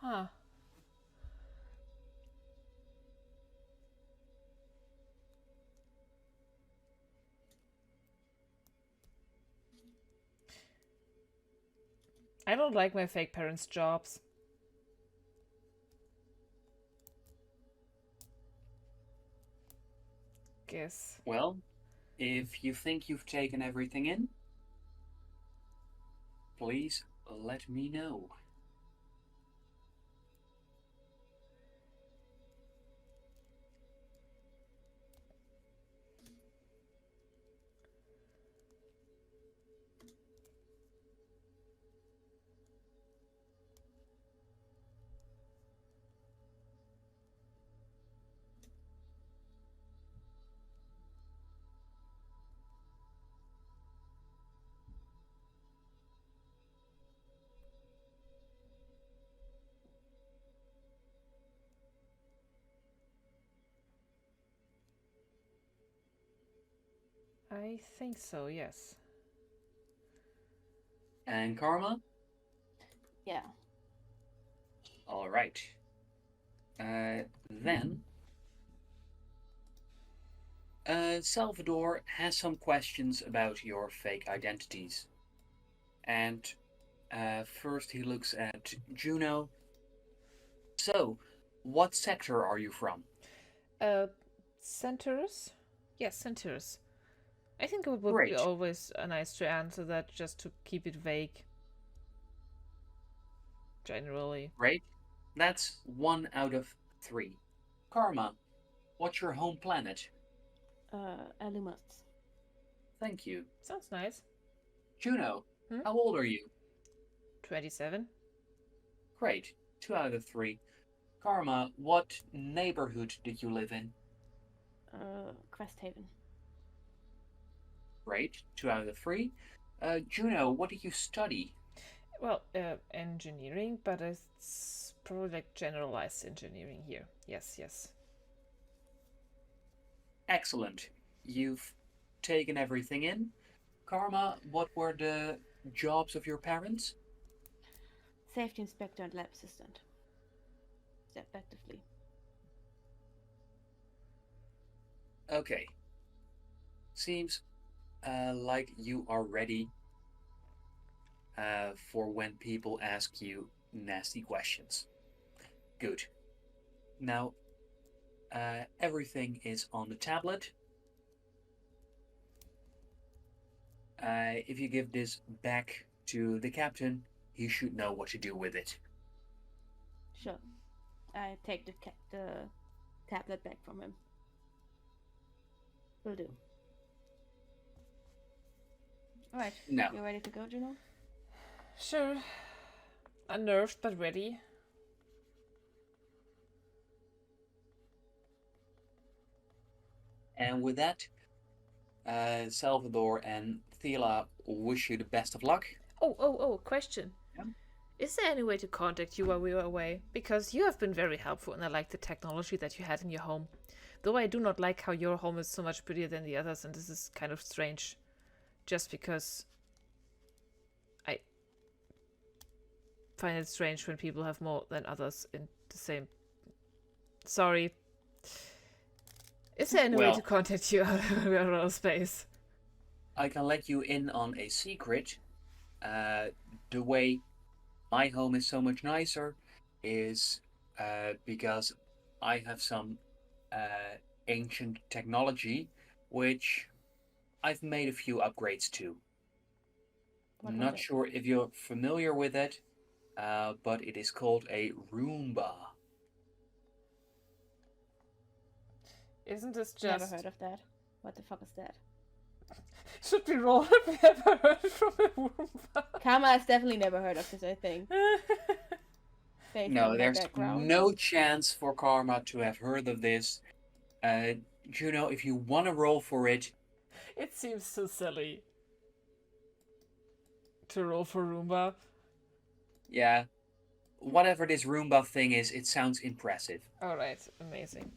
Huh. I don't like my fake parents' jobs. Guess. Well, if you think you've taken everything in, please let me know. I think so, yes. And Karma? Yeah. All right. Then, Salvador has some questions about your fake identities. And first he looks at Juno. So, what sector are you from? Centers? Yes, centers. I think it would be Great. always nice to answer that just to keep it vague. Generally. Great. That's 1 out of 3. Karma, what's your home planet? Elements. Thank you. Sounds nice. Juno, Hmm? how old are you? 27. Great. 2 out of 3. Karma, what neighborhood did you live in? Cresthaven. Great. 2 out of 3. Juno, what do you study? Well, engineering, but it's probably like generalized engineering here. Yes, yes. Excellent. You've taken everything in. Karma, what were the jobs of your parents? Safety inspector and lab assistant, respectively. Okay. Seems like you are ready for when people ask you nasty questions. Good. Now, everything is on the tablet. If you give this back to the captain, he should know what to do with it. Sure. I take the tablet back from him. Will do. Alright. Now, You ready to go, Juno? Sure. Unnerved but ready. and with that, Salvador and Thela wish you the best of luck. Oh, question. Yeah. Is there any way to contact you while we were away? Because you have been very helpful and I like the technology that you had in your home. Though I do not like how your home is so much prettier than the others, and this is kind of strange. Just because I find it strange when people have more than others in the same... Sorry. Is there any way to contact you out of your space? I can let you in on a secret. The way my home is so much nicer is because I have some ancient technology, which I've made a few upgrades to. What I'm was not it? sure if you're familiar with it, but it is called a Roomba. Isn't this just... Never heard of that. What the fuck is that? Should we roll if we ever heard from a Roomba? Karma has definitely never heard of this, I think. Based No, on my there's background. no chance for Karma to have heard of this. Juno, if you want to roll for it, It seems so silly to roll for Roomba. yeah, whatever this Roomba thing is, it sounds impressive. Alright, amazing.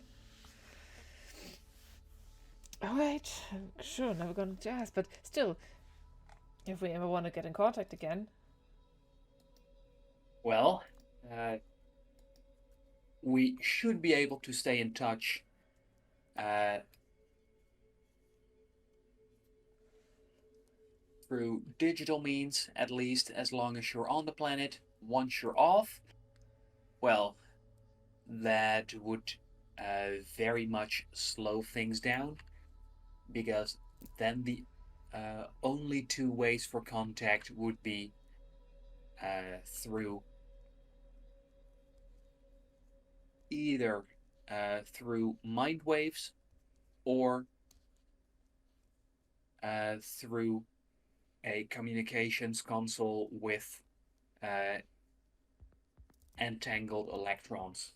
Alright, sure, never gonna jazz, but still, if we ever want to get in contact again. Well, we should be able to stay in touch through digital means, at least as long as you're on the planet. Once you're off, well, that would very much slow things down, because then the only two ways for contact would be through either through mind waves or through a communications console with entangled electrons,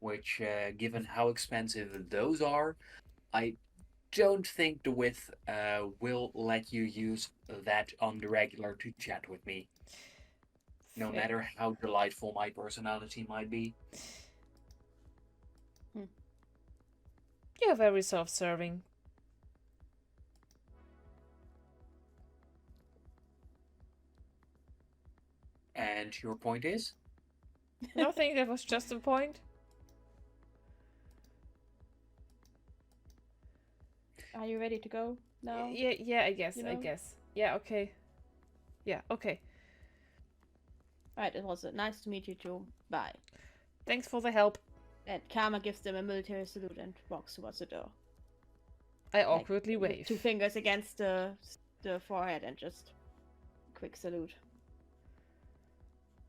which, given how expensive those are, I don't think the width will let you use that on the regular to chat with me, no Fair. matter how delightful my personality might be. You're very self-serving. And your point is? Nothing, that was just a point. Are you ready to go now? Yeah, I guess, You know? Yeah, okay. Yeah, okay. Alright, it was nice to meet you too. Bye. Thanks for the help. And Karma gives them a military salute and walks towards the door. I awkwardly With wave. 2 fingers against the forehead and just quick salute.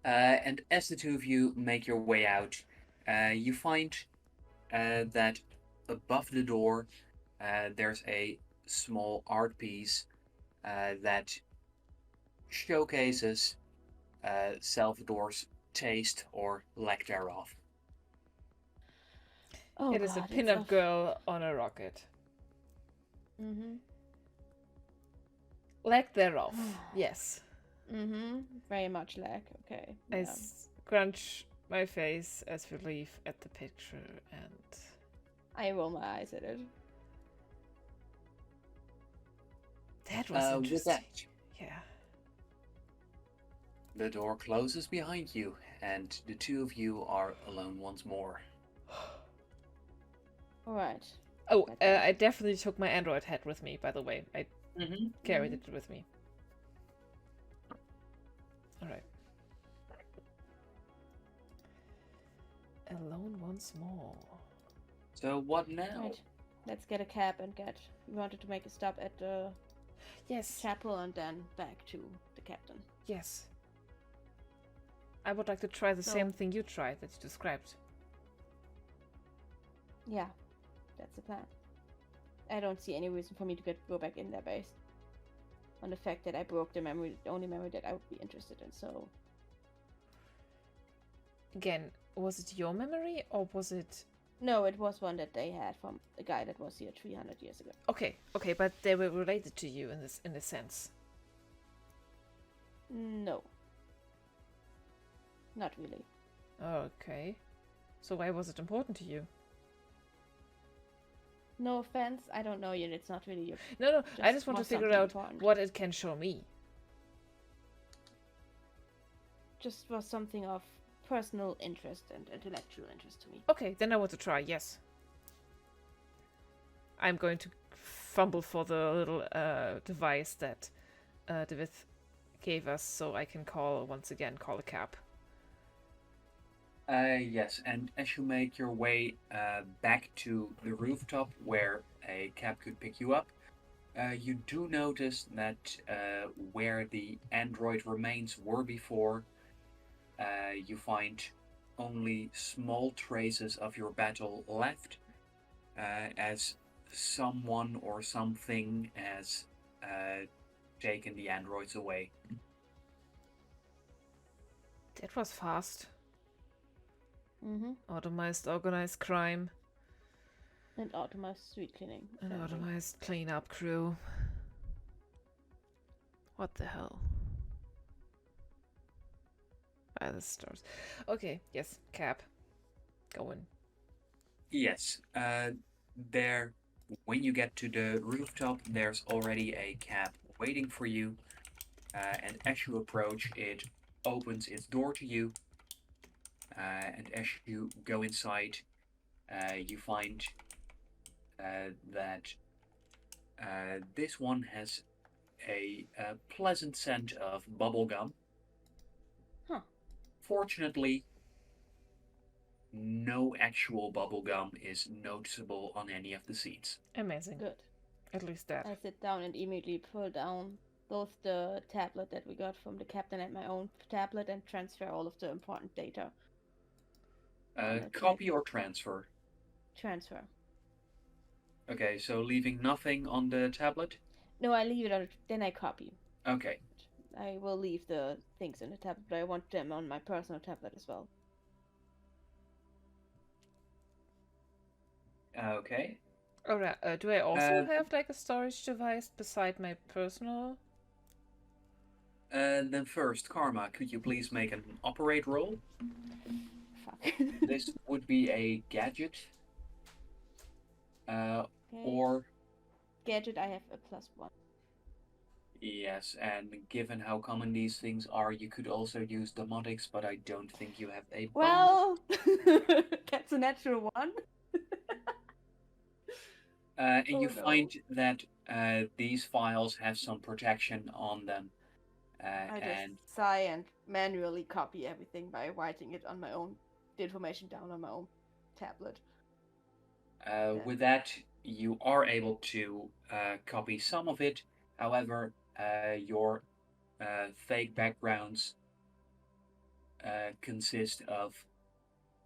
And as the two of you make your way out, you find that above the door there's a small art piece that showcases Salvador's taste or lack thereof. Oh, It is a God, pin-up girl on a rocket. Mm-hmm. Lack thereof, yes. Mm-hmm. Very much lack. Okay. I Yeah. scrunch my face as relief at the picture and... I roll my eyes at it. That was With interesting. that, Yeah. the door closes behind you, and the two of you are alone once more. All right. Oh, That goes. I definitely took my Android head with me, by the way. I Mm-hmm. carried it with me. Alright. Alone once more. So what now? Right. Let's get a cab and get. We wanted to make a stop at the Yes, chapel and then back to the captain. yes. I would like to try the So- same thing you tried that you described. Yeah, that's the plan. I don't see any reason for me to go back in their base. On the fact that I broke the only memory that I would be interested in. So Again, was it your memory or was it... no, it was one that they had from a guy that was here 300 years ago. Okay, but they were related to you in this sense. No, not really. Okay. So why was it important to you? No offense, I don't know yet. It's not really your. No, I Just just want to was figure something out important. what it can show me. Just was something of personal interest and intellectual interest to me. Okay, then I want to try, yes. I'm going to fumble for the little device that David gave us so I can call a cab. Yes, and as you make your way back to the rooftop where a cab could pick you up, you do notice that where the android remains were before, you find only small traces of your battle left, as someone or something has taken the androids away. That was fast. Mm-hmm. Automized organized crime. And automized street cleaning. An apparently. automized cleanup crew. What the hell? Ah, the stars. Okay, yes, cab. Going. Yes, there, when you get to the rooftop, there's already a cab waiting for you, and as you approach, it opens its door to you, and as you go inside, you find that this one has a pleasant scent of bubblegum. Huh. Fortunately, no actual bubblegum is noticeable on any of the seats. Amazing. Good. At least that. I sit down and immediately pull down both the tablet that we got from the captain and my own tablet and transfer all of the important data. Okay. Copy or transfer? Transfer. Okay, so leaving nothing on the tablet? No, I leave it on. Then I copy. Okay. I will leave the things in the tablet, but I want them on my personal tablet as well. Okay. Alright, do I also have like a storage device beside my personal? Then first, Karma, could you please make an operate roll? Fuck. This would be a gadget. Okay. Or, Gadget, I have a +1. yes, and given how common these things are, you could also use domotics, but I don't think you have a bonus. Well, that's a natural one. And Oh, you no. find that these files have some protection on them. I just And sigh and manually copy everything by writing it on my own, the information down on my own tablet. with that, you are able to copy some of it. However, your fake backgrounds consist of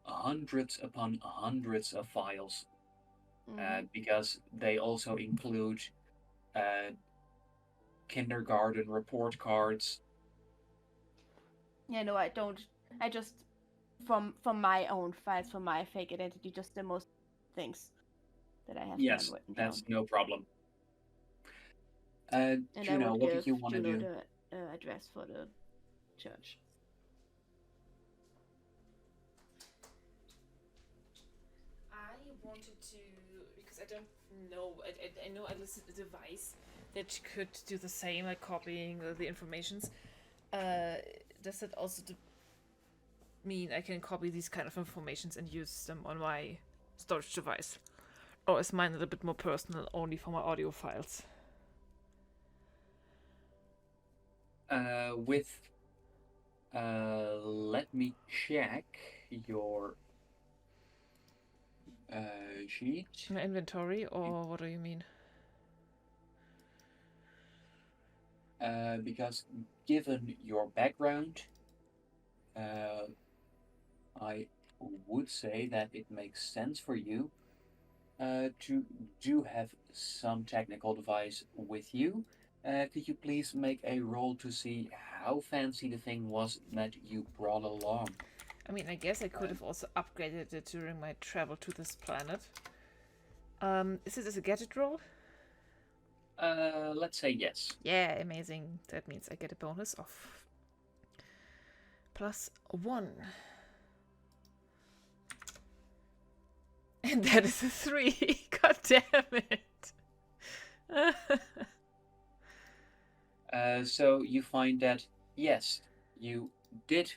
hundreds upon hundreds of files, because they also include kindergarten report cards. Yeah, no, I don't. I just from my own files, from my fake identity, just the most things that I have Yes, written that's down. no problem. And Juno, I would what give did you want to Juno do? the address for the church. I wanted to, because I don't know, I know I listed a device that you could do the same, like copying the informations. Does that also mean I can copy these kind of informations and use them on my storage device? Or is mine a little bit more personal, only for my audio files? Let me check your sheet. My inventory, or what do you mean? Because given your background, I would say that it makes sense for you to do have some technical device with you. Could you please make a roll to see how fancy the thing was that you brought along? I mean, I guess I could have also upgraded it during my travel to this planet. Is it as a gadget roll? Let's say yes. Yeah, amazing. That means I get a bonus of +1. And that is a 3. God damn it. So you find that, yes, you did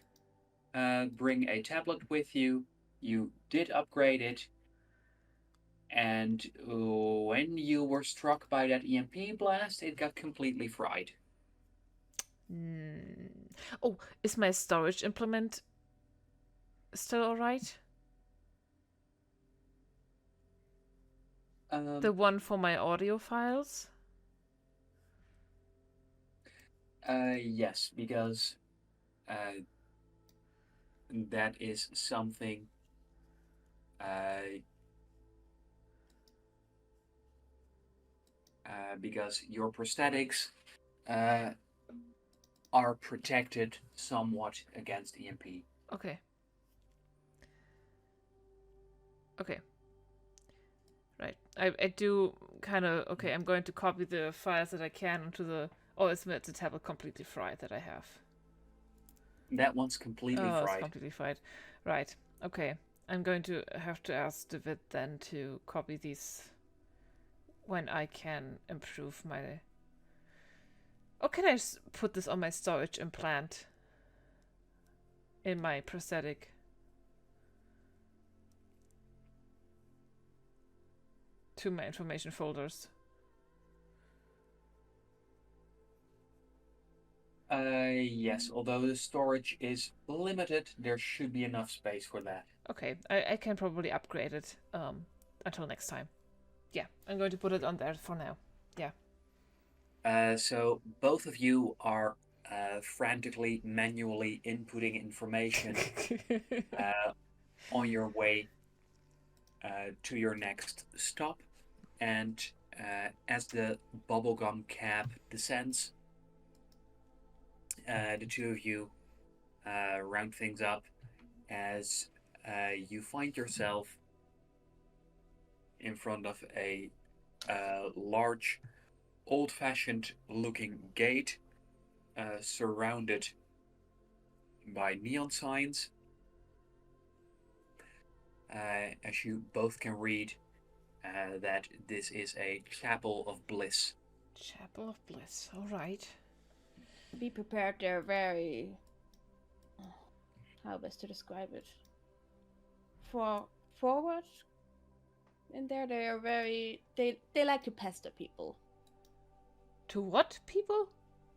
bring a tablet with you, you did upgrade it, and when you were struck by that EMP blast, it got completely fried. Oh, is my storage implement still alright? The one for my audio files? Yes, because that is something because your prosthetics are protected somewhat against EMP. Okay. Okay. Right. I do kind of... Okay, I'm going to copy the files that I can onto the... Oh, it's the tablet completely fried that I have. That one's completely fried. fried. It's completely fried. Right. Okay. I'm going to have to ask David then to copy these when I can improve my... Or can I just put this on my storage implant in my prosthetic? To my information folders. Yes, although the storage is limited, there should be enough space for that. Okay, I can probably upgrade it until next time. Yeah, I'm going to put it on there for now. Yeah. So both of you are frantically, manually inputting information on your way to your next stop. And as the bubblegum cap descends, the two of you round things up as you find yourself in front of a large, old-fashioned looking gate surrounded by neon signs. As you both can read that this is a chapel of bliss. Chapel of Bliss, alright. Be prepared, they're very... How best to describe it? Forward in there, they are very... They like to pester people. To what people?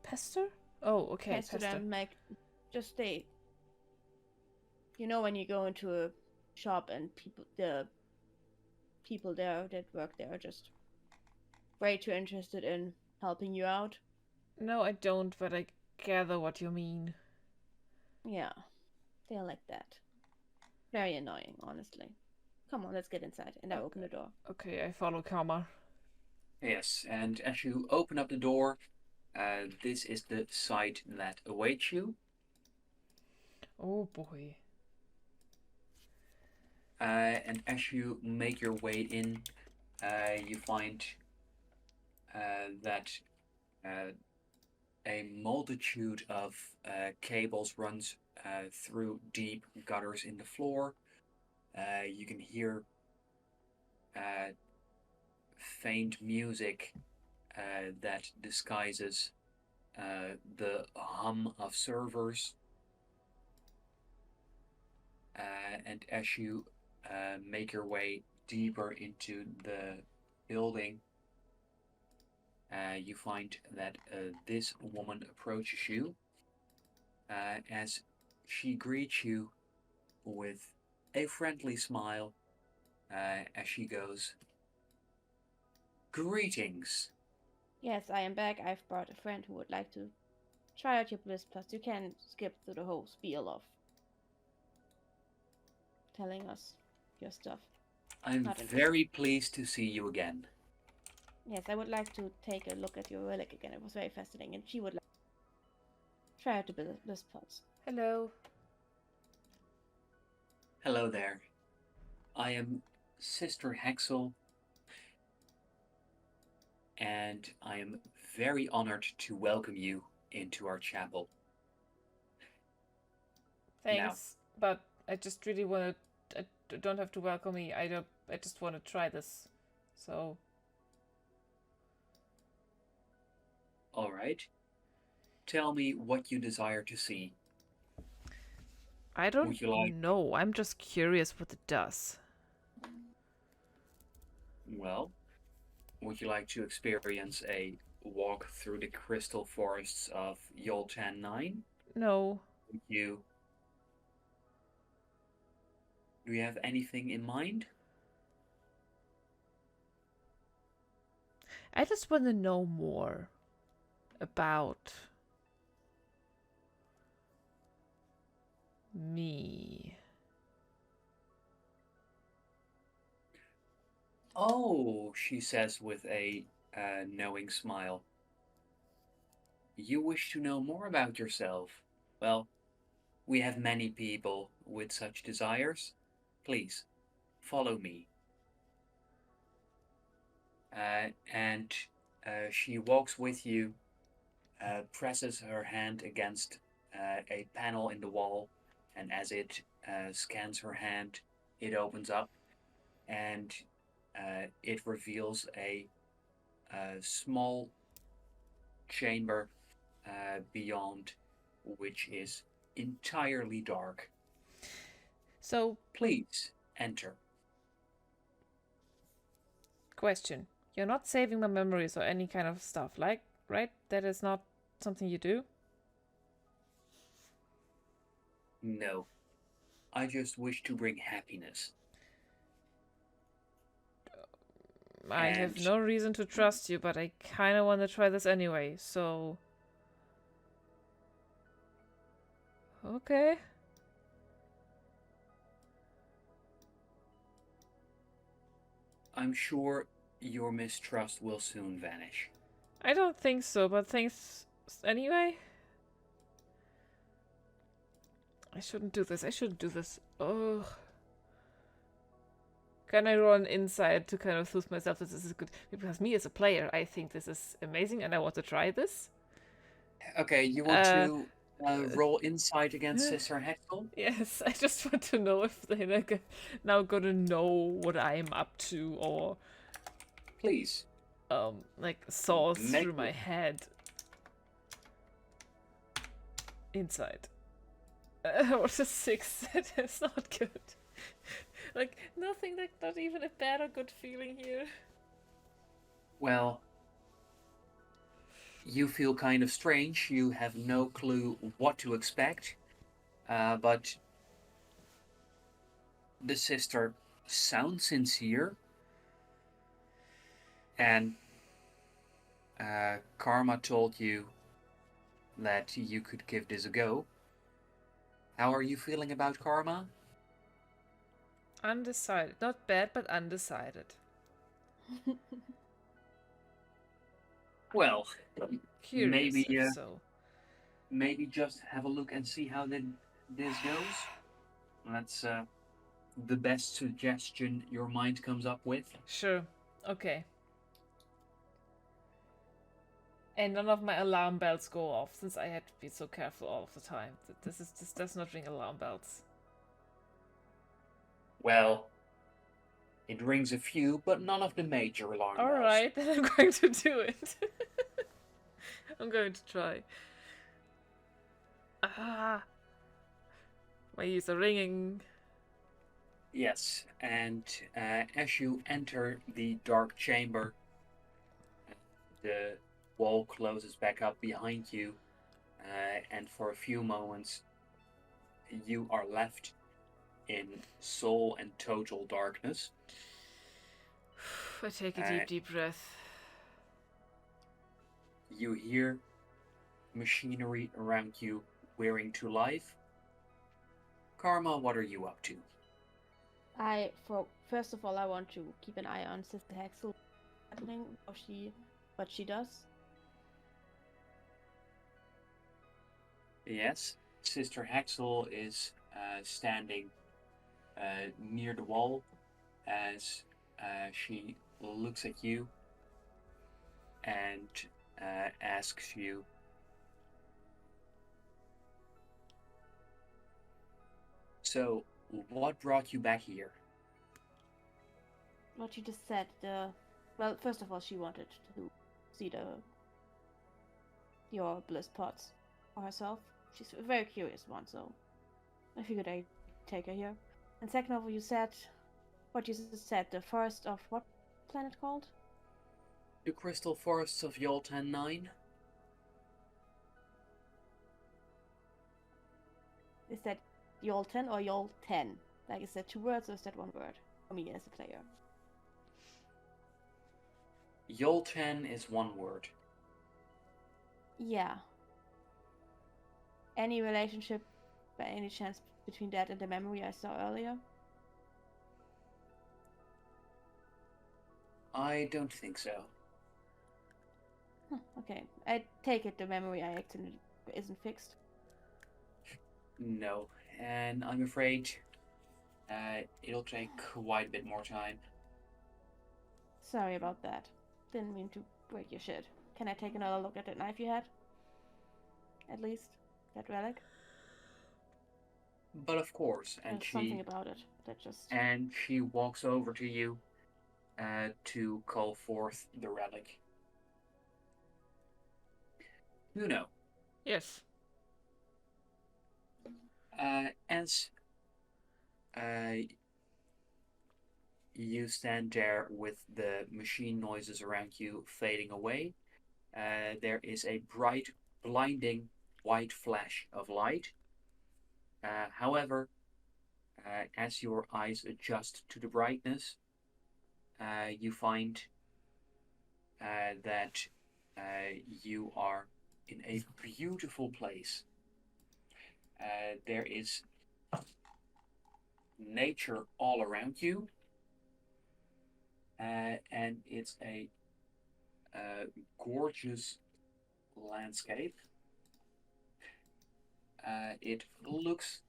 Pester? Oh, okay, Pester them, like... Just they... You know when you go into a shop and the people there that work there are just way too interested in helping you out. No, I don't, but I gather what you mean. Yeah, they're like that. Very annoying, honestly. Come on, let's get inside. And I open the door. Okay, I follow Karma. Yes, and as you open up the door, this is the sight that awaits you. Oh boy. And as you make your way in, you find that a multitude of cables runs through deep gutters in the floor. You can hear faint music that disguises the hum of servers. And as you make your way deeper into the building, you find that this woman approaches you as she greets you with a friendly smile as she goes, "Greetings." Yes, I am back. I've brought a friend who would like to try out your Bliss Plus. You can skip through the whole spiel of telling us your stuff. I'm Not interested. very pleased to see you again. Yes, I would like to take a look at your relic again. It was very fascinating, and she would like to try out the Bliss Plus. Hello. Hello there. I am Sister Hexel, and I am very honored to welcome you into our chapel. Thanks, but I just really want to. Don't have to welcome me. I just want to try this. So. All right. Tell me what you desire to see. I don't Would you like- know. I'm just curious what it does. Well, would you like to experience a walk through the crystal forests of Yoltan 9? No. Would you... Do you have anything in mind? I just want to know more about me. Oh, she says with a knowing smile. You wish to know more about yourself? Well, we have many people with such desires. Please, follow me. And she walks with you, presses her hand against a panel in the wall, and as it scans her hand, it opens up, and it reveals a small chamber beyond, which is entirely dark. So, Please enter. question. You're not saving my memories or any kind of stuff, like, right? That is not something you do? No. I just wish to bring happiness. I have And- no reason to trust you, but I kind of want to try this anyway, so... Okay. I'm sure your mistrust will soon vanish. I don't think so, but thanks anyway. I shouldn't do this. I shouldn't do this. Ugh. Can I roll an insight to kind of soothe myself that this is good? Because me as a player, I think this is amazing and I want to try this. Okay, you want to roll insight against Sister Hexel? Yes, I just want to know if they're like, now gonna know what I'm up to or Please. like saws Make through my it. head. Inside. What a 6. That is not good. Like nothing, like not even a bad or good feeling here. Well, you feel kind of strange. You have no clue what to expect. But the sister sounds sincere. And Karma told you that you could give this a go. How are you feeling about Karma? Undecided. Not bad, but undecided. Well, Curious maybe if so. maybe just have a look and see how this goes. That's the best suggestion your mind comes up with. Sure. Okay. And none of my alarm bells go off since I had to be so careful all of the time. This does not ring alarm bells. Well, It rings a few, but none of the major alarm bells. Alright, then I'm going to do it. I'm going to try. Ah! My ears are ringing. Yes, and as you enter the dark chamber, the wall closes back up behind you, and for a few moments, you are left in soul and total darkness. I take a deep breath. You hear machinery around you whirring to life. Karma, what are you up to? First of all, I want to keep an eye on Sister Hexel, happening, what she does. Yes, Sister Hexel is standing near the wall as she looks at you and asks you, "So, what brought you back here?" What you just said. Well, first of all, she wanted to see your bliss pots for herself. She's a very curious one, so I figured I'd take her here. And second of all, you said what you just said. The forest of what planet called? The crystal forests of Yoltan 9. Is that Yolten or Yolten? Like, is that two words or is that one word? For me as a player. Yoltan is one word. Yeah. Any relationship, by any chance, between that and the memory I saw earlier? I don't think so. Huh, okay. I take it the memory I accidentally isn't fixed. No, and I'm afraid it'll take quite a bit more time. Sorry about that. Didn't mean to break your shit. Can I take another look at that knife you had? At least? That relic? But of course, and There's something about it that just... And she walks over to you to call forth the relic. Juno. Yes. As you stand there with the machine noises around you fading away, there is a bright, blinding white flash of light. However, as your eyes adjust to the brightness, you find that you are in a beautiful place. There is nature all around you, and it's a gorgeous landscape. It looks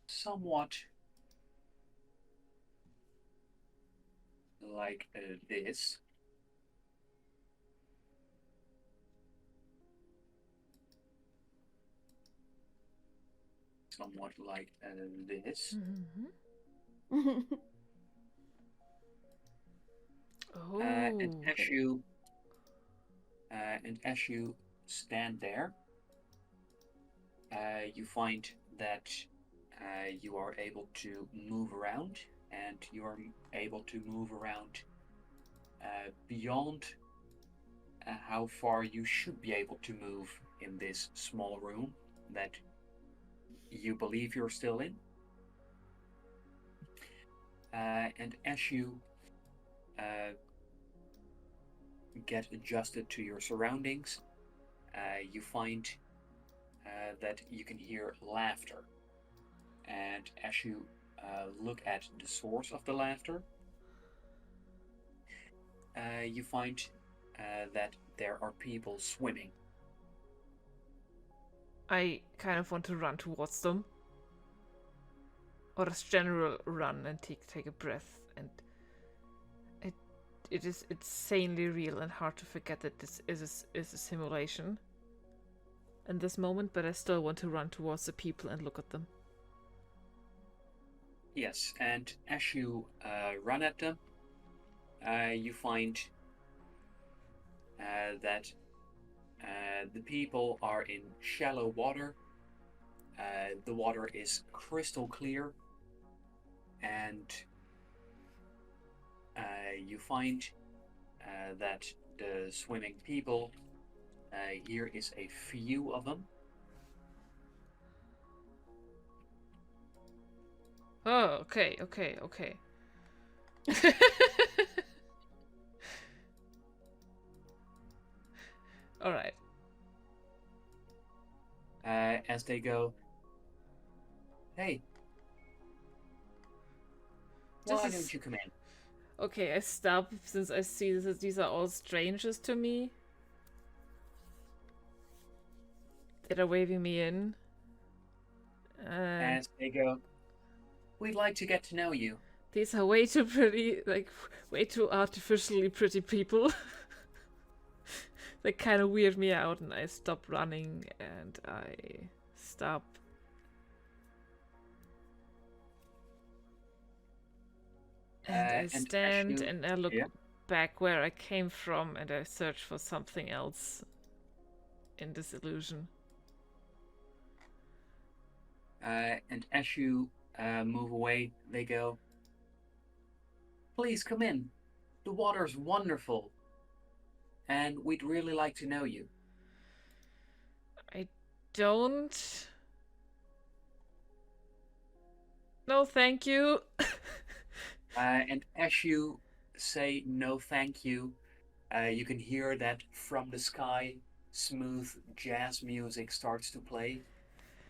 somewhat like this. Somewhat like this. Mm-hmm. Oh. And as you stand there, you find that you are able to move around, and you are able to move around beyond how far you should be able to move in this small room that you believe you're still in. And as you get adjusted to your surroundings, you find that you can hear laughter. And as you look at the source of the laughter, you find that there are people swimming. I kind of want to run towards them. Or as general run and take a breath, and it is insanely real and hard to forget that this is a simulation in this moment, but I still want to run towards the people and look at them. Yes, and as you run at them, you find that the people are in shallow water. The water is crystal clear, and you find that the swimming people, here is a few of them. Oh, okay, okay, okay. All right. As they go, hey, why This don't is you come in? okay. I stop since I see that these are all strangers to me that are waving me in. And As they go, we'd like to get to know you. these are way too pretty, like way too artificially pretty people. They kind of weird me out, and I stop running and I stop. And I And as stand you, and I look yeah, back where I came from and I search for something else in this illusion. and as you move away, they go, please come in. The water's wonderful, and we'd really like to know you. I don't. No, thank you. And as you say no thank you, you can hear that from the sky, smooth jazz music starts to play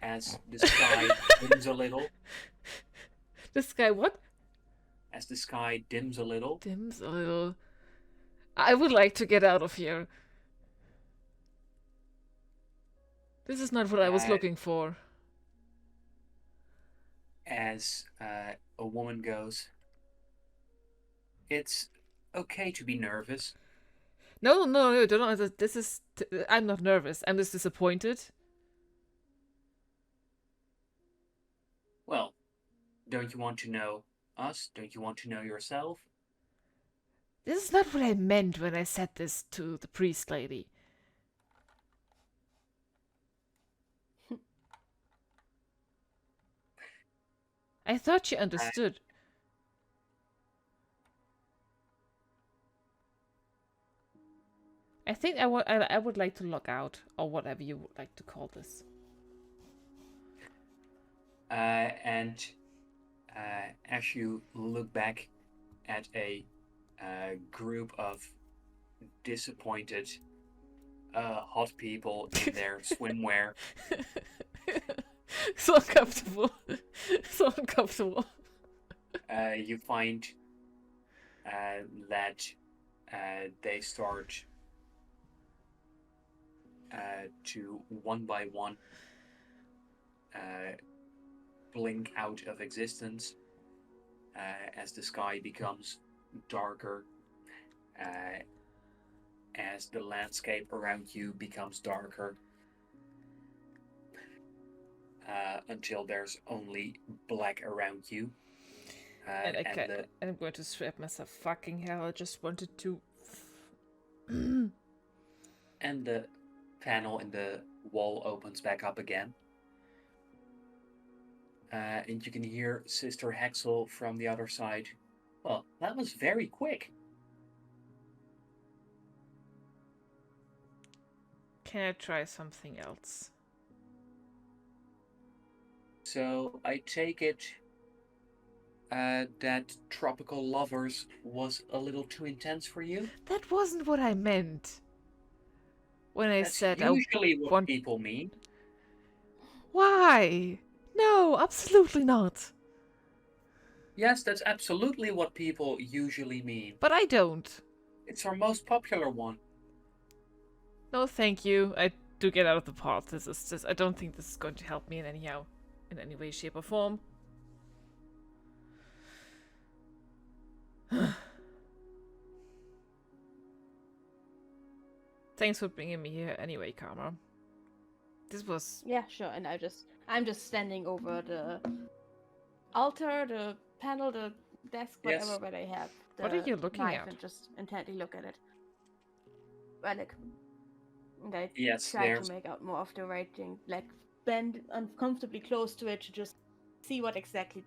as the sky dims a little. This guy, what? As the sky dims a little, Dims a little. I would like to get out of here. This is not what I was uh, looking for. as a woman goes, it's okay to be nervous. No, no, no, don't. This is. I'm not nervous. I'm just disappointed. Well, don't you want to know us? Don't you want to know yourself? This is not what I meant when I said this to the priest lady. I thought she understood. I think I would like to log out, or whatever you would like to call this. And as you look back at a group of disappointed hot people in their swimwear, So uncomfortable. So uncomfortable. you find that they start to one by one blink out of existence as the sky becomes darker, as the landscape around you becomes darker, until there's only black around you. And And I'm going to strap myself. Fucking hell! I just wanted to. the panel in the wall opens back up again. And you can hear Sister Hexel from the other side. Well, that was very quick. Can I try something else? So I take it that Tropical Lovers was a little too intense for you? That wasn't what I meant. When I That's said usually I what want. people mean. Why? No, absolutely not. Yes, that's absolutely what people usually mean. But I don't. It's our most popular one. No, thank you. I do get out of the path. This is just. I don't think this is going to help me in any way, shape, or form. Thanks for bringing me here anyway, Karma. This was... Yeah, sure. And I'm just standing over altar, the panel, the desk, Yes. whatever, where I have the What are you looking knife at? and just intently look at it. Well, like, and I Yes, try to there's make out more of the writing, like bend uncomfortably close to it to just see what exactly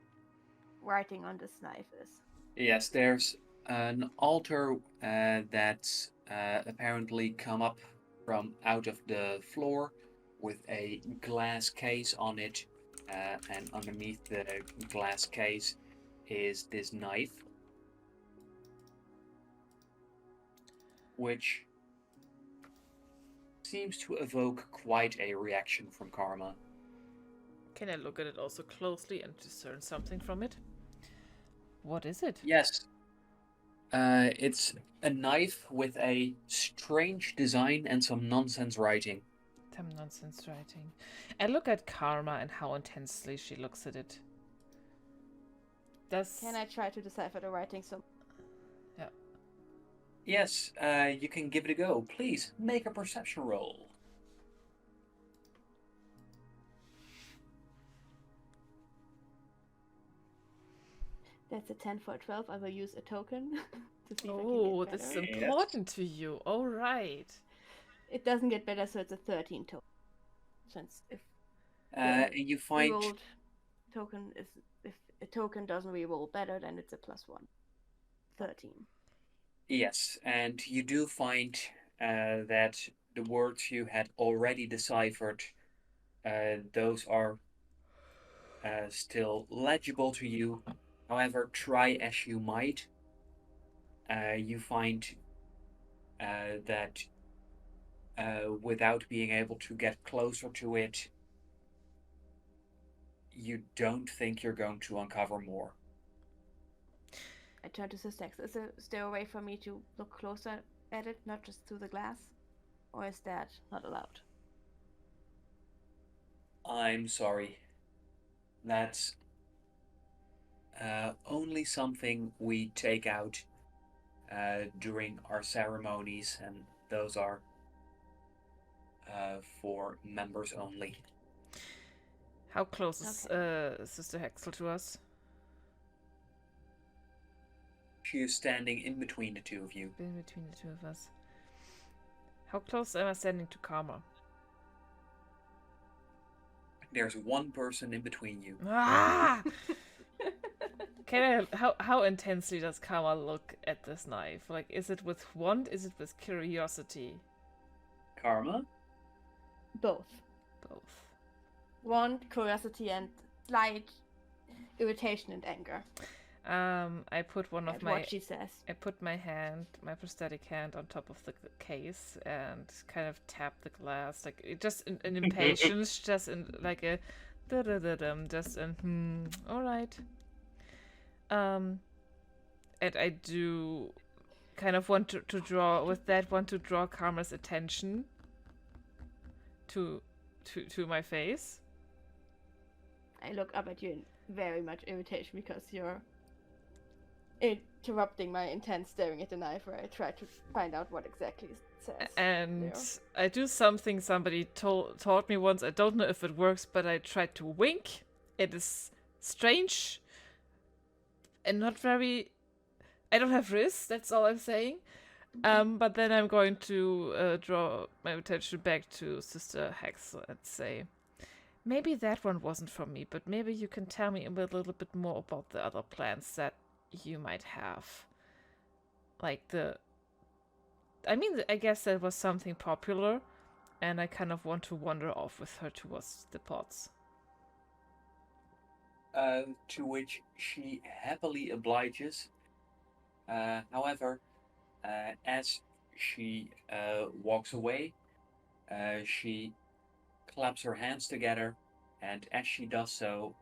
writing on this knife is. there's an altar that's apparently come up from out of the floor with a glass case on it, and underneath the glass case is this knife, which seems to evoke quite a reaction from Karma. Can I look at it also closely and discern something from it? What is it? Yes, it's a knife with a strange design and some nonsense writing. Some nonsense writing. I look at Karma and how intensely she looks at it. Can I try to decipher the writing? So Yes, you can give it a go. Please make a perception roll. that's a 10 for a 12. I will use a token to see if Oh, I can get this is better. Yes. important to you. All right. It doesn't get better, so it's a 13 token. Since if And you find rerolled token is if a token doesn't reroll better, then it's a +1. 13. yes, and you do find that the words you had already deciphered, those are still legible to you. However, try as you might, you find that without being able to get closer to it, you don't think you're going to uncover more. I turn to Sister X. Is there a way for me to look closer at it, not just through the glass? Or is that not allowed? I'm sorry. That's only something we take out during our ceremonies, and those are for members only. How close is Sister Hexel to us? She is standing in between the two of you. In between the two of us. How close am I standing to Karma? There's one person in between you. Ah! How intensely does Karma look at this knife? Like, is it with wonder? Is it with curiosity? Karma? Both. Both. Want, curiosity, and slight irritation and anger. I put one of At my. what she says. I put my prosthetic hand on top of the case and kind of tap the glass, like just in impatience, just in like a just in all right. And I do kind of want to draw Karma's attention to my face. I look up at you in very much irritation because you're interrupting my intense staring at the knife where I try to find out what exactly it says. And there. I do something somebody taught me once. I don't know if it works, but I tried to wink. It is strange and not very. I don't have wrists. That's all I'm saying. But then I'm going to draw my attention back to Sister Hex and say, maybe that one wasn't for me, but maybe you can tell me a little bit more about the other plans that you might have. Like I guess that was something popular, and I kind of want to wander off with her towards the pots. To which she happily obliges. However, as she walks away, she claps her hands together, and as she does so,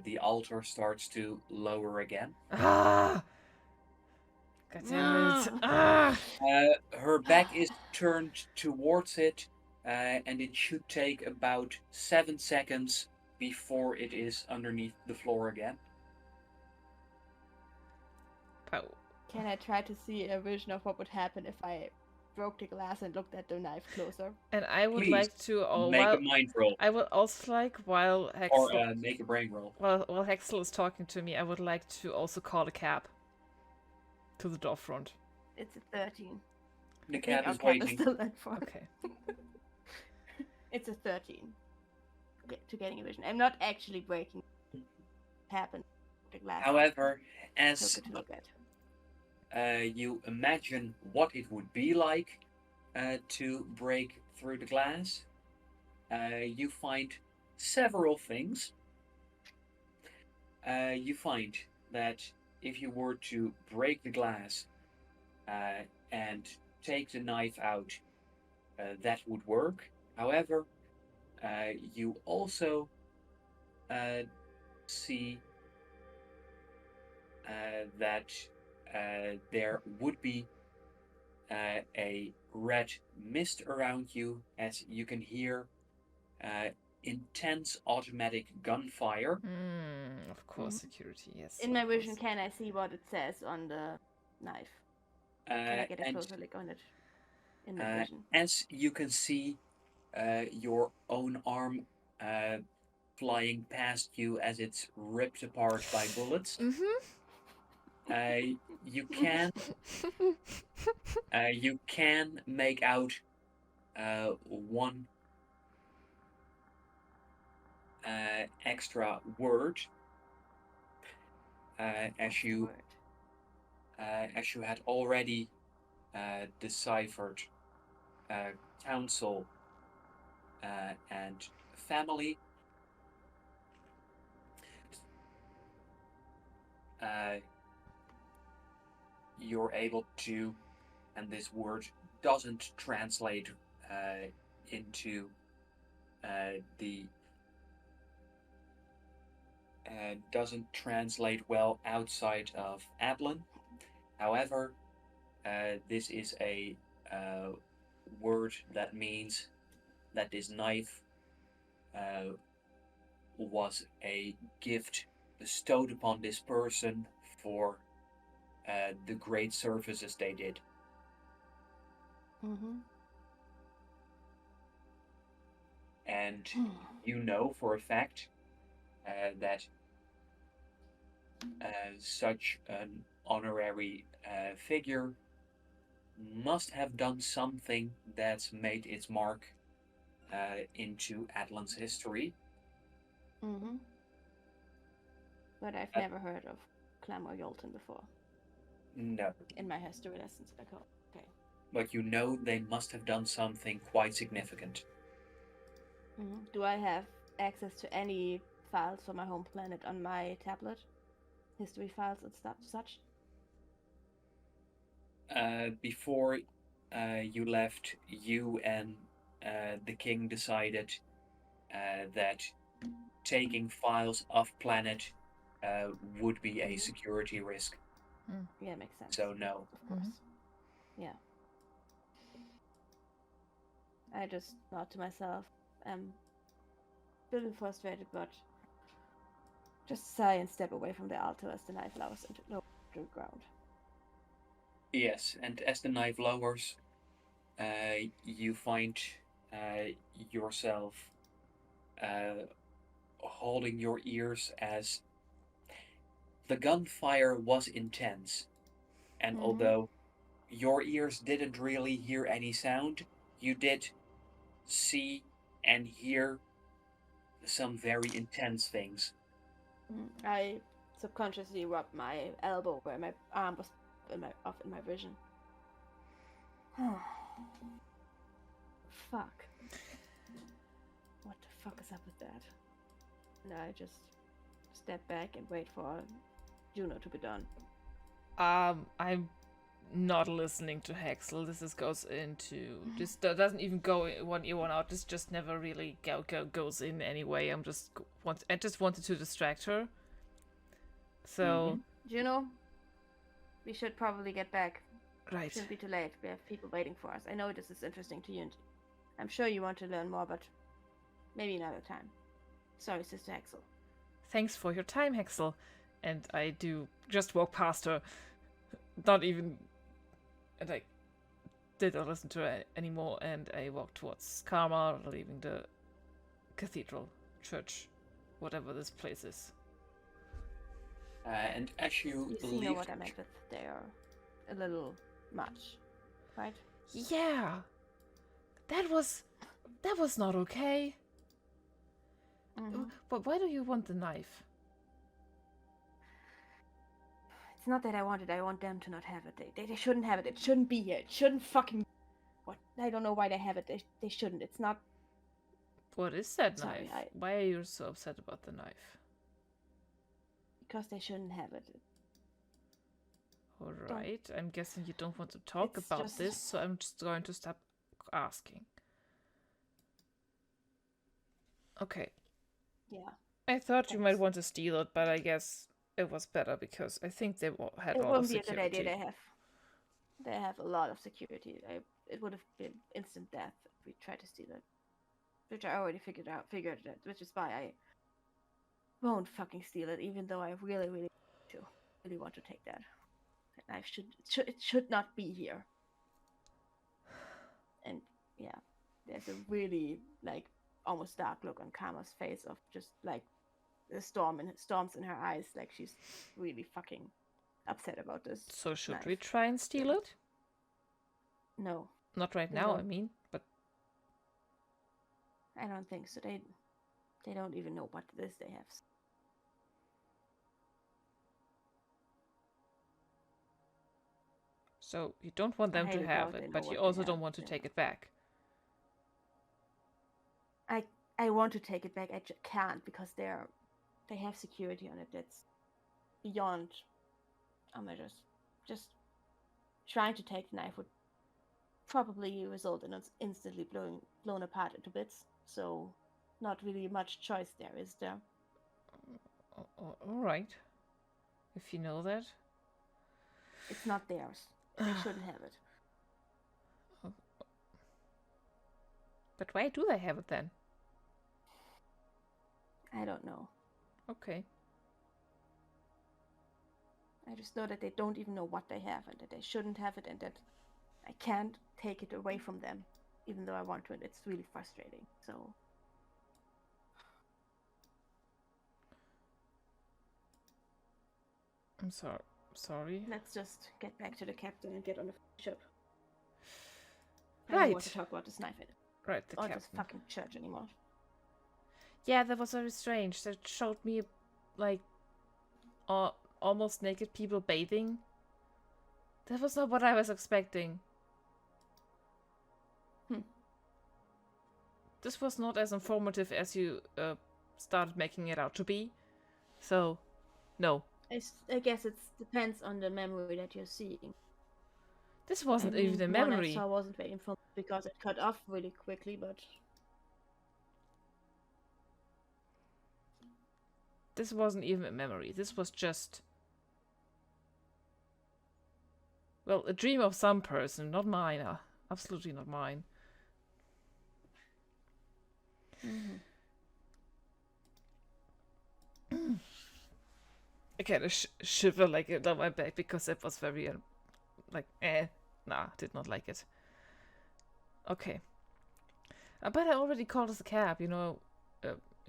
the altar starts to lower again. Ah! God damn it! Ah! Her back is turned towards it, and it should take about 7 seconds before it is underneath the floor again. Oh. Can I try to see a vision of what would happen if I broke the glass and looked at the knife closer. And I would Please, like to, make a mind roll. I would also like, while Or Hexel, make a brain roll. while Hexel is talking to me, I would like to also call a cab to the door front. It's a 13. The I think cab our is cab waiting. still at 4. Okay. It's a 13. To getting a vision. I'm not actually breaking. Happened. The glass. However, So as good to look at. you imagine what it would be like to break through the glass, you find several things. You find that if you were to break the glass and take the knife out, that would work. However, you also see that there would be a red mist around you, as you can hear intense automatic gunfire. Of course, security, yes. In my of vision, course. can I see what it says on the knife? Can I get a And closer look on it? In my vision. as you can see your own arm flying past you as it's ripped apart by bullets, you can make out one extra word as you had already deciphered council and family. You're able to, and this word doesn't translate into the doesn't translate well outside of Adlin. However, this is a word that means that this knife was a gift bestowed upon this person for the great services they did. And you know for a fact that such an honorary figure must have done something that's made its mark into Adlan's history. But I've never heard of Clem or Yolton before. No. In my history lessons, okay. But you know they must have done something quite significant. Do I have access to any files from my home planet on my tablet? History files and such? Before you left, you and the king decided that taking files off planet would be a security risk. Yeah, makes sense. So no. Of course. Yeah. I just nod to myself. I'm a little frustrated, but just sigh and step away from the altar as the knife lowers into the ground. Yes, and as the knife lowers, you find yourself holding your ears as the gunfire was intense. And although your ears didn't really hear any sound, you did see and hear some very intense things. I subconsciously rubbed my elbow where my arm was off in my vision. Fuck. What the fuck is up with that? And I just step back and wait for Juno to be done. I'm not listening to Hexel. This goes into this doesn't even go one ear one out. This just never really goes in anyway. I just wanted to distract her. So Juno, we should probably get back. Right. Shouldn't be too late. We have people waiting for us. I know this is interesting to you, and I'm sure you want to learn more, but maybe another time. Sorry, Sister Hexel. Thanks for your time, Hexel. And I do just walk past her, not even, and I did not listen to her anymore, and I walked towards Karma, leaving the cathedral, church, whatever this place is. And as you You leave, know what I meant with they are a little much, right? Yeah, that was not okay. But why do you want the knife? It's not that I want it. I want them to not have it. They shouldn't have it. It shouldn't be here. It shouldn't fucking. What? I don't know why they have it. They shouldn't. It's not. What is that Sorry, knife? Why are you so upset about the knife? Because they shouldn't have it. All right. I'm guessing you don't want to talk about this, so I'm just going to stop asking. Okay. Yeah. I thought you might want to steal it, but I guess it was better because I think they had a lot of security. It wouldn't be a good idea. They have a lot of security. It would have been instant death if we tried to steal it, which I already figured out, which is why I won't fucking steal it, even though I really want to take that. That knife it should not be here. And yeah, there's a really like almost dark look on Karma's face of just like the storms in her eyes, like she's really fucking upset about this. So should knife. we try and steal it? No. Not right now, I mean, but I don't think so. They don't even know what it is they have. So you don't want them to have it, but you also don't want to take it back. I want to take it back. I just can't because they have security on it that's beyond. Just trying to take the knife would probably result in us instantly blown apart into bits. So, not really much choice there, is there? All right. If you know that. It's not theirs. They shouldn't have it. But why do they have it then? I don't know. Okay. I just know that they don't even know what they have and that they shouldn't have it and that I can't take it away from them, even though I want to, and it's really frustrating. So. I'm sorry. Let's just get back to the captain and get on the ship. Right. I don't want to talk about this knife Right, the captain. this fucking church anymore. Yeah, that was very strange. That showed me, like, almost naked people bathing. That was not what I was expecting. This was not as informative as you started making it out to be. So, no. I guess it depends on the memory that you're seeing. This wasn't even a memory. One I saw wasn't very informative because it cut off really quickly, but... This wasn't even a memory. This was just... Well, a dream of some person, not mine. Absolutely not mine. I kind of shiver like down my back because it was very, did not like it. Okay. But I already called us a cab, in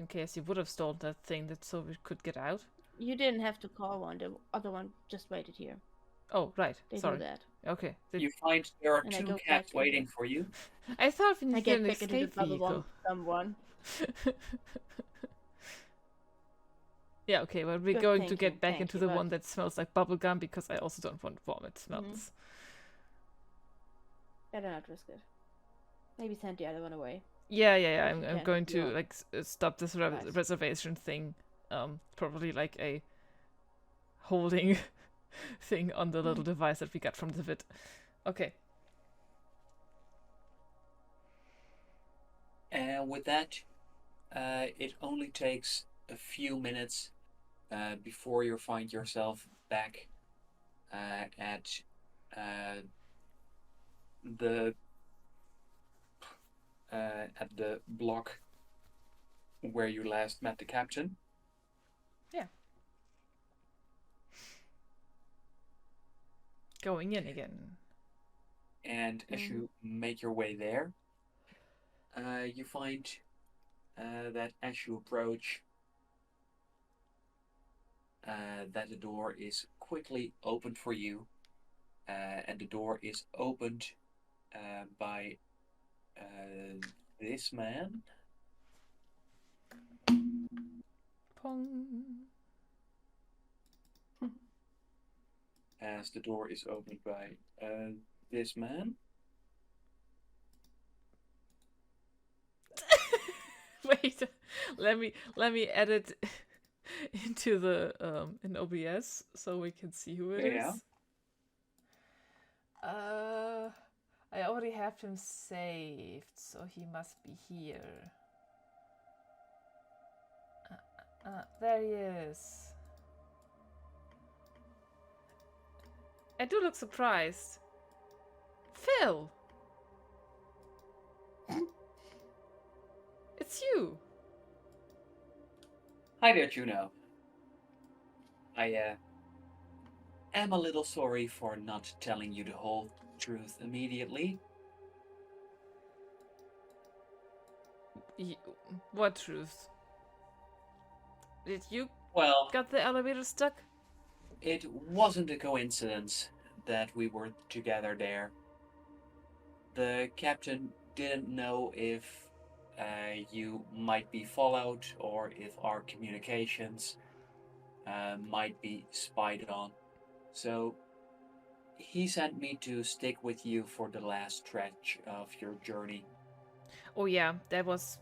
case you would have stolen that thing so we could get out. You didn't have to call one. The other one just waited here. Oh, right. Sorry. Do that. Okay. You find there are two cabs waiting for you. I thought we needed an escape vehicle. Someone. Yeah, okay, well, we're going to get back into the one that smells like bubblegum because I also don't want vomit smells. Better not risk it. Maybe send the other one away. Yeah. I'm going to stop this reservation thing. Probably like a holding thing on the little device that we got from the vid. Okay. And with that, it only takes a few minutes before you find yourself back at the block where you last met the captain. Yeah. Going in again. And as you make your way there, you find that as you approach, that the door is quickly opened for you, and the door is opened by this man. Pong. As the door is opened by this man. Wait, let me edit into the in OBS so we can see who it Yeah. is. I already have him saved, so he must be here. There he is. I do look surprised. Phil! It's you! Hi there, Juno. I am a little sorry for not telling you the whole truth immediately. What truth? Did you Well, got the elevator stuck? it wasn't a coincidence that we were together there. The captain didn't know if you might be followed or if our communications might be spied on. So he sent me to stick with you for the last stretch of your journey. Oh yeah, that was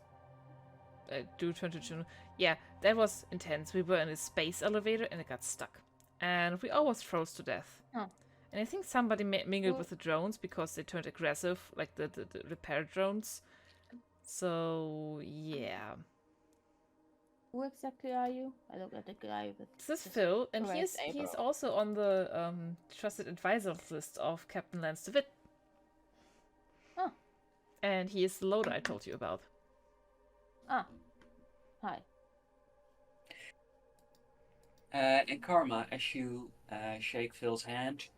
do turn to Juno. Yeah, that was intense. We were in a space elevator and it got stuck, and we almost froze to death. Huh. And I think somebody mingled Cool. with the drones because they turned aggressive, like the repair drones. So yeah, Who exactly are you? I look at the guy with. this is this Phil, and raised he's eyebrow. also on the trusted advisors list of Captain Lance DeWitt. Huh. And he is the loader I told you about. Ah. Hi. And Karma, as you shake Phil's hand,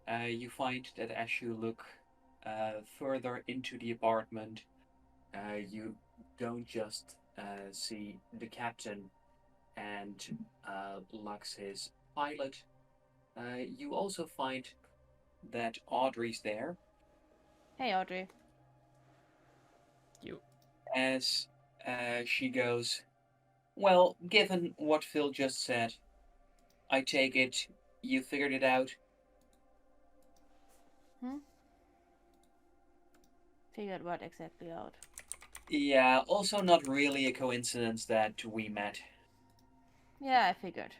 you find that as you look further into the apartment, you don't just see the captain and Lux, his pilot. You also find that Audrey's there. Hey, Audrey. You. As she goes, well, given what Phil just said, I take it you figured it out. Figured what exactly out? Yeah, also not really a coincidence that we met. Yeah, I figured.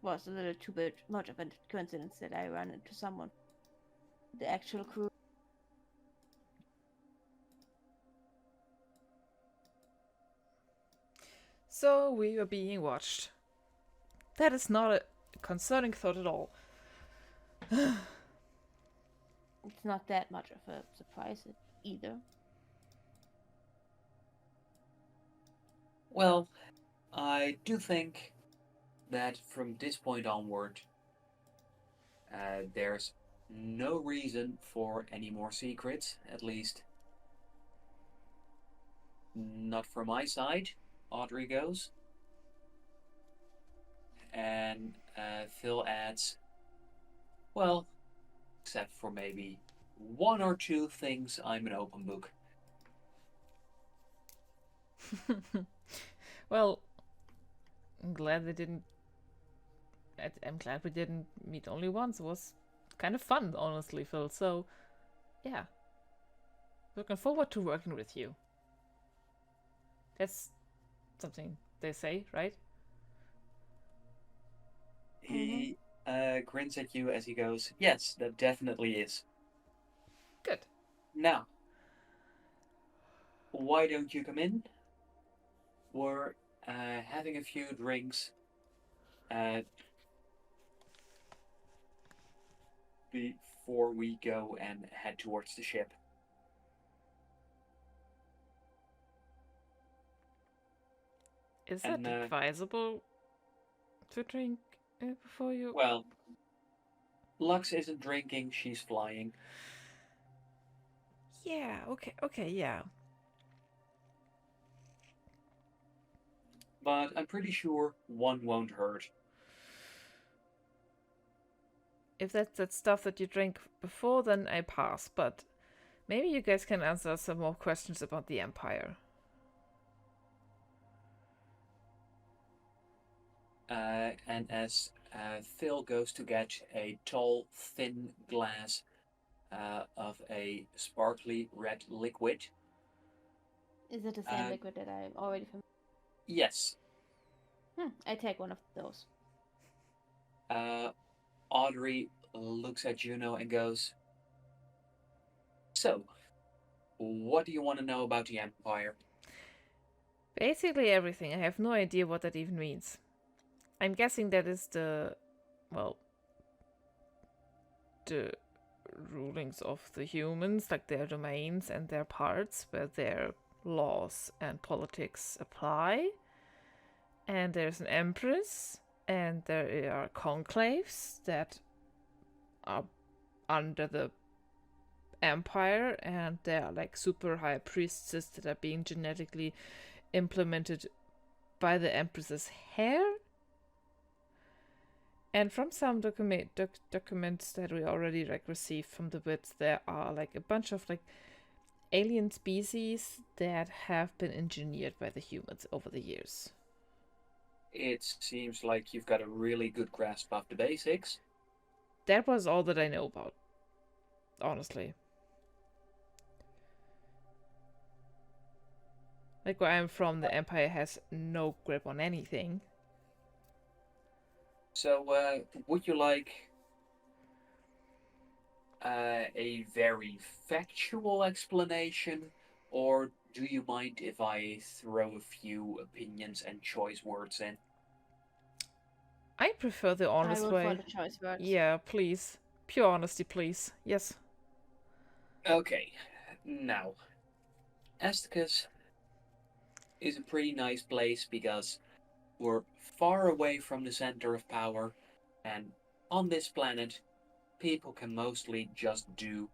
Was a little too much of a coincidence that I ran into someone. The actual crew. So we were being watched. That is not a concerning thought at all. It's not that much of a surprise either. Well, I do think that from this point onward, there's no reason for any more secrets, at least not from my side. Audrey goes. And Phil adds, well, except for maybe one or two things, I'm an open book. Well, I'm glad they didn't. I'm glad we didn't meet only once. It was kind of fun, honestly, Phil. So, yeah. Looking forward to working with you. That's something they say, right? He grins at you as he goes, yes, that definitely is. Good. Now, why don't you come in? We're having a few drinks before we go and head towards the ship. Is And, that advisable to drink before you? well, Lux isn't drinking, she's flying. Yeah, okay, yeah. But I'm pretty sure one won't hurt. If that's that stuff that you drank before, then I pass, but maybe you guys can answer some more questions about the Empire. And as Phil goes to get a tall, thin glass of a sparkly red liquid. Is it the same liquid that I'm already familiar? Yes. I take one of those. Audrey looks at Juno and goes, "So, what do you want to know about the Empire?" Basically everything. I have no idea what that even means. I'm guessing that is the rulings of the humans, like their domains and their parts where their laws and politics apply. And there's an empress, and there are conclaves that are under the empire, and there are like super high priestesses that are being genetically implemented by the empress's hair. And from some documents that we already received from the wits, there are like a bunch of like alien species that have been engineered by the humans over the years. It seems like you've got a really good grasp of the basics. That was all that I know about, honestly. Like where I'm from, the Empire has no grip on anything. So, would you like a very factual explanation, or do you mind if I throw a few opinions and choice words in? I prefer the honest I way. vote for the choice words. Yeah, please. Pure honesty, please. Yes. Okay, now, Esticus is a pretty nice place because we're far away from the center of power, and on this planet, people can mostly just do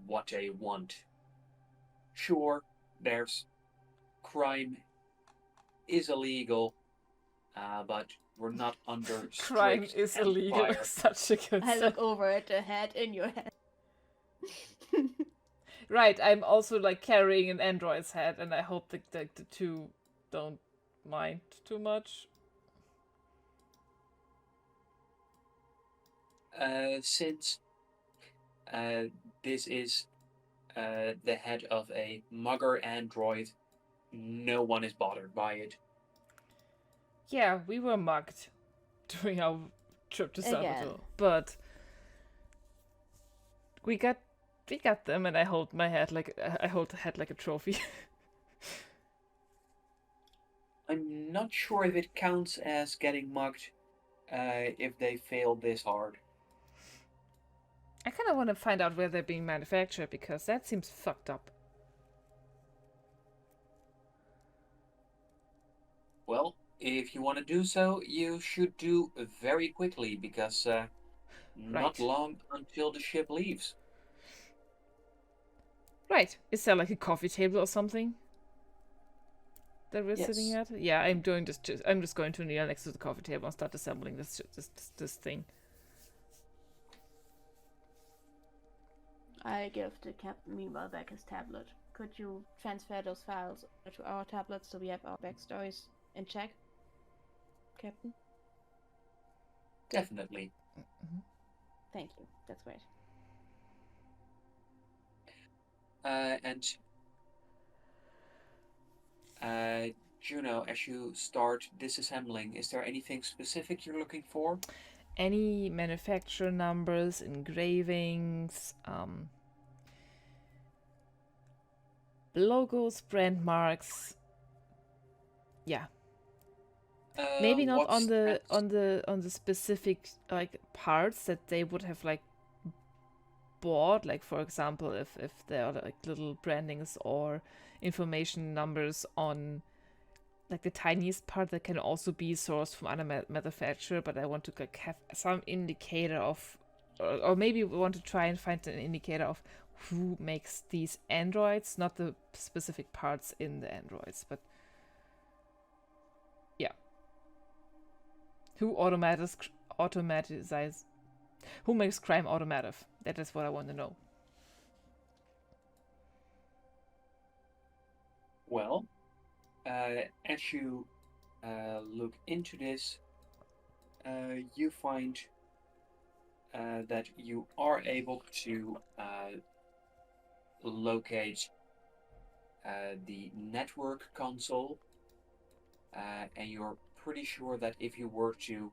what they want. Sure, there's crime is illegal, but we're not under strict Crime is illegal. empire. Such a good I look over at the head in your head. Right, I'm also like carrying an android's head, and I hope the two don't mind too much. Since this is the head of a mugger android, no one is bothered by it. Yeah, we were mugged during our trip to Salvador, Again. but we got them, and I hold the head like a trophy. I'm not sure if it counts as getting mugged if they fail this hard. I kind of want to find out where they're being manufactured, because that seems fucked up. Well, if you want to do so, you should do very quickly, because not long until the ship leaves. Right. Is there like a coffee table or something that we're Yes. sitting at? Yeah, I'm just going to kneel next to the coffee table and start assembling this thing. I give the captain meanwhile back his tablet. Could you transfer those files to our tablets so we have our backstories in check, Captain? Definitely. Mm-hmm. Thank you. That's great. Juno, as you start disassembling, is there anything specific you're looking for? Any manufacturer numbers, engravings, logos, brand marks. Yeah. Maybe not on the specific like parts that they would have like bought, like for example if there are like little brandings or information numbers on like the tiniest part that can also be sourced from another manufacturer, but I want to like have some indicator of, or maybe we want to try and find an indicator of who makes these androids, not the specific parts in the androids, but yeah. Who automatizes, who makes crime automative? That is what I want to know. Well, as you look into this, you find that you are able to locate the network console, and you're pretty sure that if you were to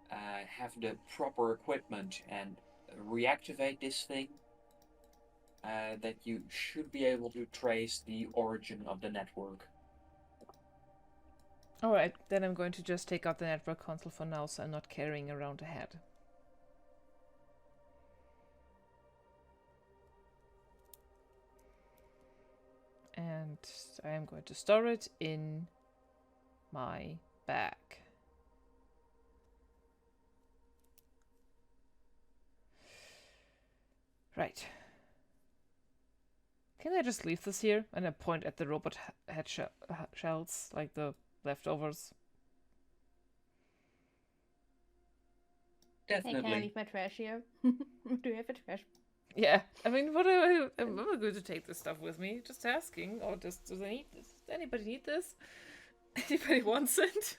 have the proper equipment and reactivate this thing, that you should be able to trace the origin of the network. Alright, then I'm going to just take out the network console for now, so I'm not carrying around a head. And I am going to store it in my bag. Right. Can I just leave this here? And I point at the robot head shells, like the leftovers. Hey, can I Definitely. leave my trash here? Do you have a trash? Yeah, I mean, what am I going to take this stuff with me? Just asking, or just do they need this? Does anybody need this? Anybody wants it?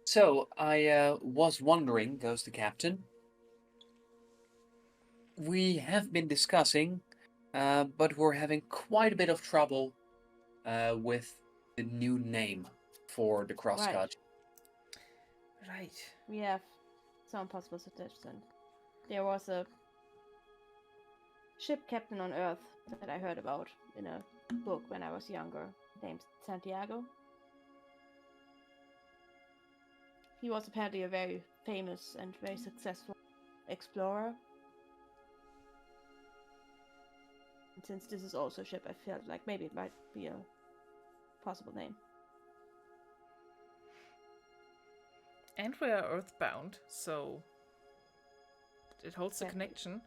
So I was wondering, goes the captain. We have been discussing, but we're having quite a bit of trouble with the new name for the crosscut. Right. We have some possible suggestions. There was a ship captain on Earth that I heard about in a book when I was younger, named Santiago. He was apparently a very famous and very successful explorer. And since this is also a ship, I felt like maybe it might be a possible name. And we are earthbound, so it holds a Exactly. connection.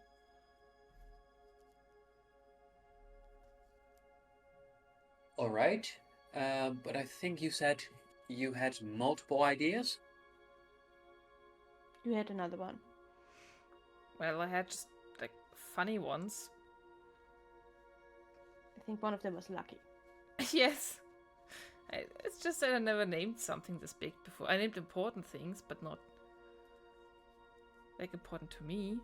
All right, but I think you said you had multiple ideas. You had another one. Well, I had just like funny ones. I think one of them was Lucky. Yes. It's just that I never named something this big before. I named important things, but not like important to me.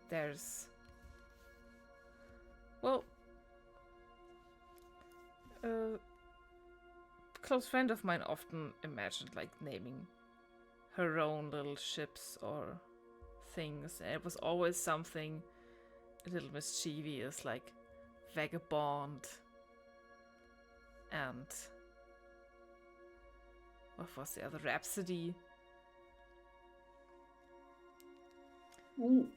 There's, well, a close friend of mine often imagined like naming her own little ships or things, and it was always something a little mischievous, like Vagabond and what was the other? Rhapsody. Ooh.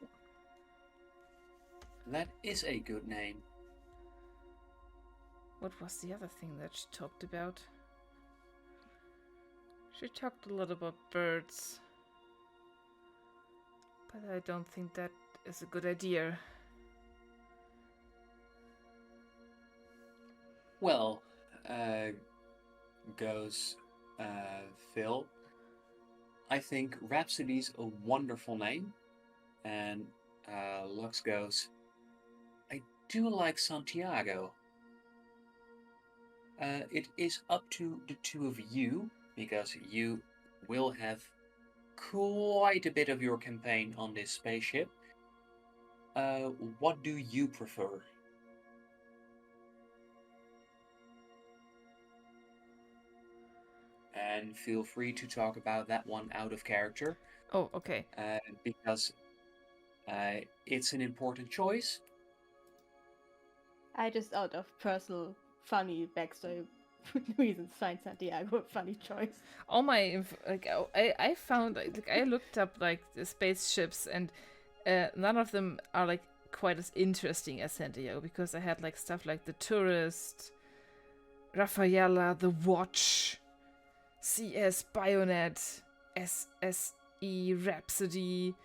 That is a good name. What was the other thing that she talked about? She talked a lot about birds, but I don't think that is a good idea. Well, goes Phil. I think Rhapsody's a wonderful name, and Lux goes, I do like Santiago. It is up to the two of you, because you will have quite a bit of your campaign on this spaceship. What do you prefer? And feel free to talk about that one out of character, Oh, okay. because it's an important choice. I just, out of personal funny backstory reasons, find Santiago a funny choice. All my I found like I looked up like the spaceships, and none of them are like quite as interesting as Santiago, because I had like stuff like the Tourist, Rafaela, the Watch, CS Bayonet, SSE Rhapsody,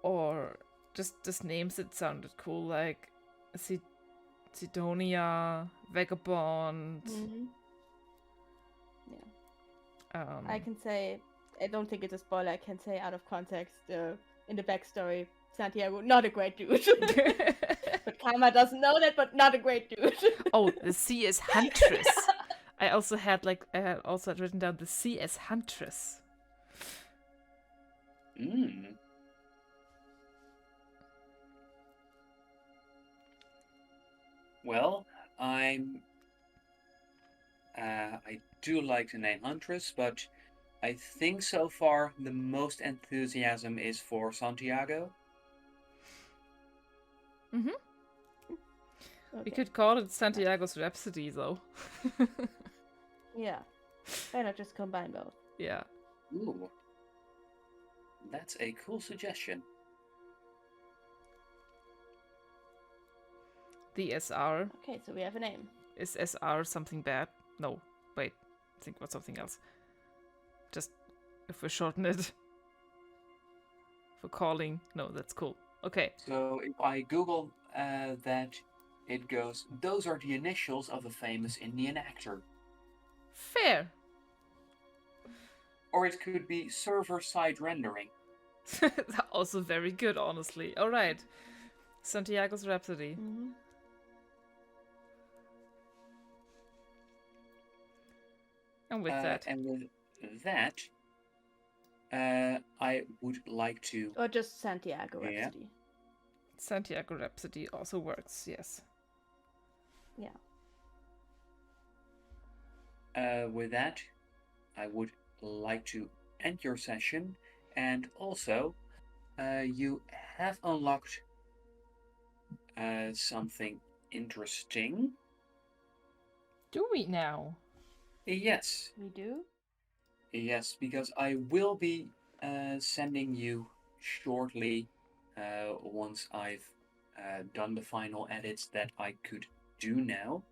or just names that sounded cool, like Sidonia, Vagabond. Mm-hmm. Yeah. Um, I can say, I don't think it's a spoiler, I can say out of context, in the backstory, Santiago, not a great dude. But Karma doesn't know that, but not a great dude. oh, the CS Huntress. I also had written down the CS Huntress. Mm. Well, I do like the name Huntress, but I think so far the most enthusiasm is for Santiago. Mm-hmm. Okay. We could call it Santiago's Rhapsody, though. Yeah. Why not just combine both? Yeah. Ooh. That's a cool suggestion. The SR. Okay, so we have a name. Is SR something bad? No. Wait. Think about something else. Just if we shorten it. For calling. No, that's cool. Okay. So if I Google that, it goes, those are the initials of a famous Indian actor. Fair. Or it could be server-side rendering. Also very good, honestly. Alright. Santiago's Rhapsody. Mm-hmm. And with that. And with that, I would like to... Or just Santiago Yeah. Rhapsody. Santiago Rhapsody also works, yes. Yeah. With that, I would like to end your session, and also, you have unlocked something interesting. Do we now? Yes, We do? yes, because I will be sending you shortly, once I've done the final edits that I could do now.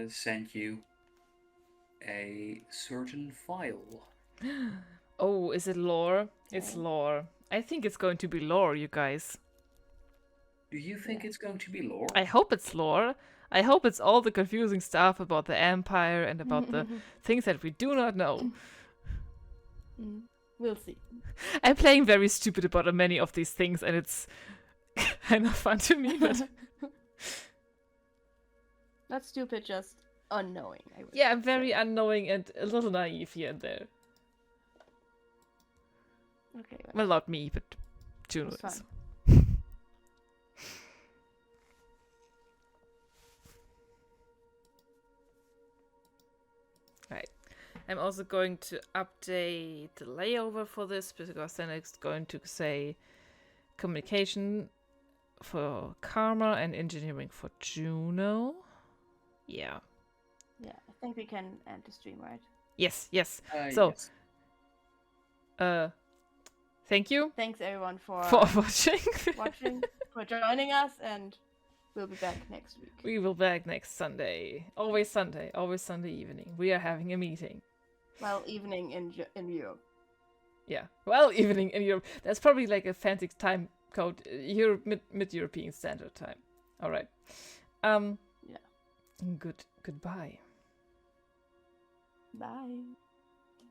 Send you a certain file. Oh, is it lore? It's Okay. lore. I think it's going to be lore, you guys. Do you think it's going to be lore? I hope it's lore. I hope it's all the confusing stuff about the Empire and about the things that we do not know. We'll see. I'm playing very stupid about many of these things, and it's kind of fun to me. But Not stupid, just unknowing. I would yeah, I'm say. very unknowing and a little naive here and there. Okay. Well, not me, but Juno It's is. Right. I'm also going to update the layover for this because then it's going to say communication for Karma and engineering for Juno. Yeah. Yeah, I think we can end the stream, right? Yes, yes. So, yes. Thank you Thanks everyone for watching. watching, for joining us, and we'll be back next week. We will back next Sunday. Always Sunday evening. We are having a meeting. Well, evening in Europe. Yeah. Well, evening in Europe. That's probably like a fancy time code. Mid-European Standard Time. All right. Yeah. Goodbye. Bye.